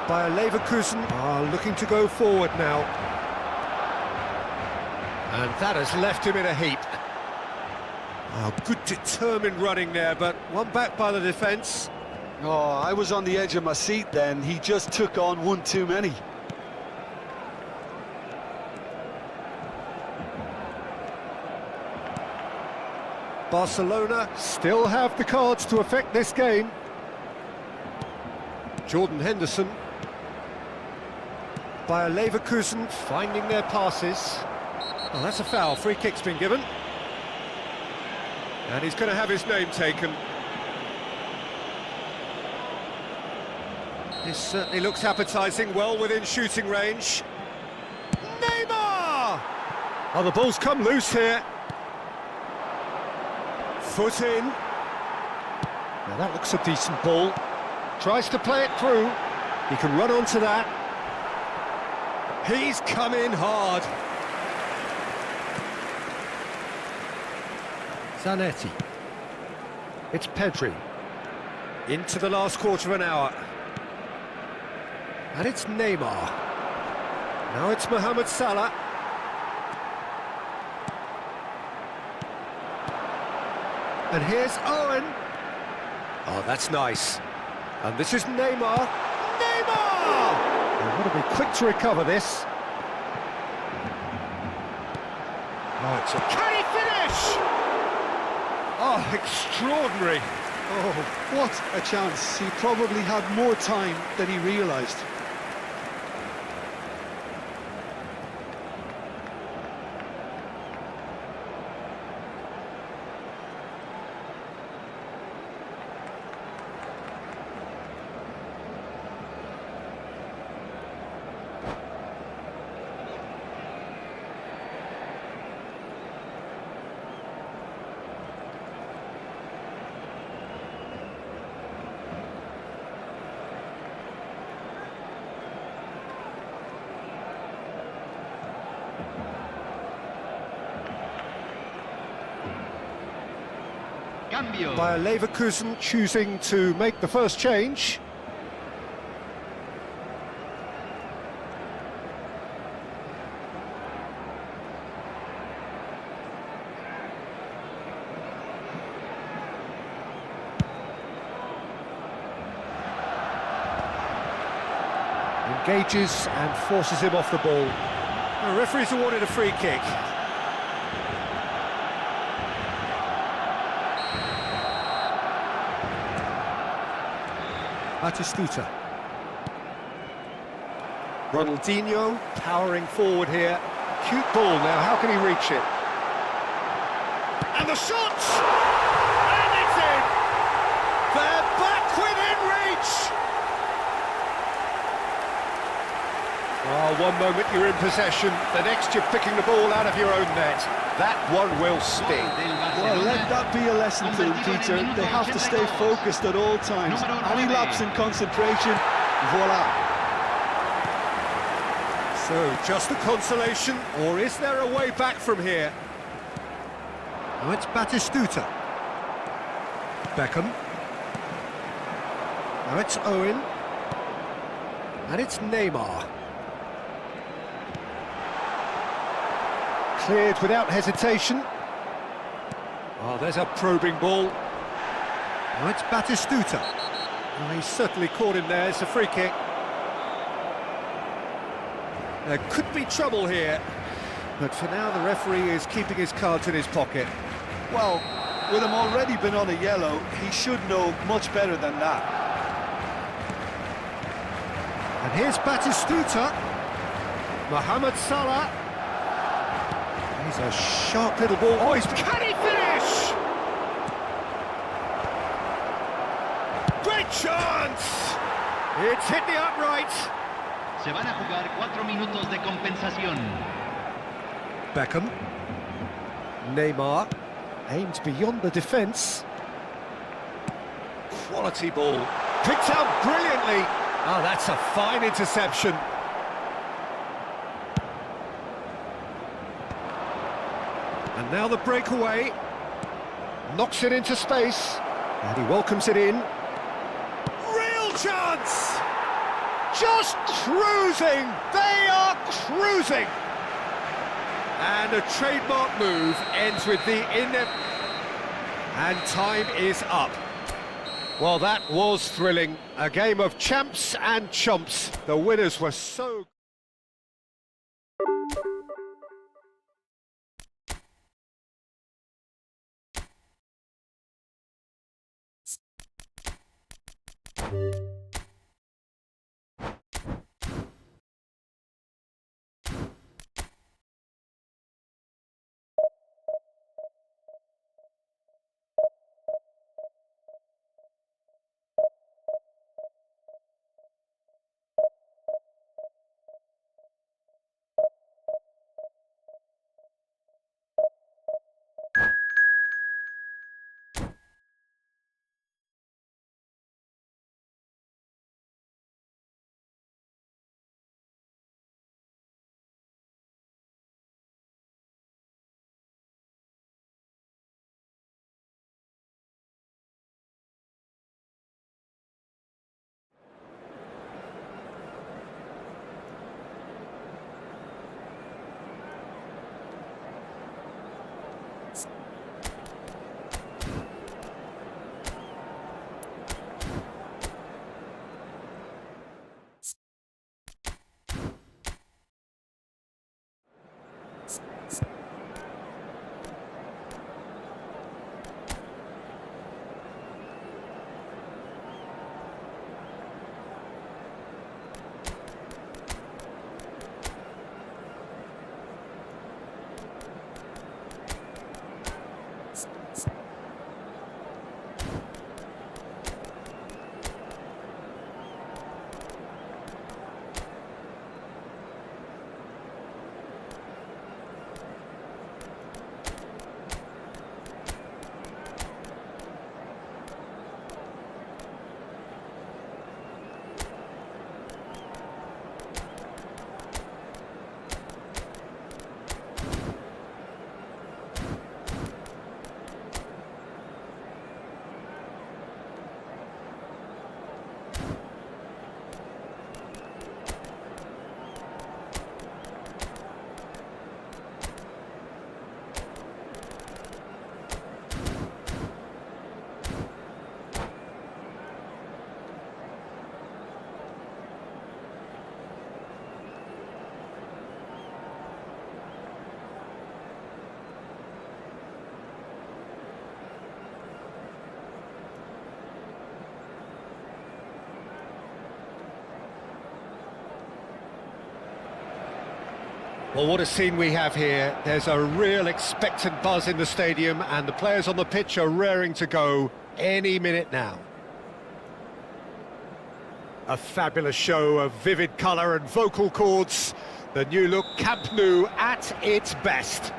Bayer Leverkusen are looking to go forward now. And that has left him in a heap. Oh, good determined running there, but one back by the defence. Oh, I was on the edge of my seat then. He just took on one too many. Barcelona still have the cards to affect this game. Jordan Henderson. Bayer Leverkusen finding their passes. Oh, that's a foul. Free kick's been given. And he's going to have his name taken. This certainly looks appetising, well within shooting range. Neymar! Oh, the ball's come loose here. Foot in. Now that looks a decent ball. Tries to play it through. He can run onto that. He's come in hard. Zanetti. It's Pedri. Into the last quarter of an hour. And it's Neymar. Now it's Mohamed Salah. And here's Owen. Oh, that's nice. And this is Neymar. Neymar! They've got to be quick to recover this. Oh, it's a... Can he finish? Oh, extraordinary. Oh, what a chance. He probably had more time than he realised. Cambio. Bayer Leverkusen choosing to make the first change. Engages and forces him off the ball. The referee's awarded a free kick. Batistuta. Ronaldinho powering forward here. Cute ball now, how can he reach it? And the shot! And it's in! They're back within reach! Well, one moment you're in possession, the next you're picking the ball out of your own net. That one will sting. Well, let that be a lesson to them, Peter. They have to stay focused at all times. Any lapse in concentration, voila. So, just a consolation, or is there a way back from here? Now it's Batistuta. Beckham. Now it's Owen. And it's Neymar. Cleared without hesitation. Oh, there's a probing ball. Now it's Batistuta. Oh, he's certainly caught him there. It's a free kick. There could be trouble here, but for now the referee is keeping his cards in his pocket. Well, with him already been on a yellow, he should know much better than that. And here's Batistuta. Mohamed Salah. He's a sharp little ball. Oh, can he finish? Great chance! It's hit the upright. Se van a jugar 4 minutos de compensación. Beckham. Neymar. Aimed beyond the defence. Quality ball. Picked out brilliantly. Oh, that's a fine interception. And now the breakaway. Knocks it into space. And he welcomes it in. Real chance! Just cruising! They are cruising! And a trademark move ends with the and time is up. Well, that was thrilling. A game of champs and chumps. The winners were so... Well, what a scene we have here. There's a real expectant buzz in the stadium, and the players on the pitch are raring to go any minute now. A fabulous show of vivid colour and vocal cords. The new look Camp Nou at its best.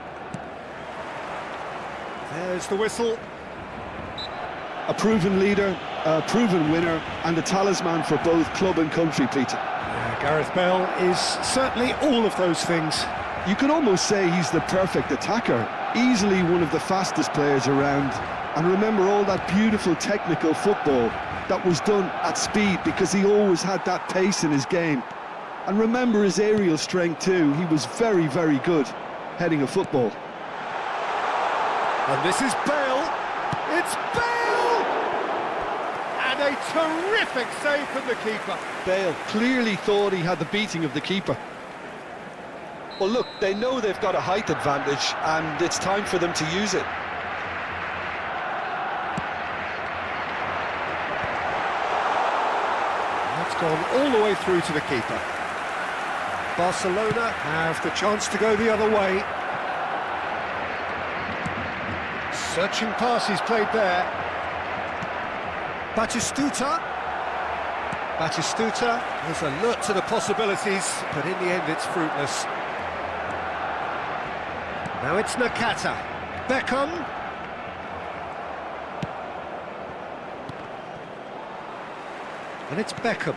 There's the whistle. A proven leader, a proven winner, and a talisman for both club and country, Peter. Yeah, Gareth Bale is certainly all of those things. You can almost say he's the perfect attacker, easily one of the fastest players around. And remember all that beautiful technical football that was done at speed, because he always had that pace in his game. And remember his aerial strength too. He was very, very good heading a football. And this is Bale. It's Bale! And a terrific save from the keeper. Bale clearly thought he had the beating of the keeper. Well, look, they know they've got a height advantage, and it's time for them to use it. That's gone all the way through to the keeper. Barcelona have the chance to go the other way. Searching passes played there. Batistuta is alert to the possibilities, but in the end it's fruitless. Now it's Nakata. Beckham. And it's Beckham.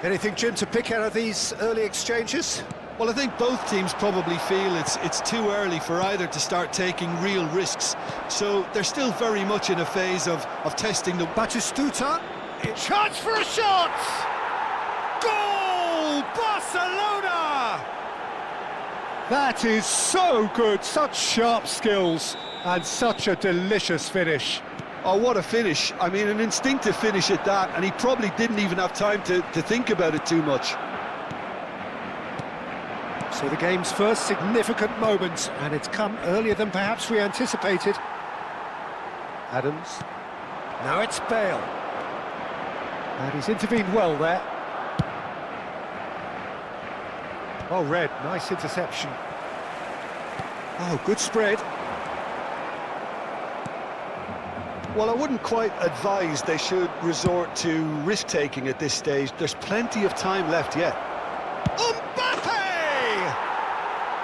Anything, Jim, to pick out of these early exchanges? Well, I think both teams probably feel it's too early for either to start taking real risks. So they're still very much in a phase of testing the... Batistuta. Chance for a shot! Goal! Barcelona! That is so good. Such sharp skills and such a delicious finish. Oh, what a finish. I mean, an instinctive finish at that, and he probably didn't even have time to think about it too much. So the game's first significant moment, and it's come earlier than perhaps we anticipated. Adams. Now it's Bale. And he's intervened well there. Oh, Red, nice interception. Oh, good spread. Well, I wouldn't quite advise they should resort to risk-taking at this stage. There's plenty of time left yet. Mbappe!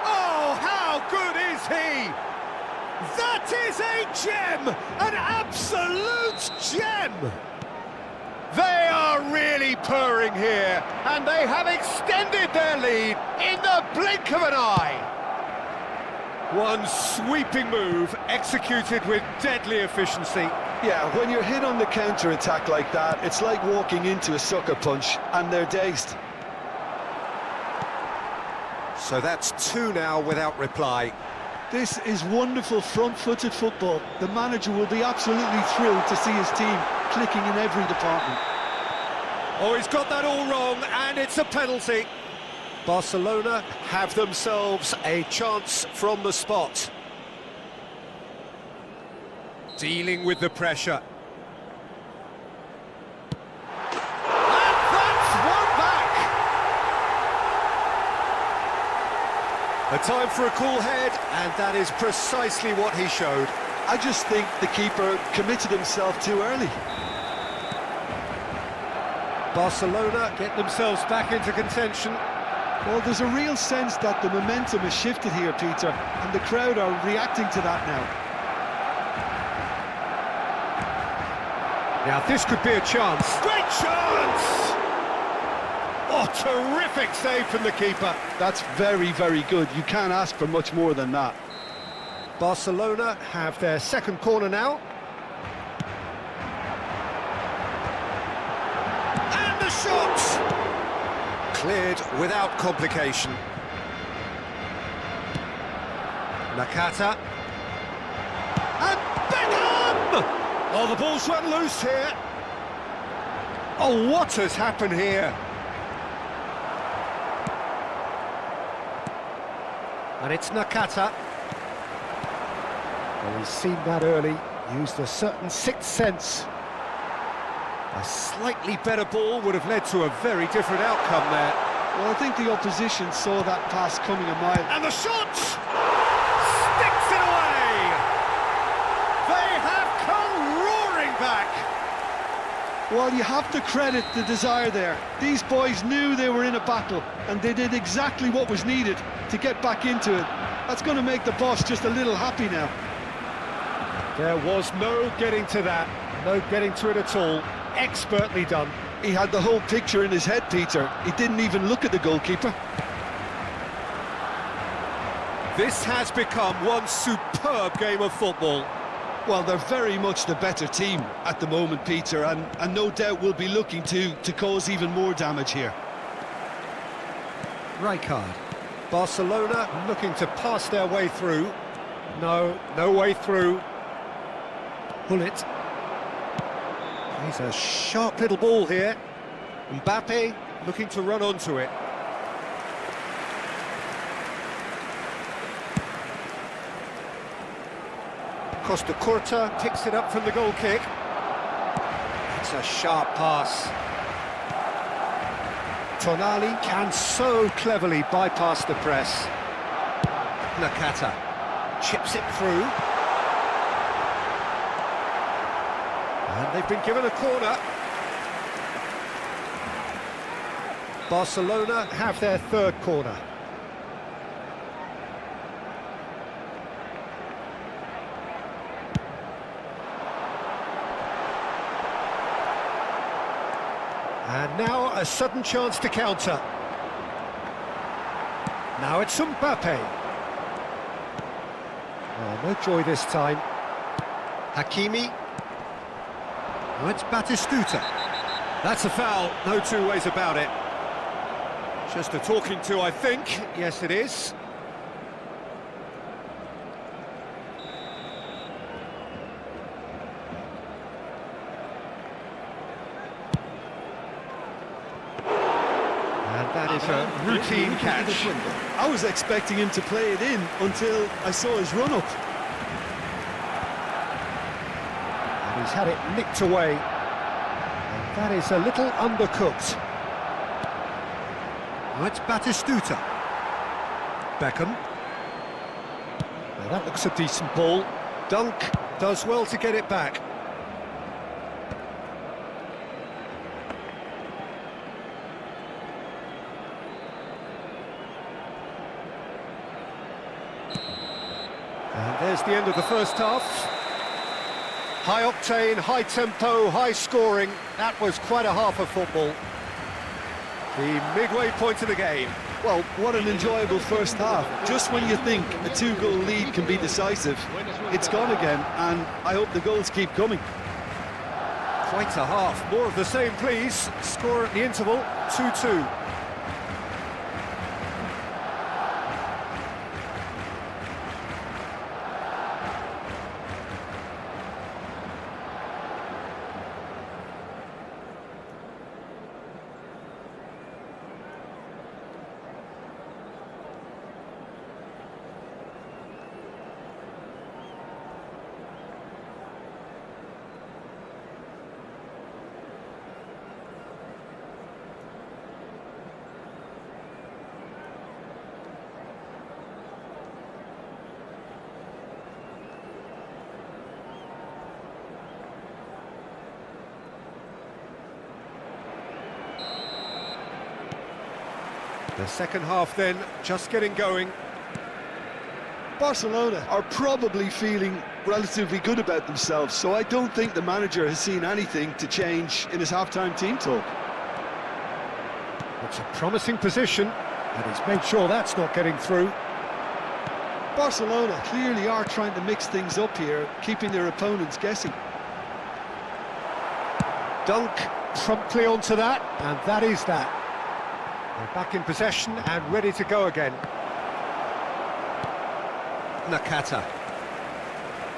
Oh, how good is he? That is a gem! An absolute gem! They are really purring here, and they have extended their lead in the blink of an eye. One sweeping move, executed with deadly efficiency. Yeah, when you're hit on the counter-attack like that, it's like walking into a sucker punch, and they're dazed. So that's two now without reply. This is wonderful front-footed football. The manager will be absolutely thrilled to see his team clicking in every department. Oh, he's got that all wrong, and it's a penalty. Barcelona have themselves a chance from the spot. Dealing with the pressure. And that's one back! A time for a cool head, and that is precisely what he showed. I just think the keeper committed himself too early. Barcelona get themselves back into contention. Well, there's a real sense that the momentum has shifted here, Peter, and the crowd are reacting to that now. Now, this could be a chance. Great chance! Oh, terrific save from the keeper. That's very, very good. You can't ask for much more than that. Barcelona have their second corner now. And the shot! Cleared without complication. Nakata. And Beckham! Oh, the ball's run loose here. Oh, what has happened here? And it's Nakata. Well, he's seen that early, used a certain sixth sense. A slightly better ball would have led to a very different outcome there. Well, I think the opposition saw that pass coming a mile. And the shot! Sticks it away! They have come roaring back! Well, you have to credit the desire there. These boys knew they were in a battle, and they did exactly what was needed to get back into it. That's going to make the boss just a little happy now. There was no getting to that, no getting to it at all. Expertly done. He had the whole picture in his head, Peter. He didn't even look at the goalkeeper. This has become one superb game of football. Well, they're very much the better team at the moment, Peter, and no doubt will be looking to cause even more damage here. Rijkaard. Barcelona looking to pass their way through. No way through. Bullet. He's a sharp little ball here. Mbappe looking to run onto it. Costa Curta picks it up from the goal kick. It's a sharp pass. Tonali can so cleverly bypass the press. Nakata chips it through. And they've been given a corner. Barcelona have their third corner. And now a sudden chance to counter. Now it's Mbappe. Oh, no joy this time. Hakimi. Oh, it's Batistuta. That's a foul, no two ways about it. Just a talking to, I think. Yes, it is. And that is a routine catch. I was expecting him to play it in until I saw his run-up. And he's had it nicked away. And that is a little undercooked. Oh, it's Batistuta. Beckham. Now that looks a decent ball. Dunk does well to get it back. And there's the end of the first half. High octane, high tempo, high scoring. That was quite a half of football. The midway point of the game. Well, what an enjoyable first half. Just when you think a two-goal lead can be decisive, it's gone again, and I hope the goals keep coming. Quite a half. More of the same, please. Score at the interval, 2-2. The second half then, just getting going. Barcelona are probably feeling relatively good about themselves, so I don't think the manager has seen anything to change in his half-time team talk. It's a promising position, and he's made sure that's not getting through. Barcelona clearly are trying to mix things up here, keeping their opponents guessing. Dunk promptly onto that, and that is that. They're back in possession and ready to go again. Nakata.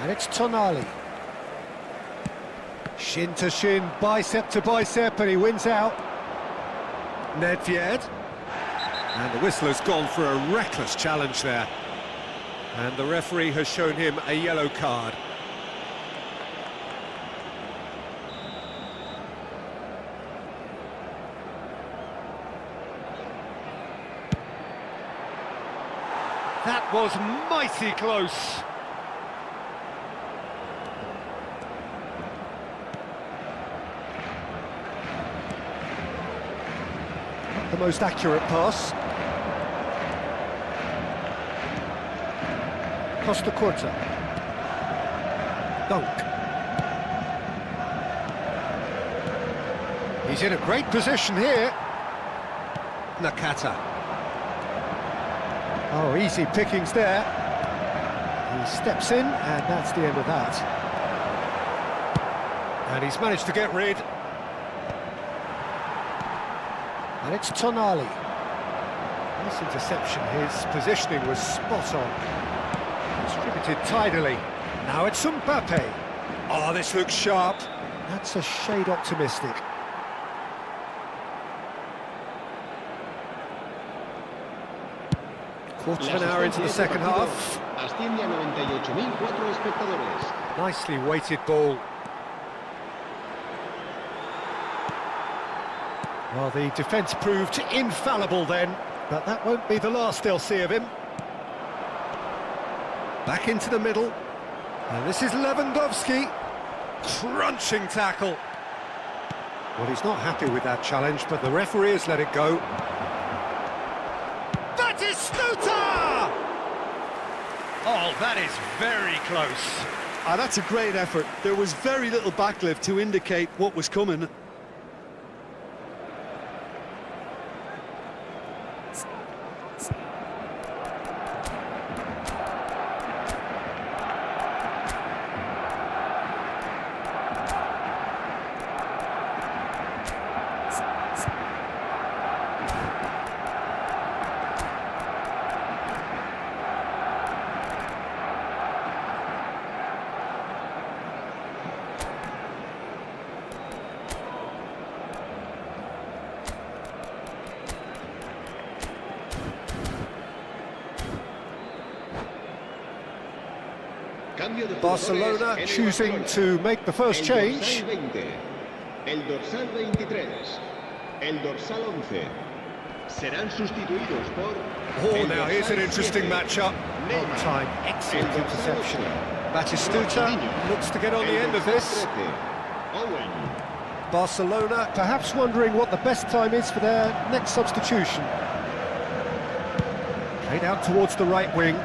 And it's Tonali. Shin to shin, bicep to bicep, and he wins out. Nedved. And the whistle has gone for a reckless challenge there. And the referee has shown him a yellow card. That was mighty close. Not the most accurate pass. Costa Curta. Dunk. He's in a great position here. Nakata. Oh, easy pickings there. He steps in, and that's the end of that. And he's managed to get rid. And it's Tonali. Nice interception. His positioning was spot on. Distributed tidily. Now it's Mbappe. Oh, this looks sharp. That's a shade optimistic. Quarter of an hour into the second half. Asciende a 98.004 espectadores. Nicely weighted ball. Well, the defence proved infallible then, but that won't be the last they'll see of him. Back into the middle. And this is Lewandowski. Crunching tackle. Well, he's not happy with that challenge, but the referee has let it go. Oh, that is very close. That's a great effort. There was very little backlift to indicate what was coming. Barcelona choosing to make the first change. El dorsal 23, el dorsal 11 serán sustituidos por. Oh, now here's an interesting matchup. On time, excellent interception. Batistuta looks to get on the end of this. Barcelona perhaps wondering what the best time is for their next substitution. Played out towards the right wing.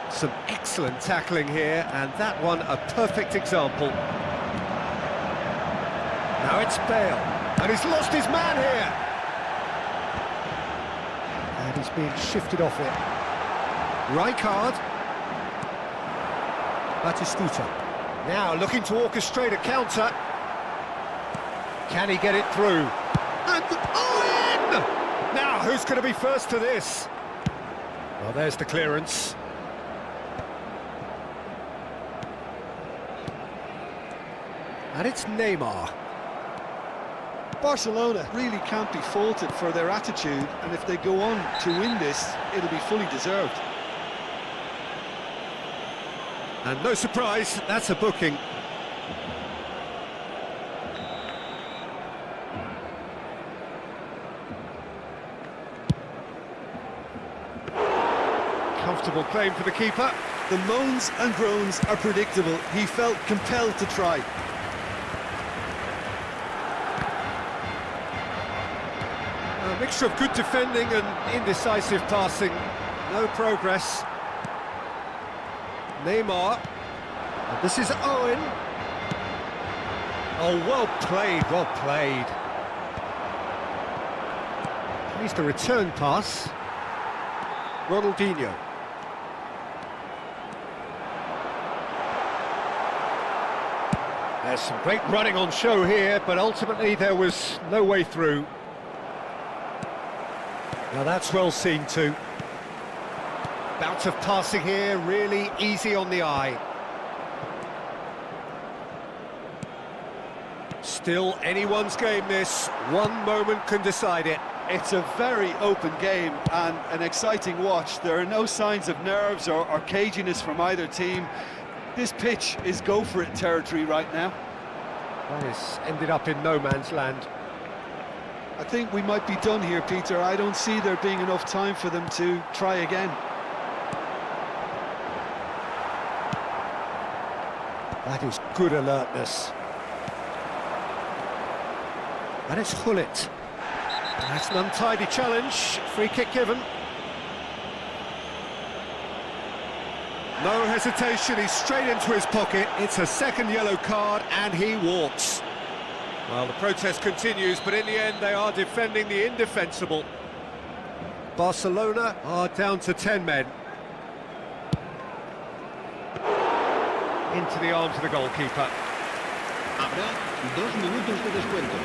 Some excellent tackling here, and that one a perfect example. Now it's Bale, and he's lost his man here. And he's being shifted off it. Rijkaard. Batistuta. Now looking to orchestrate a counter. Can he get it through? And Owen! Now who's going to be first to this? Well, there's the clearance. And it's Neymar. Barcelona really can't be faulted for their attitude, and if they go on to win this, it'll be fully deserved. And no surprise, that's a booking. Comfortable claim for the keeper. The moans and groans are predictable. He felt compelled to try. A mixture of good defending and indecisive passing. No progress. Neymar. And this is Owen. Oh, well played, well played. Here's the return pass. Ronaldinho. There's some great running on show here, but ultimately there was no way through. Now that's well seen too. Bout of passing here, really easy on the eye. Still anyone's game this, one moment can decide it. It's a very open game and an exciting watch. There are no signs of nerves or caginess from either team. This pitch is go-for-it territory right now. That has ended up in no man's land. I think we might be done here, Peter. I don't see there being enough time for them to try again. That is good alertness. And it's Hullet. That's an untidy challenge. Free kick given. No hesitation, he's straight into his pocket. It's a second yellow card and he walks. Well, the protest continues, but in the end they are defending the indefensible. Barcelona are down to 10 men. Into the arms of the goalkeeper. Habrá 2 minutos de descuento.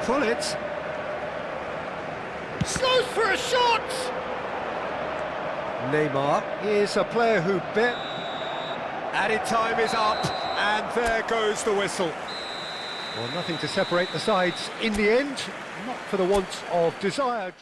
Hullet. Slows for a shot! Neymar is a player who bet. Added time is up, and there goes the whistle. Well, nothing to separate the sides in the end, not for the want of desire.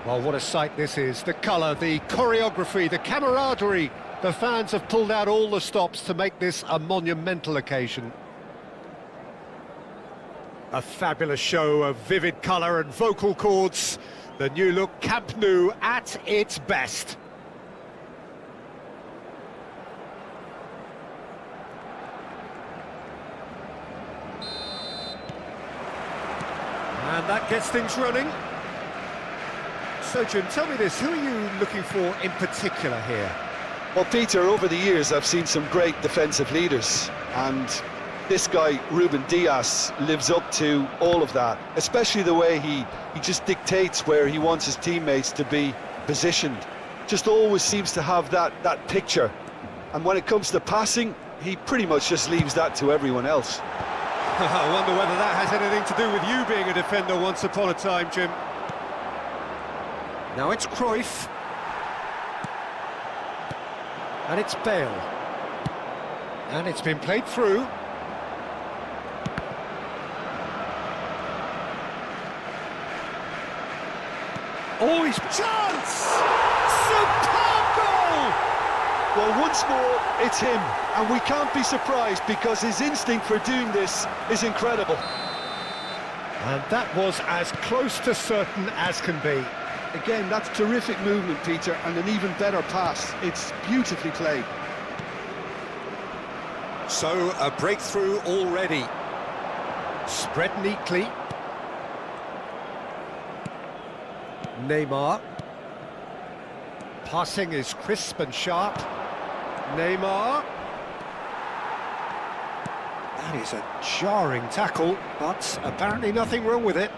Well, what a sight this is. The colour, the choreography, the camaraderie. The fans have pulled out all the stops to make this a monumental occasion. A fabulous show of vivid colour and vocal cords. The new look Camp Nou at its best. And that gets things running. So, Jim, tell me this, who are you looking for in particular here? Well, Peter, over the years I've seen some great defensive leaders, and this guy, Ruben Dias, lives up to all of that, especially the way he just dictates where he wants his teammates to be positioned. Just always seems to have that picture. And when it comes to passing, he pretty much just leaves that to everyone else. I wonder whether that has anything to do with you being a defender once upon a time, Jim. Now it's Cruyff. And it's Bale. And it's been played through. Oh, he's... Chance! Superb goal! Well, once more, it's him, and we can't be surprised because his instinct for doing this is incredible. And that was as close to certain as can be. Again, that's terrific movement, Peter, and an even better pass. It's beautifully played. So, a breakthrough already. Spread neatly. Neymar. Passing is crisp and sharp. Neymar. That is a jarring tackle, but apparently nothing wrong with it.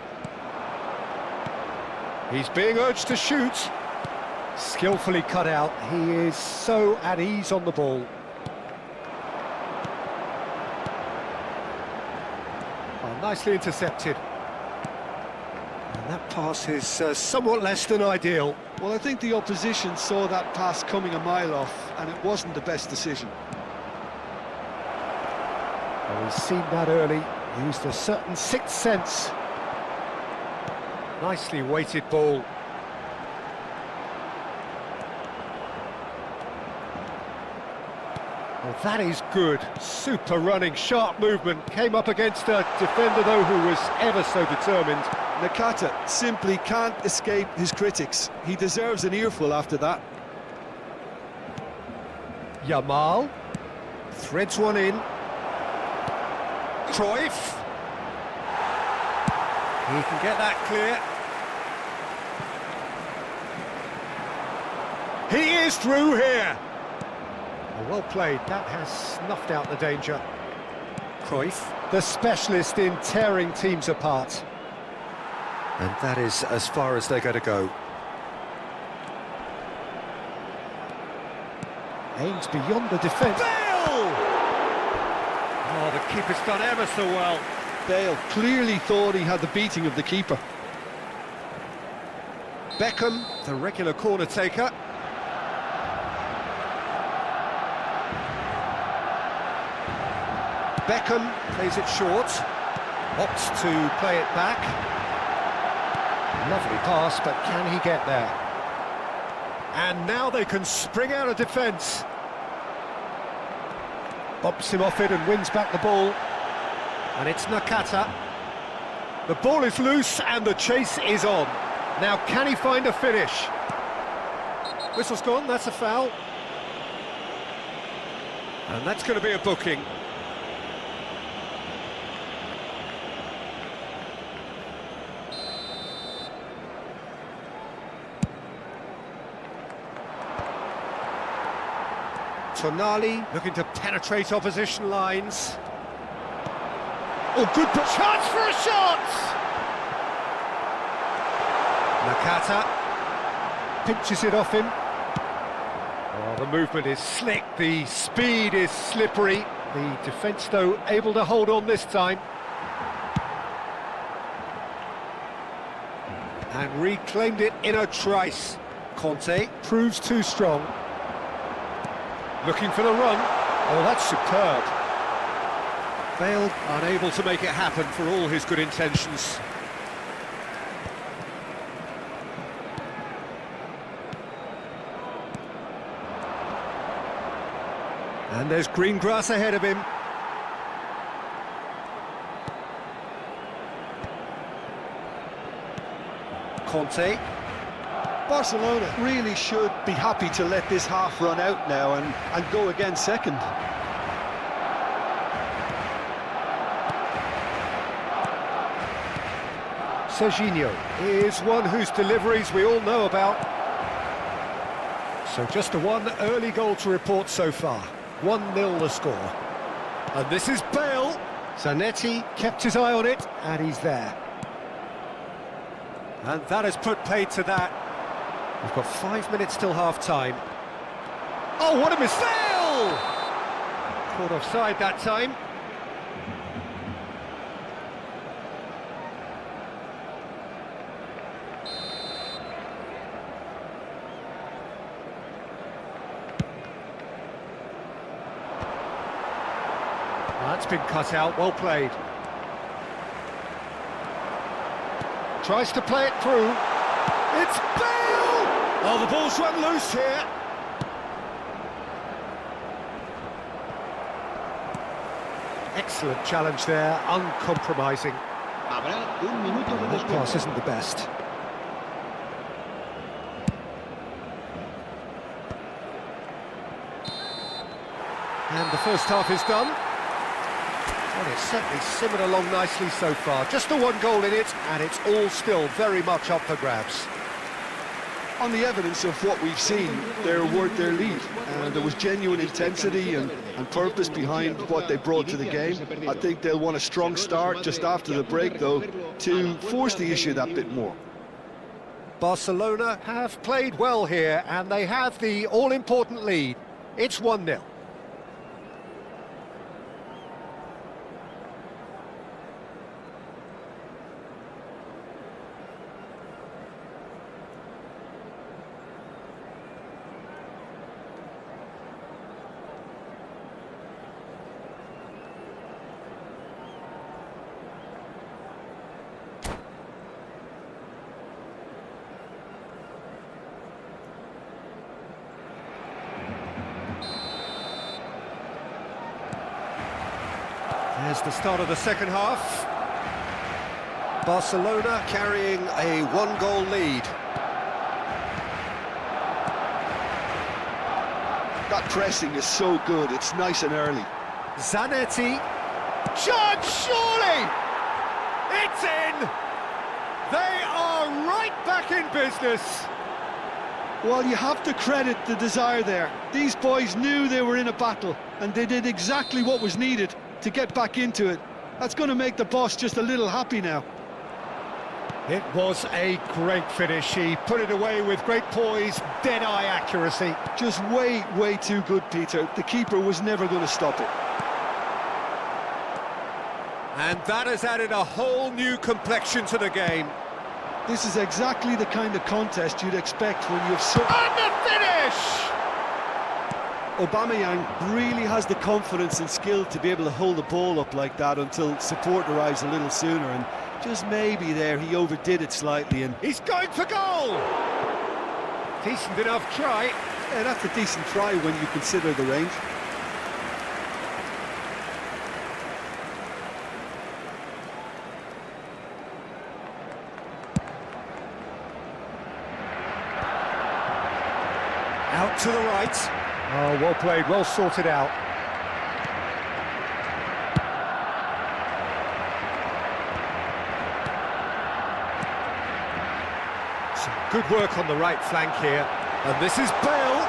He's being urged to shoot. Skillfully cut out. He is so at ease on the ball. Oh, nicely intercepted. And that pass is somewhat less than ideal. Well, I think the opposition saw that pass coming a mile off, and it wasn't the best decision. Well, he's seen that early, used a certain sixth sense. Nicely weighted ball. Well, that is good. Super running, sharp movement. Came up against a defender, though, who was ever so determined. Nakata simply can't escape his critics. He deserves an earful after that. Yamal threads one in. Cruyff. He can get that clear. He is through here. Oh, well played. That has snuffed out the danger. Cruyff, the specialist in tearing teams apart. And that is as far as they're going to go. Aims beyond the defence. Bale! Oh, the keeper's done ever so well. Bale clearly thought he had the beating of the keeper. Beckham, the regular corner taker. Beckham plays it short. Opts to play it back. Lovely pass, but can he get there? And now they can spring out of defence. Bumps him off it and wins back the ball. And it's Nakata. The ball is loose and the chase is on. Now can he find a finish? Whistle's gone, that's a foul. And that's going to be a booking. Tonali looking to penetrate opposition lines. Oh, good chance for a shot! Nakata pinches it off him. Oh, the movement is slick, the speed is slippery. The defence, though, able to hold on this time. And reclaimed it in a trice. Conte proves too strong. Looking for the run. Oh, that's superb. Bale unable to make it happen for all his good intentions. And there's green grass ahead of him. Conte. Barcelona really should be happy to let this half run out now and go again second. Serginho is one whose deliveries we all know about. So just a one early goal to report so far. 1-0 the score. And this is Bale. Zanetti kept his eye on it, and he's there. And that has put paid to that. We've got 5 minutes till half-time. Oh, what a mistake! Caught offside that time. That's been cut out, well played. Tries to play it through. It's Bale! Oh, the ball's run loose here. Excellent challenge there, uncompromising. Habrá un minuto de That pass descuento. isn't the best. And the first half is done. And it's certainly simmered along nicely so far. Just the one goal in it, and it's all still very much up for grabs. On the evidence of what we've seen, they're worth their lead. There was genuine intensity and purpose behind what they brought to the game. I think they'll want a strong start just after the break, though, to force the issue that bit more. Barcelona have played well here, and they have the all-important lead. It's 1-0. There's the start of the second half. Barcelona carrying a one-goal lead. That pressing is so good, it's nice and early. Zanetti. Shot, surely! It's in! They are right back in business. Well, you have to credit the desire there. These boys knew they were in a battle, and they did exactly what was needed to get back into it. That's going to make the boss just a little happy now. It was a great finish. He put it away with great poise, dead-eye accuracy. Just way, way too good, Peter. The keeper was never going to stop it. And that has added a whole new complexion to the game. This is exactly the kind of contest you'd expect when you've... And the finish! Aubameyang really has the confidence and skill to be able to hold the ball up like that until support arrives a little sooner, and just maybe there he overdid it slightly, and He's going for goal! Decent enough try. yeah, that's a decent try when you consider the range. Out to the right. Oh, well played, well sorted out. Some good work on the right flank here. And this is Bale.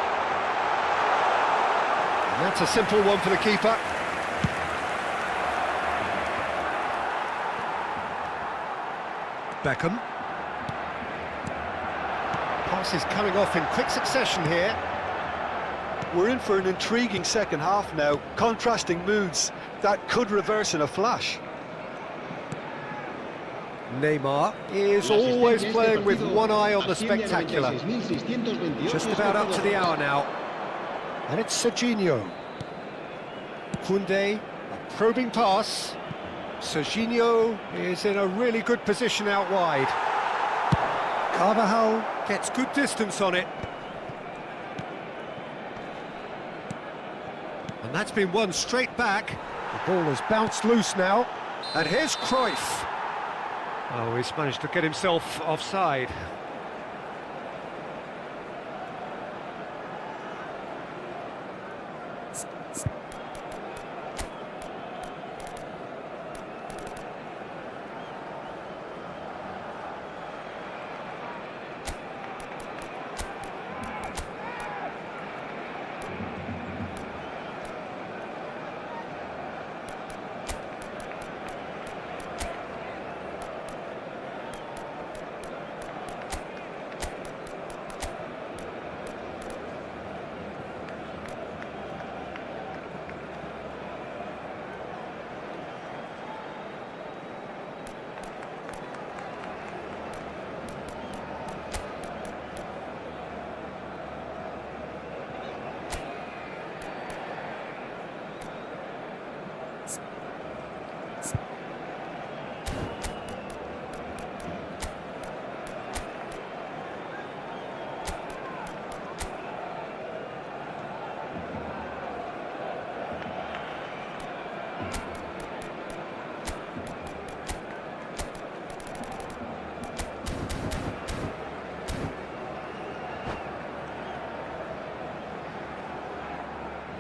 And that's a simple one for the keeper. Beckham. Pass is coming off in quick succession here. We're in for an intriguing second half now, contrasting moods that could reverse in a flash. Neymar is always playing with one eye on the spectacular. Just about up to the hour now. And it's Serginho. Koundé, a probing pass. Serginho is in a really good position out wide. Carvajal gets good distance on it. And that's been won straight back. The ball has bounced loose now. And here's Cruyff. Oh, he's managed to get himself offside.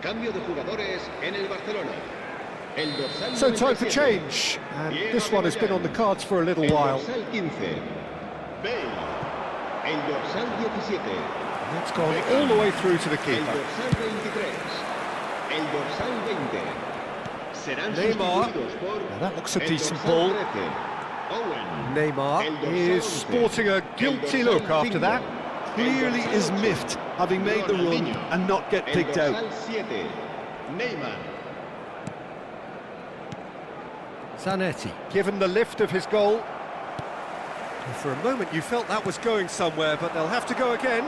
Cambio de jugadores en el Barcelona. El dorsal So time for 97. change, and this one has been on the cards for a little El while. dorsal 15. Bale. El dorsal 17. That's gone all the way through to the El keeper. dorsal 23. El dorsal 20. Serán Neymar. sustituidos por Now that looks a el decent dorsal ball. 13. Owen. Neymar El dorsal is 11. sporting a guilty El look dorsal after 5. that. Clearly is miffed, having made the run and not get El picked out. dorsal 7. Neymar. Zanetti, given the lift of his goal. For a moment you felt that was going somewhere, but they'll have to go again.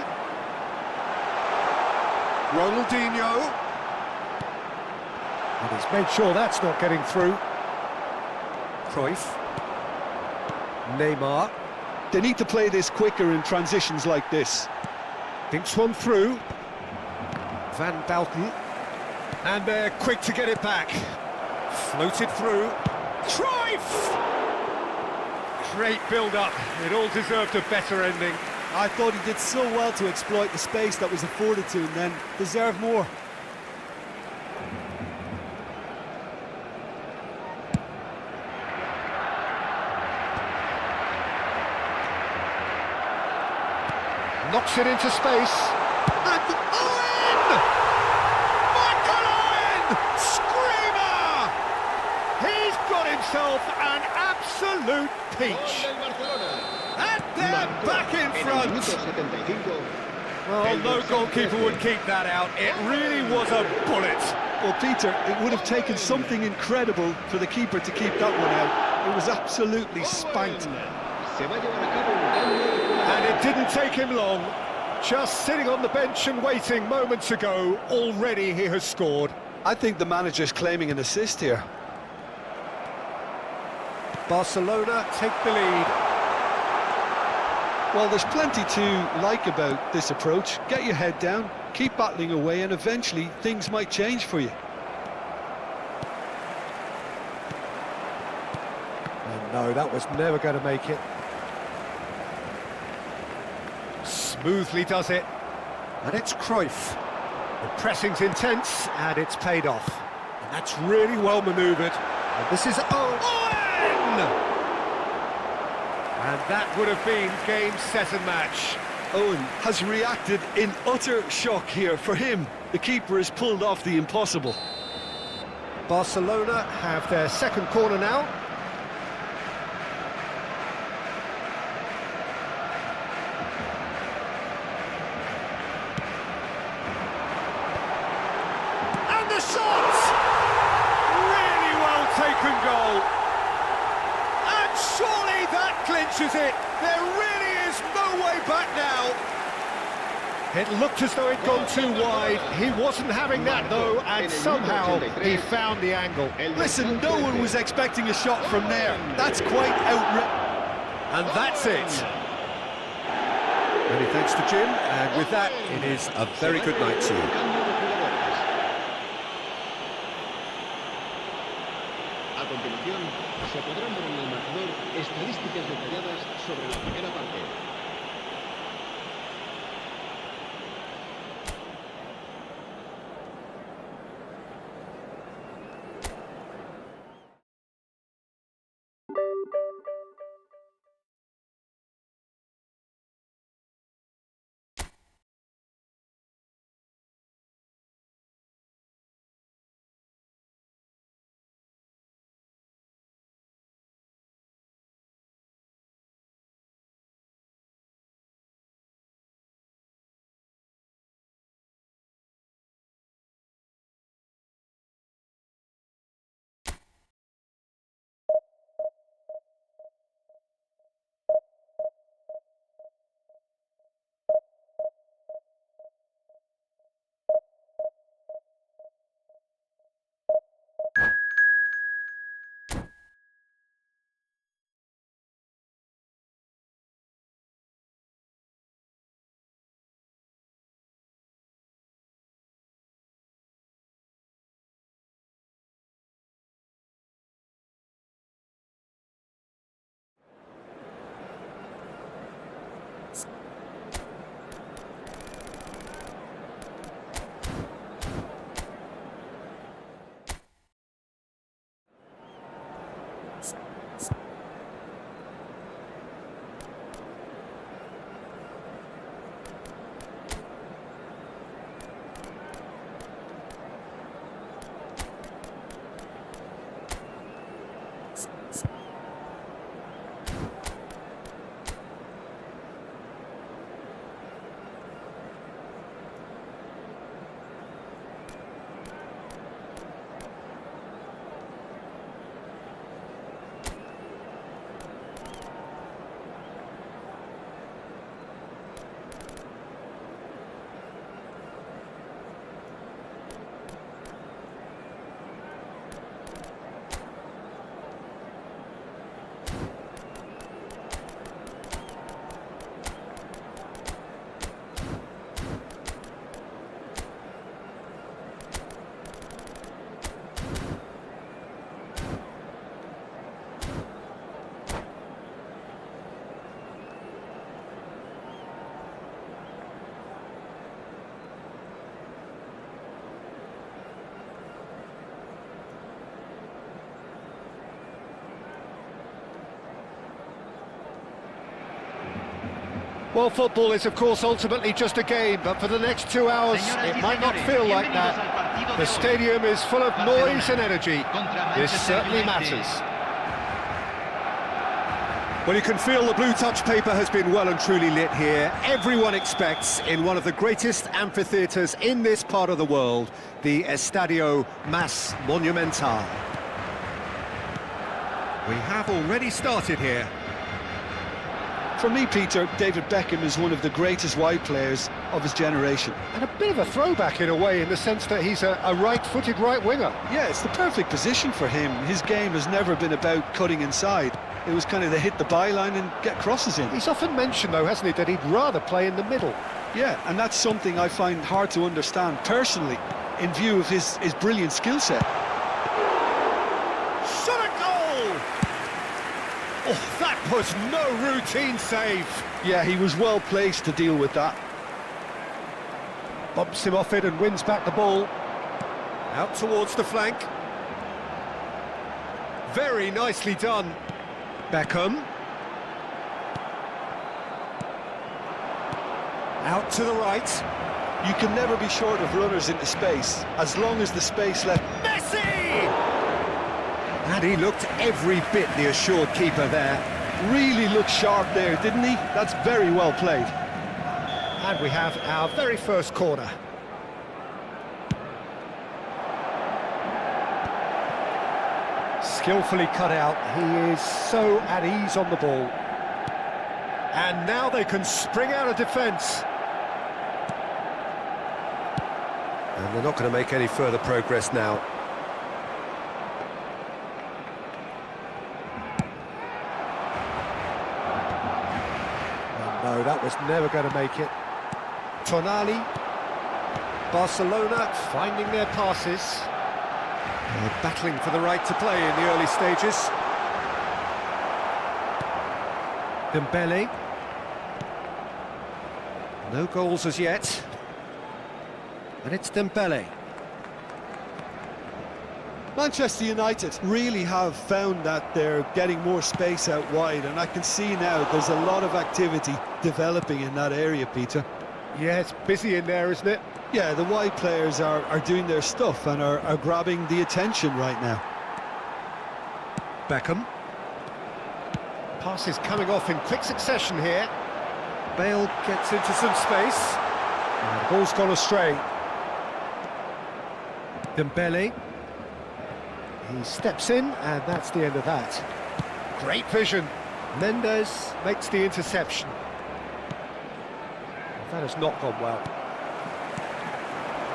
Ronaldinho. And he's made sure that's not getting through. Cruyff. Neymar. They need to play this quicker in transitions like this. Thinks one through. Van Bouten. And they're quick to get it back. Floated through. Cruyff! Great build-up. It all deserved a better ending. I thought he did so well to exploit the space that was afforded to him then. Deserved more. Knocks it into space. And Owen! Michael Owen! Screamer! He's got himself an absolute peach. Gol del Barcelona. And they're Marcó back in en el front. minuto 75. Well, El no dorsal goalkeeper 13. would keep that out. It really was a bullet. Well, Peter, it would have taken something incredible for the keeper to keep that one out. It was absolutely spanked. Se va a llevar a cabo un cambio de jugadores. And it didn't take him long. Just sitting on the bench and waiting moments ago, already he has scored. I think the manager's claiming an assist here. Barcelona take the lead. Well, there's plenty to like about this approach. Get your head down, keep battling away, and eventually things might change for you. And no, that was never going to make it. Smoothly does it. And it's Cruyff. The pressing's intense, and it's paid off. And that's really well manoeuvred. And this is Owen! And that would have been game, set and match. Owen has reacted in utter shock here. For him, the keeper has pulled off the impossible. Barcelona have their second corner now. And the shot! Really well taken goal. And surely that clinches it. There really is no way back now. It looked as though it'd gone too wide. He wasn't having that though, and somehow he found the angle. Listen, no one was expecting a shot from there. That's quite outrageous. And that's it. Many thanks to Jim, and with that, it is a very good night to you. Cambio de jugadores. A continuación, se podrán ver en el marcador estadísticas detalladas sobre la primera parte. Well, football is, of course, ultimately just a game, but for the next 2 hours, it might not feel like that. The stadium is full of noise and energy. This certainly matters. Well, you can feel the blue touch paper has been well and truly lit here. Everyone expects, in one of the greatest amphitheatres in this part of the world, the Estadio Más Monumental. We have already started here. For me, Peter, David Beckham is one of the greatest wide players of his generation. And a bit of a throwback in a way, in the sense that he's a right-footed right winger. Yeah, it's the perfect position for him. His game has never been about cutting inside. It was kind of to hit the byline and get crosses in. He's often mentioned, though, hasn't he, that he'd rather play in the middle. Yeah, and that's something I find hard to understand personally, in view of his brilliant skill set. Shot a goal! Oh, that was no routine save. Yeah, he was well placed to deal with that. Bumps him off it and wins back the ball. Out towards the flank. Very nicely done. Beckham. Out to the right. You can never be short of runners into space, as long as the space left. Messi! And he looked every bit the assured keeper there. Really looked sharp there, didn't he? That's very well played. And we have our very first corner. Skillfully cut out. He is so at ease on the ball. And now they can spring out of defence. And they're not going to make any further progress now. Oh, no, that was never going to make it. Tonali. Barcelona finding their passes. They're battling for the right to play in the early stages. Dembele. No goals as yet. And it's Dembele. Manchester United really have found that they're getting more space out wide, and I can see now there's a lot of activity developing in that area, Peter. Yeah, it's busy in there, isn't it? Yeah, the wide players are doing their stuff and are grabbing the attention right now. Beckham. Passes coming off in quick succession here. Bale gets into some space. And the ball's gone astray. Dembele. He steps in, and that's the end of that. Great vision. Mendes makes the interception. That has not gone well.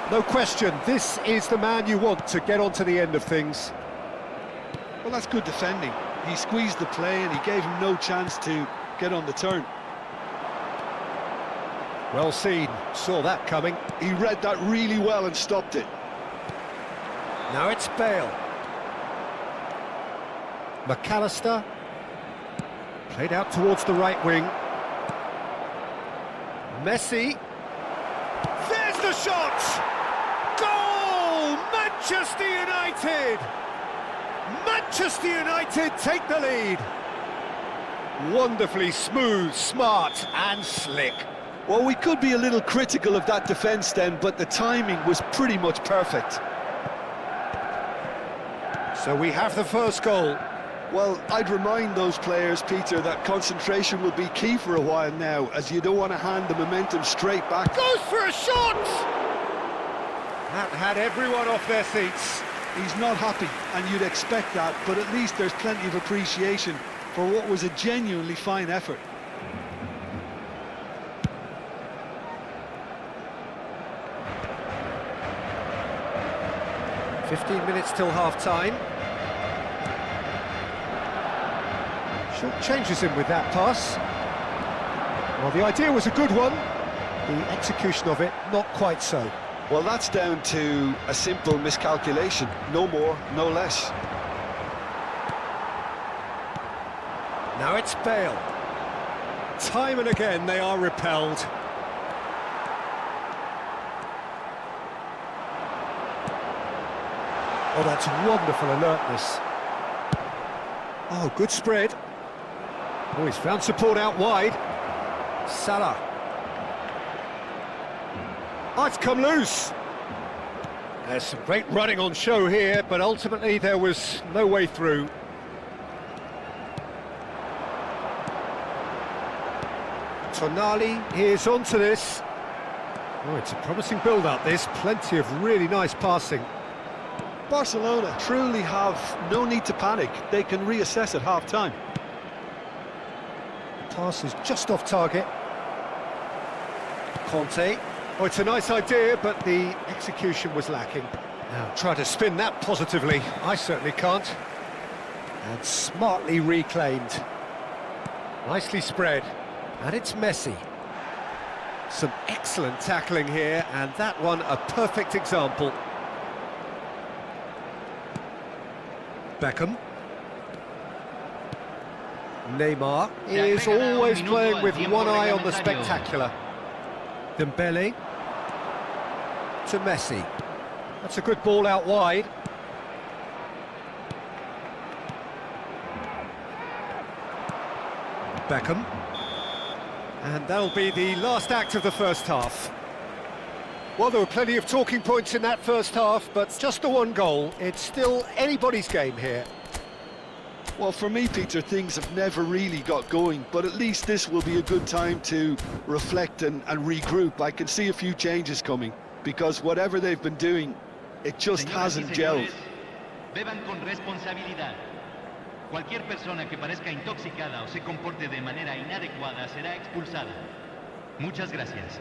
No question, this is the man you want to get onto the end of things. Well, that's good defending. He squeezed the play and he gave him no chance to get on the turn. Well seen, saw that coming. He read that really well and stopped it. Now it's Bale. McAllister. Played out towards the right wing. Messi. There's the shot! Goal! Manchester United! Manchester United take the lead. Wonderfully smooth, smart and slick. Well, we could be a little critical of that defence then, but the timing was pretty much perfect. So we have the first goal. Well, I'd remind those players, Peter, that concentration will be key for a while now, as you don't want to hand the momentum straight back. Goes for a shot! That had everyone off their seats. He's not happy, and you'd expect that, but at least there's plenty of appreciation for what was a genuinely fine effort. "15 minutes till half-time. Short changes him with that pass. Well, the idea was a good one. The execution of it, not quite so. Well, that's down to a simple miscalculation. No more, no less. Now it's Bale. Time and again they are repelled. Oh, that's wonderful alertness. Oh, good spread. Oh, he's found support out wide. Salah. Oh, it's come loose. There's some great running on show here, but ultimately there was no way through. Tonali is onto this. Oh, it's a promising build-up, this. Plenty of really nice passing. Barcelona truly have no need to panic. They can reassess at half-time. Pass is just off target. Conte. Oh, it's a nice idea, but the execution was lacking. Now, try to spin that positively. I certainly can't. And smartly reclaimed. Nicely spread. And it's Messi. Some excellent tackling here, and that one a perfect example. Beckham. Neymar is always playing with one eye on the spectacular. Dembele to Messi. That's a good ball out wide. Beckham. And that'll be the last act of the first half. Well, there were plenty of talking points in that first half, but just the one goal. It's still anybody's game here. Well, for me, Peter, things have never really got going, but at least this will be a good time to reflect and regroup. I can see a few changes coming, because whatever they've been doing, it just hasn't gelled. Beban con responsabilidad. Cualquier persona que parezca intoxicada o se comporte de manera inadecuada será expulsada. Muchas gracias.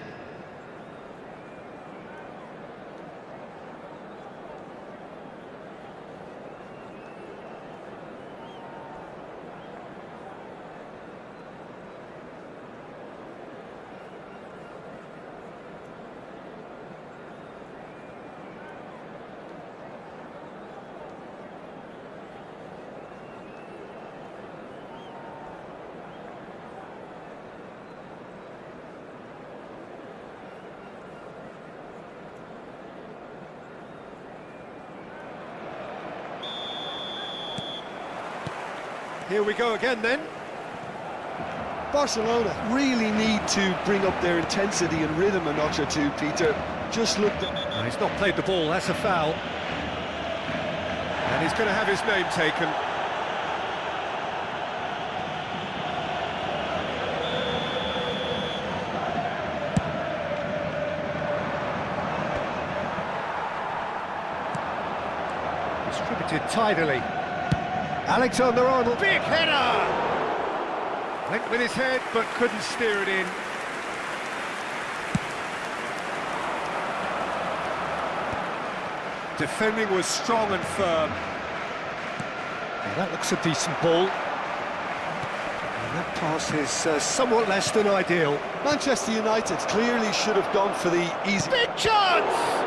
here we go again then. Barcelona really need to bring up their intensity and rhythm a notch or two, Peter. Just look at... No, he's not played the ball, that's a foul. And he's going to have his name taken. Distributed tidily. Alexander-Arnold, big header! Went with his head, but couldn't steer it in. Defending was strong and firm. Well, that looks a decent ball. And that pass is somewhat less than ideal. Manchester United clearly should have gone for the easy... Big chance!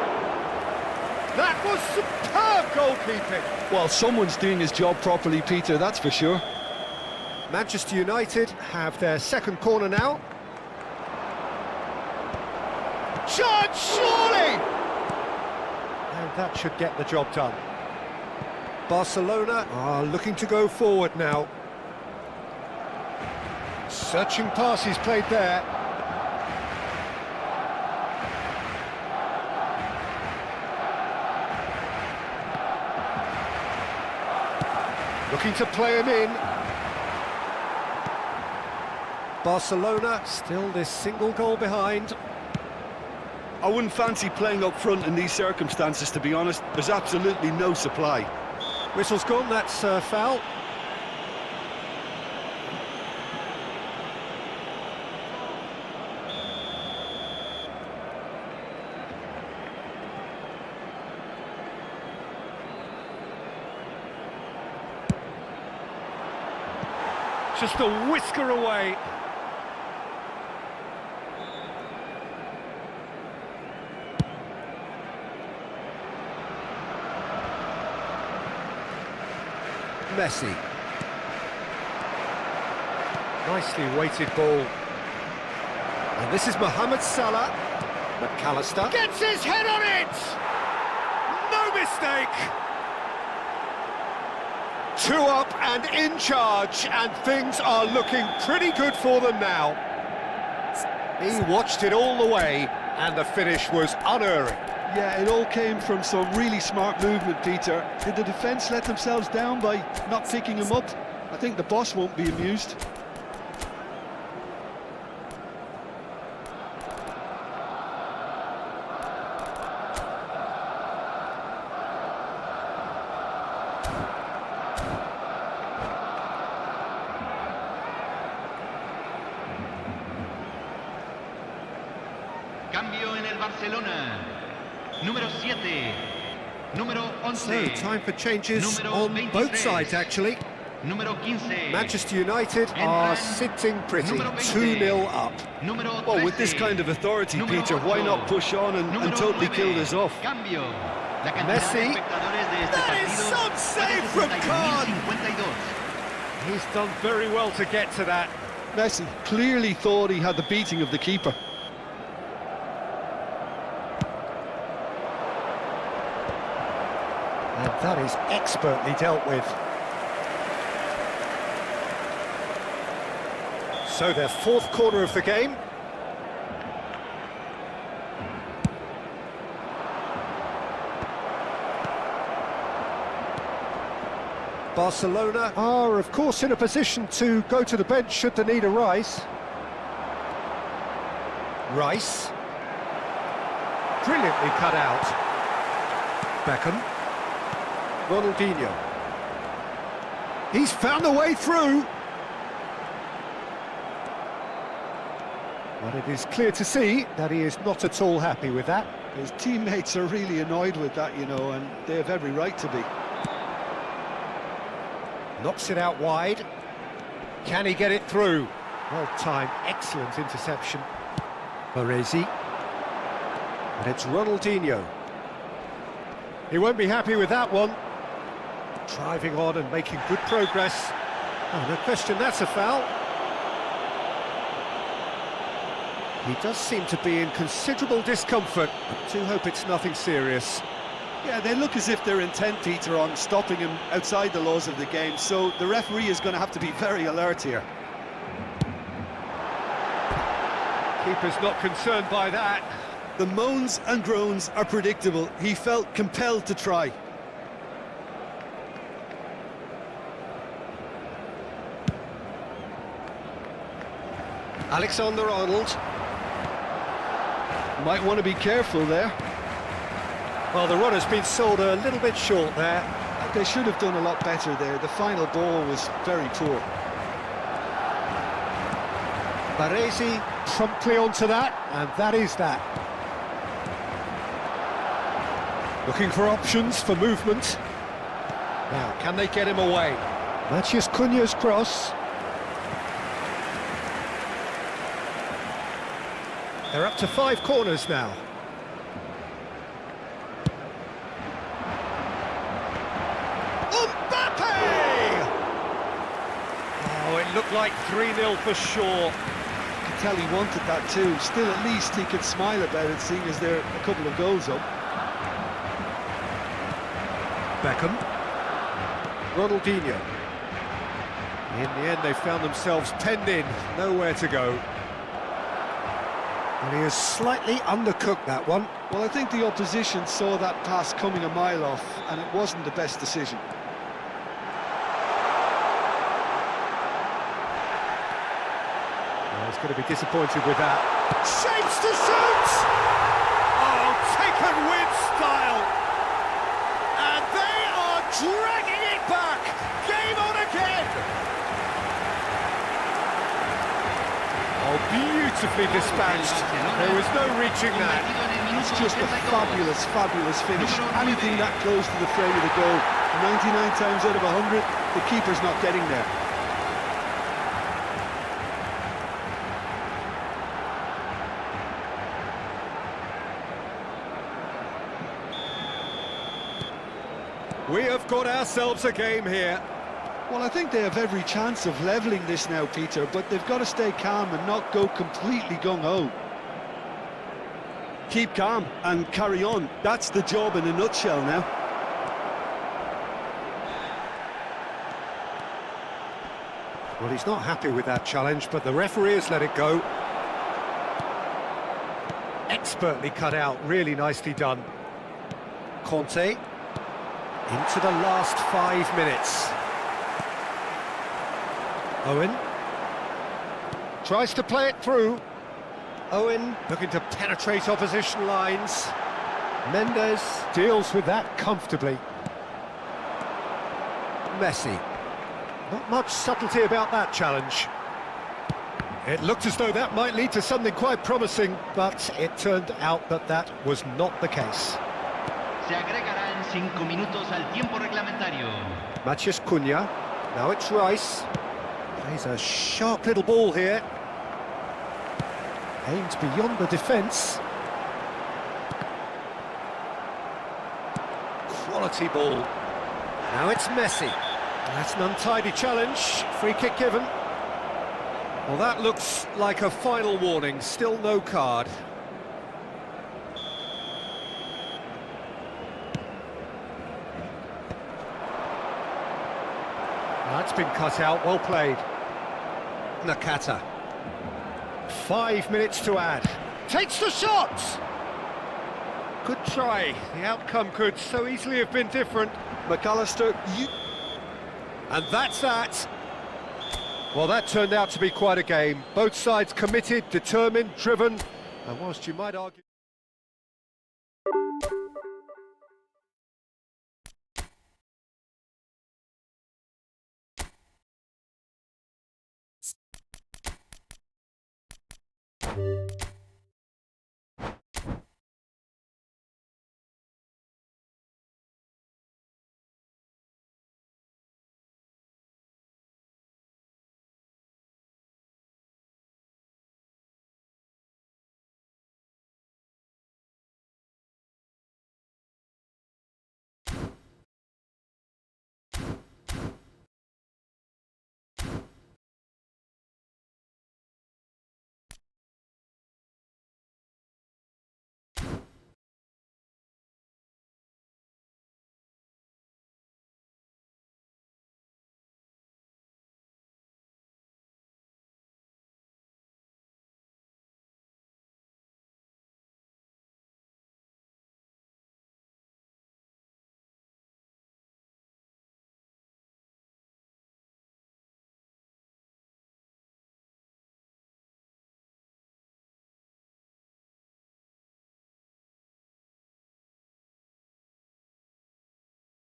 That was superb goalkeeping. Well, someone's doing his job properly, Peter, that's for sure. Manchester United have their second corner now. Chance, surely! And that should get the job done. Barcelona are looking to go forward now. Searching passes played there. Looking to play him in. Barcelona still this single goal behind. I wouldn't fancy playing up front in these circumstances, to be honest. There's absolutely no supply. Whistle's gone, that's a foul. Just a whisker away. Messi. Nicely weighted ball. And this is Mohamed Salah. McAllister gets his head on it! No mistake! 2 up and in charge, and things are looking pretty good for them now. He watched it all the way, and the finish was unerring. Yeah, it all came from some really smart movement, Peter. Did the defence let themselves down by not picking him up? I think the boss won't be amused. Cambio en el Barcelona. Número 7. Número 11. So, time for changes Número on 23. both sides, actually. Número 15. Manchester United are sitting pretty, Número 20. 2-0 up. Número 13. Well, with this kind of authority, Número Peter, why 8. not push on and Número totally 9. kill this off? Cambio. La cantidad Messi. de espectadores de este That is partido some save from Kahn. 61.052. He's done very well to get to that. Messi clearly thought he had the beating of the keeper. And that is expertly dealt with. So their fourth corner of the game. Barcelona are, of course, in a position to go to the bench should the need arise. Rice. Brilliantly cut out. Beckham. Ronaldinho. He's found a way through. But it is clear to see that he is not at all happy with that. His teammates are really annoyed with that, you know, and they have every right to be. Knocks it out wide. Can he get it through? Well timed, excellent interception. Baresi. And it's Ronaldinho. He won't be happy with that one. Driving on and making good progress. Oh, no question, that's a foul. He does seem to be in considerable discomfort. I do hope it's nothing serious. Yeah, they look as if they're intent, Peter, on stopping him outside the laws of the game, so the referee is going to have to be very alert here. Keeper's not concerned by that. The moans and groans are predictable. He felt compelled to try. Alexander-Arnold. Might want to be careful there. Well, the run has been sold a little bit short there. They should have done a lot better there. The final ball was very poor. Baresi promptly onto that, and that is that. Looking for options for movement. Now, can they get him away? Matheus Cunha's cross. They're up to 5 corners now. Oh, it looked like 3-0 for sure. You could tell he wanted that too. Still, at least he could smile about it, seeing as they're a couple of goals up. Beckham. Ronaldinho. In the end, they found themselves penned in, nowhere to go. And he has slightly undercooked that one. Well, I think the opposition saw that pass coming a mile off, and it wasn't the best decision. He's going to be disappointed with that. Shapes to shoot! Oh, taken with style! And they are dragging it back! Game on again! Oh, beautifully dispatched. There was no reaching that. It's just a fabulous, fabulous finish. Anything that close to the frame of the goal, 99 times out of 100, the keeper's not getting there. We have got ourselves a game here. Well, I think they have every chance of levelling this now, Peter, but they've got to stay calm and not go completely gung-ho. Keep calm and carry on. That's the job in a nutshell now. Well, he's not happy with that challenge, but the referee has let it go. Expertly cut out, really nicely done. Conte. Into the last 5 minutes. Owen. Tries to play it through. Owen looking to penetrate opposition lines. Mendes deals with that comfortably. Messi. Not much subtlety about that challenge. It looked as though that might lead to something quite promising, but it turned out that that was not the case. Se agregarán 5 minutos al tiempo reglamentario. Matheus Cunha. Now it's Rice. Plays a sharp little ball here. Aimed beyond the defence. Quality ball. Now it's Messi. That's an untidy challenge. Free kick given. Well, that looks like a final warning. Still no card. That's been cut out, well played. Nakata. 5 minutes to add. Takes the shot! Good try. The outcome could so easily have been different. McAllister, And that's that. Well, that turned out to be quite a game. Both sides committed, determined, driven, and whilst you might argue...